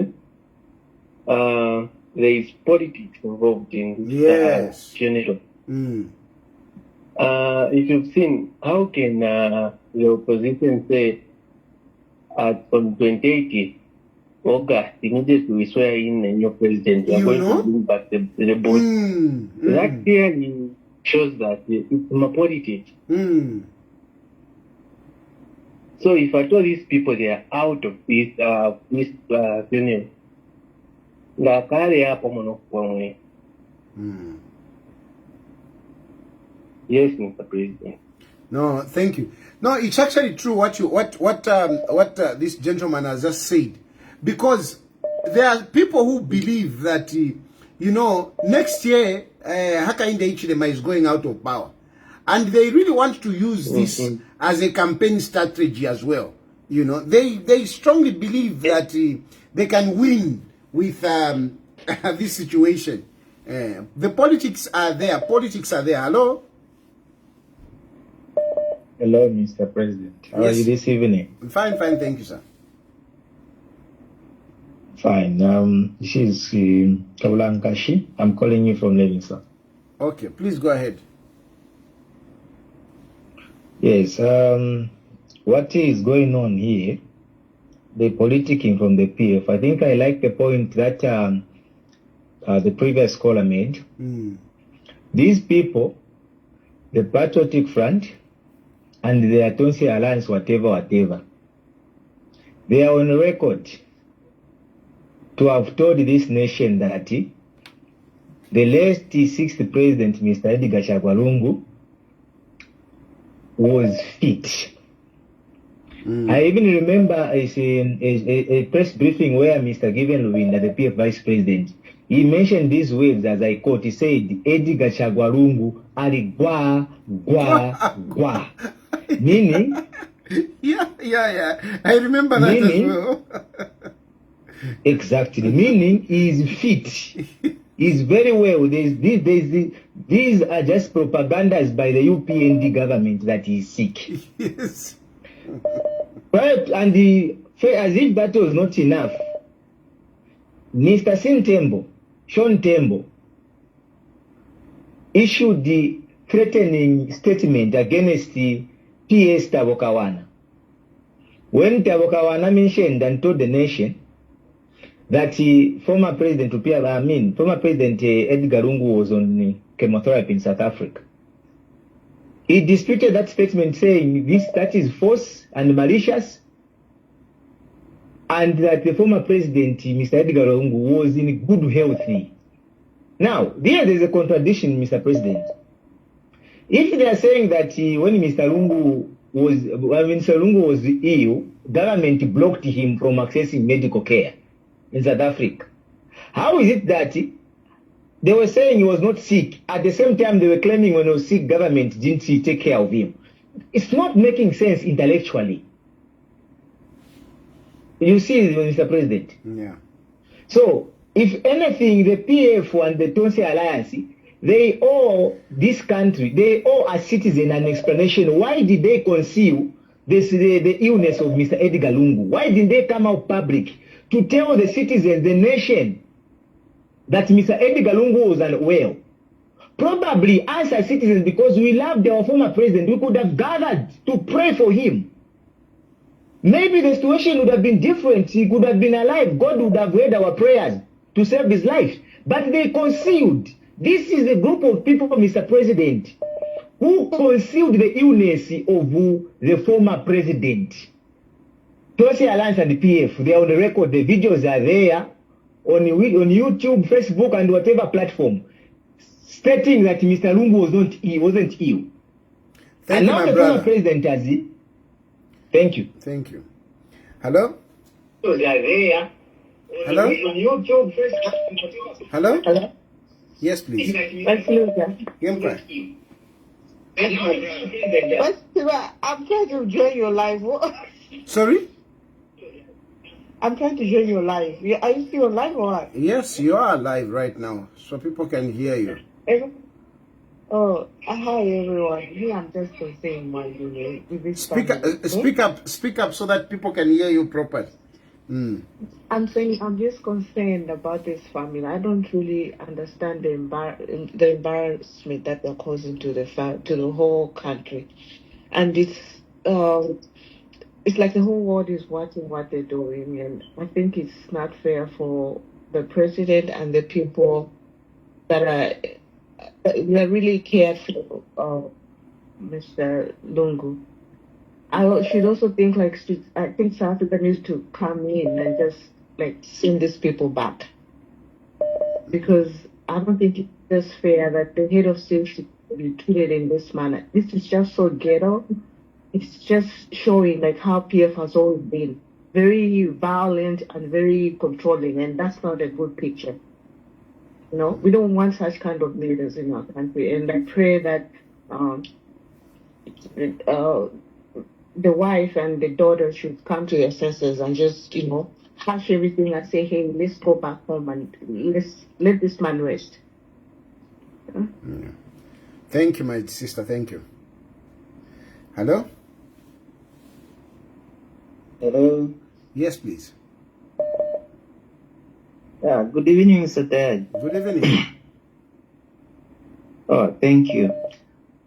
[SPEAKER 14] there is politics involved in this general. If you've seen, how can the opposition say from 2080 August, immediately we swear in a new president, we are going to bring back the board. That clearly shows that it's more politics. So if I told these people they are out of this union, the carry up on Yes, Mr. President.
[SPEAKER 1] No, thank you. No, it's actually true what this gentleman has just said, because there are people who believe that next year Hakainde Hichilema is going out of power, and they really want to use this as a campaign strategy as well. They strongly believe that they can win with this situation. The politics are there. Hello.
[SPEAKER 7] Hello, Mr. President. How are you this evening?
[SPEAKER 1] Fine, thank you, sir.
[SPEAKER 7] Fine. This is Kabulankashi. I'm calling you from Livingston.
[SPEAKER 1] Okay, please go ahead.
[SPEAKER 7] Yes. What is going on here? The politicking from the PF. I think I like the point that the previous caller made. These people, the Patriotic Front, and the Atonsi Alliance, whatever, they are on record to have told this nation that the last 6th president, Mr. Edgar Chagwa was fit. I even remember a press briefing where Mr. Given Lubinda, the PF vice president, he mentioned these words, as I quote. He said, Edgar Chagwa ari gwa. Meaning,
[SPEAKER 1] yeah. I remember that as well.
[SPEAKER 7] Exactly. Meaning, he is fit. He's very well. These are just propagandas by the UPND government that he is sick.
[SPEAKER 1] Yes.
[SPEAKER 7] Right, and as if that was not enough, Mr. Sintembo, Sean Tembo, issued the threatening statement against the PS Tabokawana. When Tabokawana mentioned and told the nation that former President Edgar Lungu was on chemotherapy in South Africa, he disputed that statement, saying that is false and malicious, and that the former president, Mr. Edgar Lungu, was in good health. Now, there's a contradiction, Mr. President. If they are saying that when Mr. Lungu was ill, government blocked him from accessing medical care in South Africa, how is it that they were saying he was not sick, at the same time they were claiming when he was sick, government didn't take care of him? It's not making sense intellectually. You see, Mr. President?
[SPEAKER 1] Yeah.
[SPEAKER 7] So, if anything, the PF and the Tonse Alliance, they owe this country, they owe a citizen an explanation. Why did they conceal the illness of Mr. Edgar Lungu? Why didn't they come out public to tell the citizens, the nation, that Mr. Edgar Lungu was unwell? Probably us as citizens, because we loved our former president, we could have gathered to pray for him. Maybe the situation would have been different. He could have been alive. God would have heard our prayers to save his life. But they concealed. This is a group of people, Mr. President, who concealed the illness of the former president. Tonse Alliance and the PF, they are on the record. The videos are there on YouTube, Facebook, and whatever platform, stating that Mr. Lungu wasn't ill.
[SPEAKER 1] Thank
[SPEAKER 7] and
[SPEAKER 1] you,
[SPEAKER 7] now
[SPEAKER 1] my
[SPEAKER 7] the
[SPEAKER 1] brother.
[SPEAKER 7] former president has it. Thank you.
[SPEAKER 1] Thank you. Hello?
[SPEAKER 7] They are there.
[SPEAKER 1] Hello?
[SPEAKER 7] On YouTube, Facebook.
[SPEAKER 1] Hello?
[SPEAKER 16] Hello?
[SPEAKER 1] Yes, please.
[SPEAKER 16] Let's look at. I'm trying to join your live.
[SPEAKER 1] Sorry?
[SPEAKER 16] I'm trying to join your live. Are you still live or what?
[SPEAKER 1] Yes, you are live right now, so people can hear you.
[SPEAKER 16] Oh, hi everyone. Here I'm just saying my with this
[SPEAKER 1] Speak up so that people can hear you properly.
[SPEAKER 16] I'm saying I'm just concerned about this family. I don't really understand the embarrassment that they're causing to the whole country, and it's like the whole world is watching what they're doing, and I think it's not fair for the president and the people that really cared for Mr. Lungu. I should also think I think South Africa needs to come in and just send these people back, because I don't think it's just fair that the head of state should be treated in this manner. This is just so ghetto. It's just showing how PF has always been very violent and very controlling, and that's not a good picture. We don't want such kind of leaders in our country, and I pray that the wife and the daughter should come to their senses and just, hush everything and say, hey, let's go back home and let this man rest.
[SPEAKER 1] Yeah. Thank you, my sister. Thank you. Hello?
[SPEAKER 18] Hello.
[SPEAKER 1] Yes, please.
[SPEAKER 18] Yeah, good evening, Mr. Tayali.
[SPEAKER 1] Good evening.
[SPEAKER 18] Oh, thank you.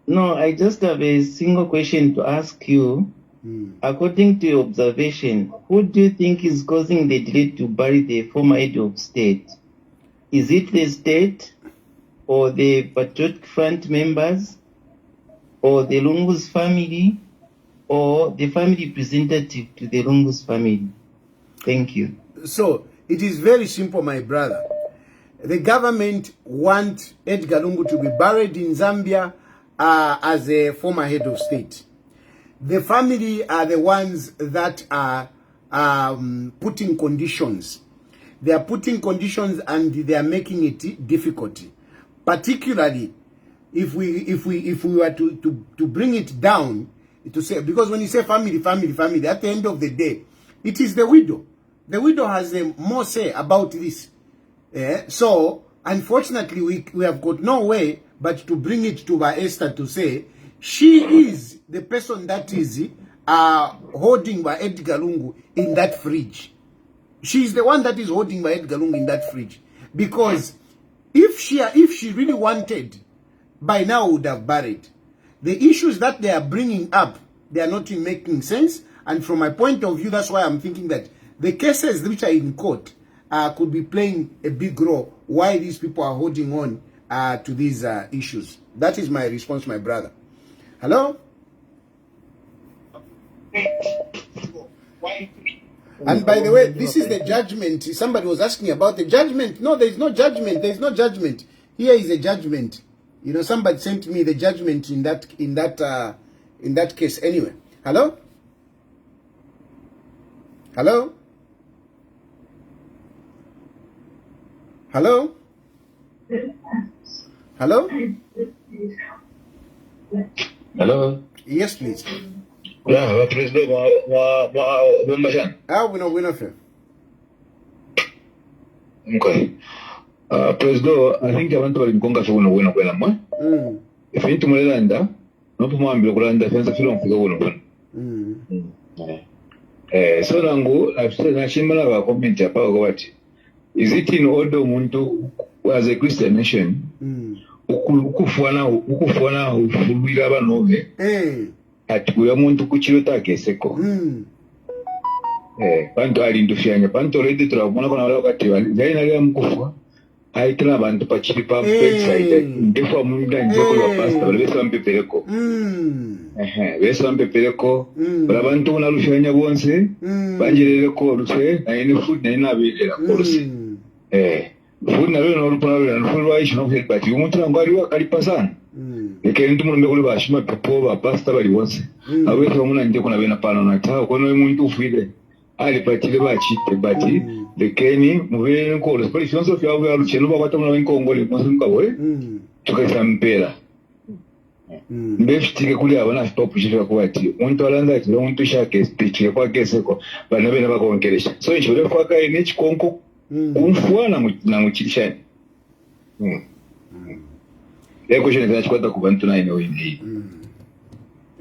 [SPEAKER 18] No, I just have a single question to ask you. According to your observation, who do you think is causing the delay to bury the former head of state? Is it the state, or the Patriotic Front members, or the Lungu's family, or the family representative to the Lungu's family? Thank you.
[SPEAKER 1] So, it is very simple, my brother. The government want Edgar Lungu to be buried in Zambia as a former head of state. The family are the ones that are putting conditions. They are putting conditions and they are making it difficult. Particularly if we were to bring it down to say, because when you say family, at the end of the day, it is the widow. The widow has more say about this. So, unfortunately, we have got no way but to bring it to Esther to say, she is the person that is holding by Edgar Lungu in that fridge. She is the one that is holding by Edgar Lungu in that fridge. Because If she really wanted, by now would have buried. The issues that they are bringing up, they are not making sense. And from my point of view, that's why I'm thinking that the cases which are in court could be playing a big role why these people are holding on to these issues. That is my response, my brother. Hello? And by the way, this is the judgment. Somebody was asking about the judgment. No, there is no judgment. There is no judgment. Here is a judgment. You know, somebody sent me the judgment in that case. Anyway, hello? Hello? Hello? Hello?
[SPEAKER 19] Hello?
[SPEAKER 1] Yes, please.
[SPEAKER 19] Yeah, President, okay. President, I think abantu bali mkonga sono bueno kwela mwa. If you tumulanda, no pumwambira kulanda fenza filo mfika wono. So nangu nashimala ba comment apa kwati. Is it in order umuntu as a Christian nation ukufwana ufubira abanove? Ati kuya muntu kuchilota keseko. Panto alindufyanya panto redi turabona kona wala kati zai nalia mkufa. Aitela bantu pachiri pa bedside ndefo munda njeko ya pastor beso ampepereko. Beso ampepereko brabantu unalufyanya bonse banjirere ko ruse na ine food na ina bidera ko ruse. Food na bino rupana na food wa isho no help ati umuntu ngwari wa kalipasana. Ekenti muno mbekuli bashima pepo ba pastor bali bonse. Aweso muna njeko na bena pano na tawo kono umuntu ufide. Ali patile bachite bati lekeni muvere nkolo spali fyonso fyawe alucheno bakwata muna wenkongole mwasunka we tukaisa mpera mbefitike kuli abana stop chifika kwati umuntu alanda ati umuntu shake speech kwa keseko bana bena bakonkeresha so inshore kwaka ene chikonko umfuana na muchirishani yako shene kana chikwata kubantu na ine windi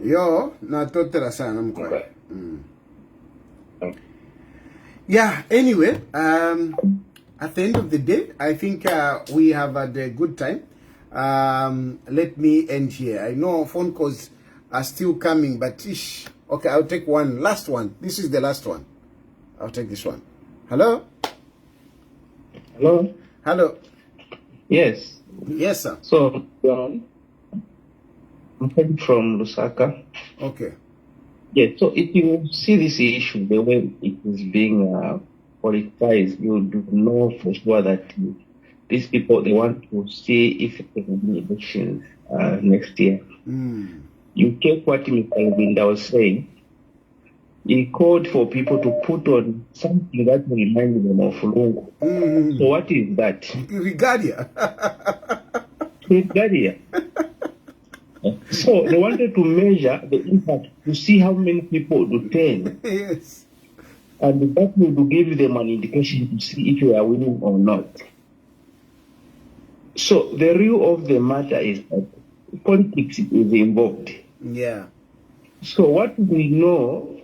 [SPEAKER 1] yo na totera sana mkwa. Yeah, anyway, at the end of the day, I think we have had a good time. Let me end here. I know phone calls are still coming, but okay, I'll take one. Last one. This is the last one. I'll take this one. Hello?
[SPEAKER 14] Hello?
[SPEAKER 1] Hello?
[SPEAKER 14] Yes.
[SPEAKER 1] Yes, sir.
[SPEAKER 14] So, I'm from Lusaka.
[SPEAKER 1] Okay.
[SPEAKER 14] Yeah, so if you see this issue, the way it is being politicized, you do know for sure that these people, they want to see if there will be elections next year. You take what Mr. Winda was saying. He called for people to put on something that will remind them of Lungu. So what is that?
[SPEAKER 1] Regalia.
[SPEAKER 14] Regalia. So they wanted to measure the impact to see how many people would turn.
[SPEAKER 1] Yes.
[SPEAKER 14] And that will give them an indication to see if you are winning or not. So the real of the matter is that politics is involved.
[SPEAKER 1] Yeah.
[SPEAKER 14] So what we know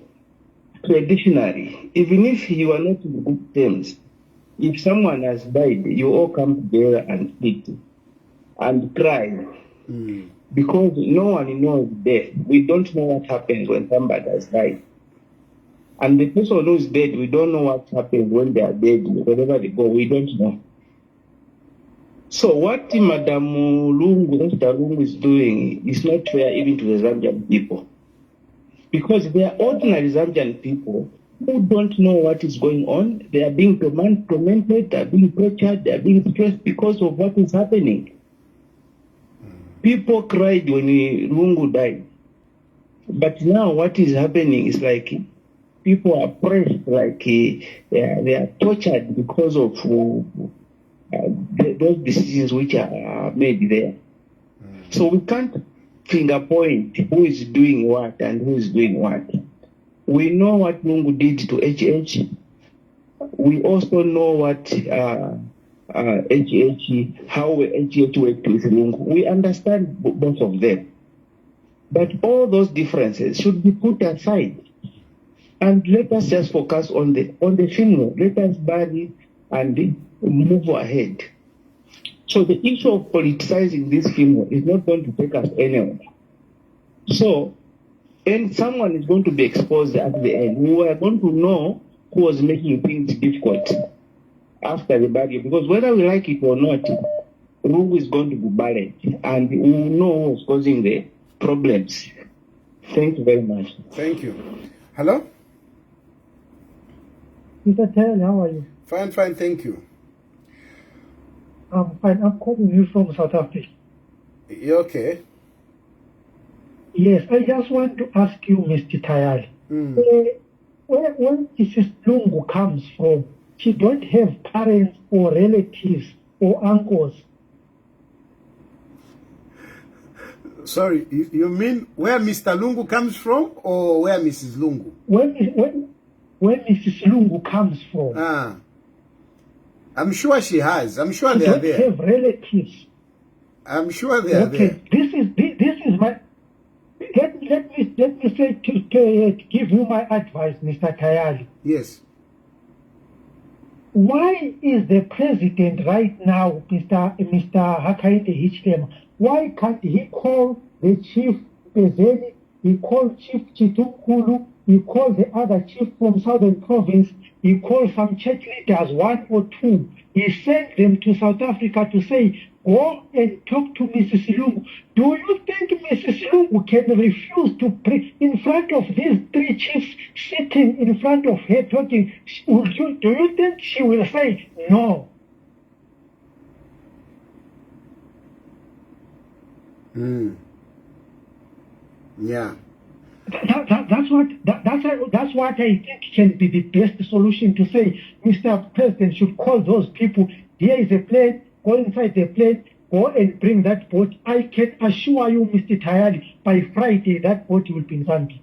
[SPEAKER 14] traditionally, even if you are not in good terms, if someone has died, you all come together and speak and cry. Because no one knows death. We don't know what happens when somebody has died. And the person who is dead, we don't know what happens when they are dead, wherever they go, we don't know. So what Madam Lungu, Esther Lungu is doing is not fair even to the Zambian people. Because they are ordinary Zambian people who don't know what is going on. They are being tormented, they are being tortured, they are being stressed because of what is happening. People cried when Lungu died. But now what is happening is like people are pressed, like they are tortured because of those decisions which are made there. So we can't finger point who is doing what and who is doing what. We know what Lungu did to HH. We also know what how HH worked with Lungu. We understand both of them. But all those differences should be put aside. And let us just focus on the funeral. Let us bury and move ahead.
[SPEAKER 10] So the issue of politicizing this film is not going to take us anywhere. So, and someone is going to be exposed at the end. We are going to know who was making things difficult after the bargain, because whether we like it or not, Lungu is going to be buried, and we will know who was causing the problems. Thank you very much.
[SPEAKER 1] Thank you. Hello?
[SPEAKER 20] Mr. Tayali, how are you?
[SPEAKER 1] Fine, fine, thank you.
[SPEAKER 20] I'm fine. I'm calling you from South Africa.
[SPEAKER 1] You okay?
[SPEAKER 20] Yes, I just want to ask you, Mr. Tayali, where Mrs. Lungu comes from, she don't have parents or relatives or uncles.
[SPEAKER 1] Sorry, you mean where Mr. Lungu comes from or where Mrs. Lungu?
[SPEAKER 20] Where Mrs. Lungu comes from.
[SPEAKER 1] I'm sure she has. I'm sure they are there.
[SPEAKER 20] She don't have relatives.
[SPEAKER 1] I'm sure they are there.
[SPEAKER 20] This is my. Let me say to give you my advice, Mr. Tayali.
[SPEAKER 1] Yes.
[SPEAKER 20] Why is the president right now, Mr. Hakainde Hichilema, why can't he call the chief Bezeli, he called Chief Chitukulu, he called the other chief from Southern Province, he called some church leaders, one or two, he sent them to South Africa to say, go and talk to Mrs. Lungu. Do you think Mrs. Lungu can refuse to pray in front of these three chiefs sitting in front of her talking? Do you think she will say no?
[SPEAKER 1] Yeah.
[SPEAKER 20] That's what I think can be the best solution, to say, Mr. President should call those people. Here is a plane. Go inside the plane. Go and bring that boat. I can assure you, Mr. Tayali, by Friday that boat will be in Zambia.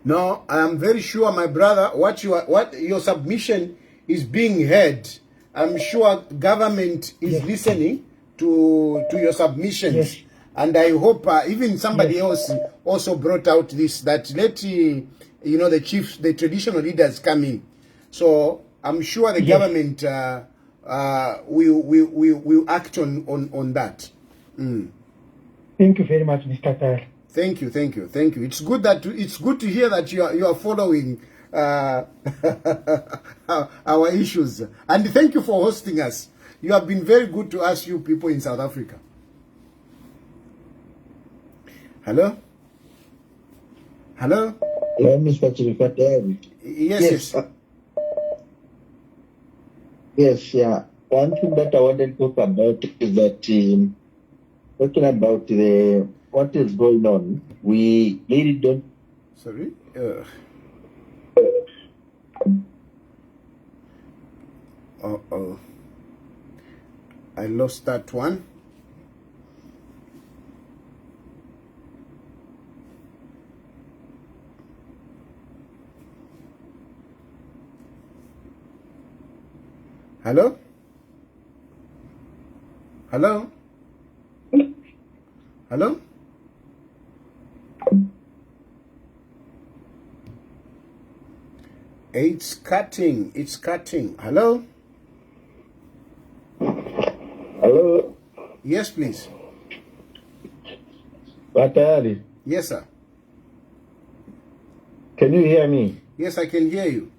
[SPEAKER 1] No, I am very sure, my brother, what your submission is being heard. I'm sure government is listening to your submissions.
[SPEAKER 20] Yes.
[SPEAKER 1] And I hope even somebody else also brought out this, that let the chiefs, the traditional leaders come in. So I'm sure the government will act on that.
[SPEAKER 20] Thank you very much, Mr. Tayali.
[SPEAKER 1] Thank you. It's good to hear that you are following our issues, and thank you for hosting us. You have been very good to us, you people in South Africa. Hello?
[SPEAKER 6] Hello, Mr. Chilufya.
[SPEAKER 1] Yes.
[SPEAKER 6] Yes, yeah. One thing that I wanted to talk about is that talking about what is going on, we really don't.
[SPEAKER 1] Sorry. I lost that one. Hello? Hello? Hello? It's cutting. Hello?
[SPEAKER 6] Hello?
[SPEAKER 1] Yes, please.
[SPEAKER 6] Tayali.
[SPEAKER 1] Yes, sir.
[SPEAKER 6] Can you hear me?
[SPEAKER 1] Yes, I can hear you.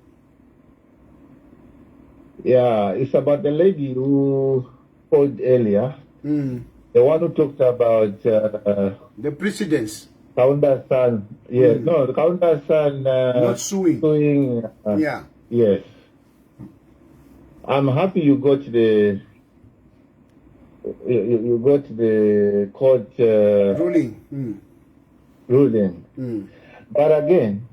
[SPEAKER 6] Yeah, it's about the lady who called earlier. The one who talked about
[SPEAKER 1] the precedents.
[SPEAKER 6] Kaunda's son. Yes, no, the Kaunda's son
[SPEAKER 1] not suing.
[SPEAKER 6] Yeah. Yes. I'm happy you got the court ruling. But again,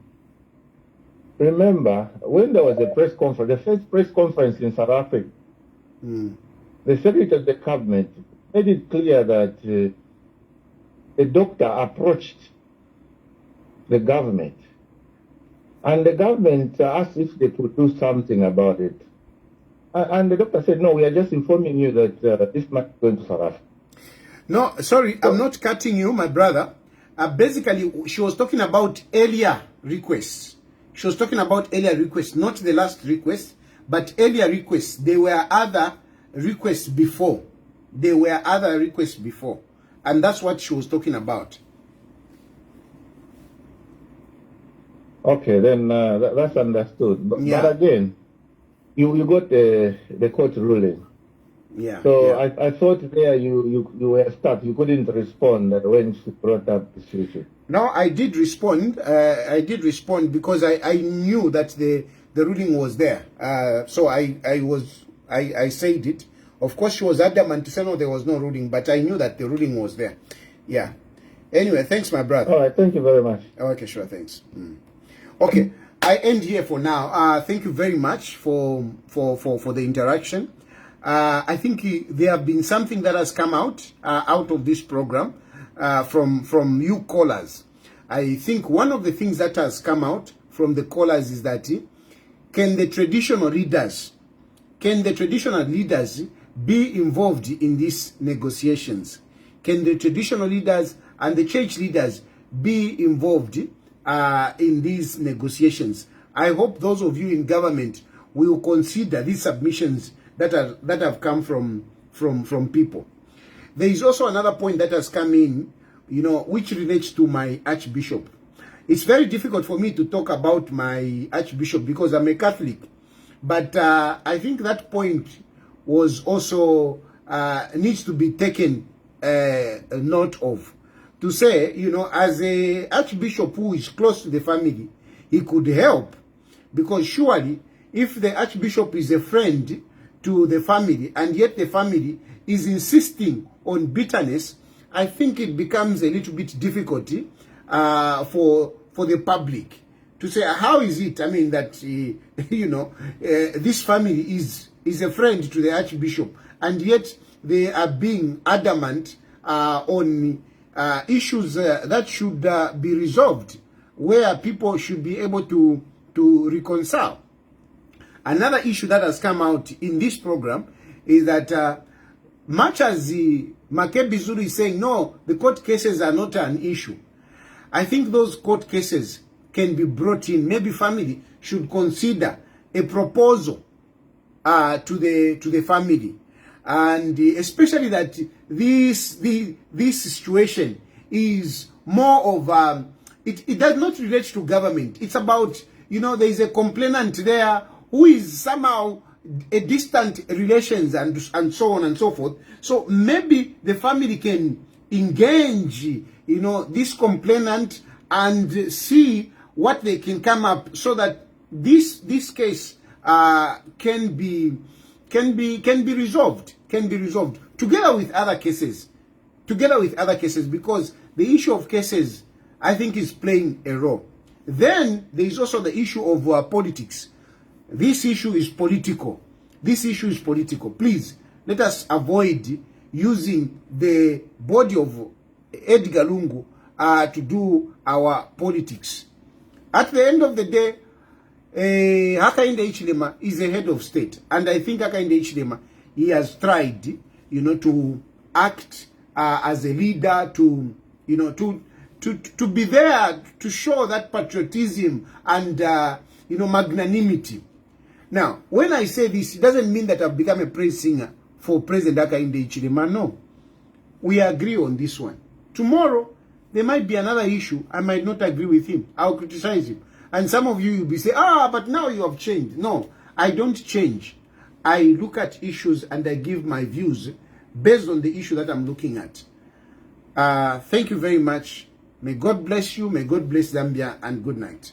[SPEAKER 6] remember, when there was a press conference, the first press conference in South Africa, the Secretary of the Cabinet made it clear that the doctor approached the government, and the government asked if they could do something about it. And the doctor said, no, we are just informing you that this matter is going to South Africa.
[SPEAKER 1] No, sorry, I'm not cutting you, my brother. Basically, she was talking about earlier requests. She was talking about earlier requests, not the last request, but earlier requests. There were other requests before. There were other requests before. And that's what she was talking about.
[SPEAKER 19] Okay, then that's understood. But again, you got the court ruling.
[SPEAKER 1] Yeah.
[SPEAKER 19] So I thought there you were stuck. You couldn't respond when she brought up this issue.
[SPEAKER 1] No, I did respond. I did respond because I knew that the ruling was there. So I said it. Of course, she was adamant to say no, there was no ruling, but I knew that the ruling was there. Yeah. Anyway, thanks, my brother.
[SPEAKER 19] All right, thank you very much.
[SPEAKER 1] Okay, sure, thanks. Okay, I end here for now. Thank you very much for the interaction. I think there have been something that has come out of this program from you callers. I think one of the things that has come out from the callers is that can the traditional leaders be involved in these negotiations? Can the traditional leaders and the church leaders be involved in these negotiations? I hope those of you in government will consider these submissions that have come from people. There is also another point that has come in, which relates to my archbishop. It's very difficult for me to talk about my archbishop because I'm a Catholic. But I think that point was also needs to be taken note of. To say, as a archbishop who is close to the family, he could help. Because surely, if the archbishop is a friend to the family, and yet the family is insisting on bitterness, I think it becomes a little bit difficult for the public to say, how is it, that, this family is a friend to the archbishop, and yet they are being adamant on issues that should be resolved, where people should be able to reconcile. Another issue that has come out in this program is that much as Makebi Zulu is saying, no, the court cases are not an issue, I think those court cases can be brought in. Maybe family should consider a proposal to the family, and especially that this situation is more of it does not relate to government. It's about, there is a complainant there who is somehow a distant relations and so on and so forth. So maybe the family can engage this complainant and see what they can come up, so that this case can be resolved together with other cases, because the issue of cases, I think, is playing a role. Then there is also the issue of politics. This issue is political. Please, let us avoid using the body of Edgar Lungu to do our politics. At the end of the day, Hakainde Hichilema is a head of state, and I think Hakainde Hichilema, he has tried, to act as a leader, to be there to show that patriotism and magnanimity. Now, when I say this, it doesn't mean that I've become a praise singer for President Hakainde Hichilema. No, we agree on this one. Tomorrow, there might be another issue. I might not agree with him. I'll criticize him. And some of you will be saying, but now you have changed. No, I don't change. I look at issues and I give my views based on the issue that I'm looking at. Thank you very much. May God bless you. May God bless Zambia, and good night.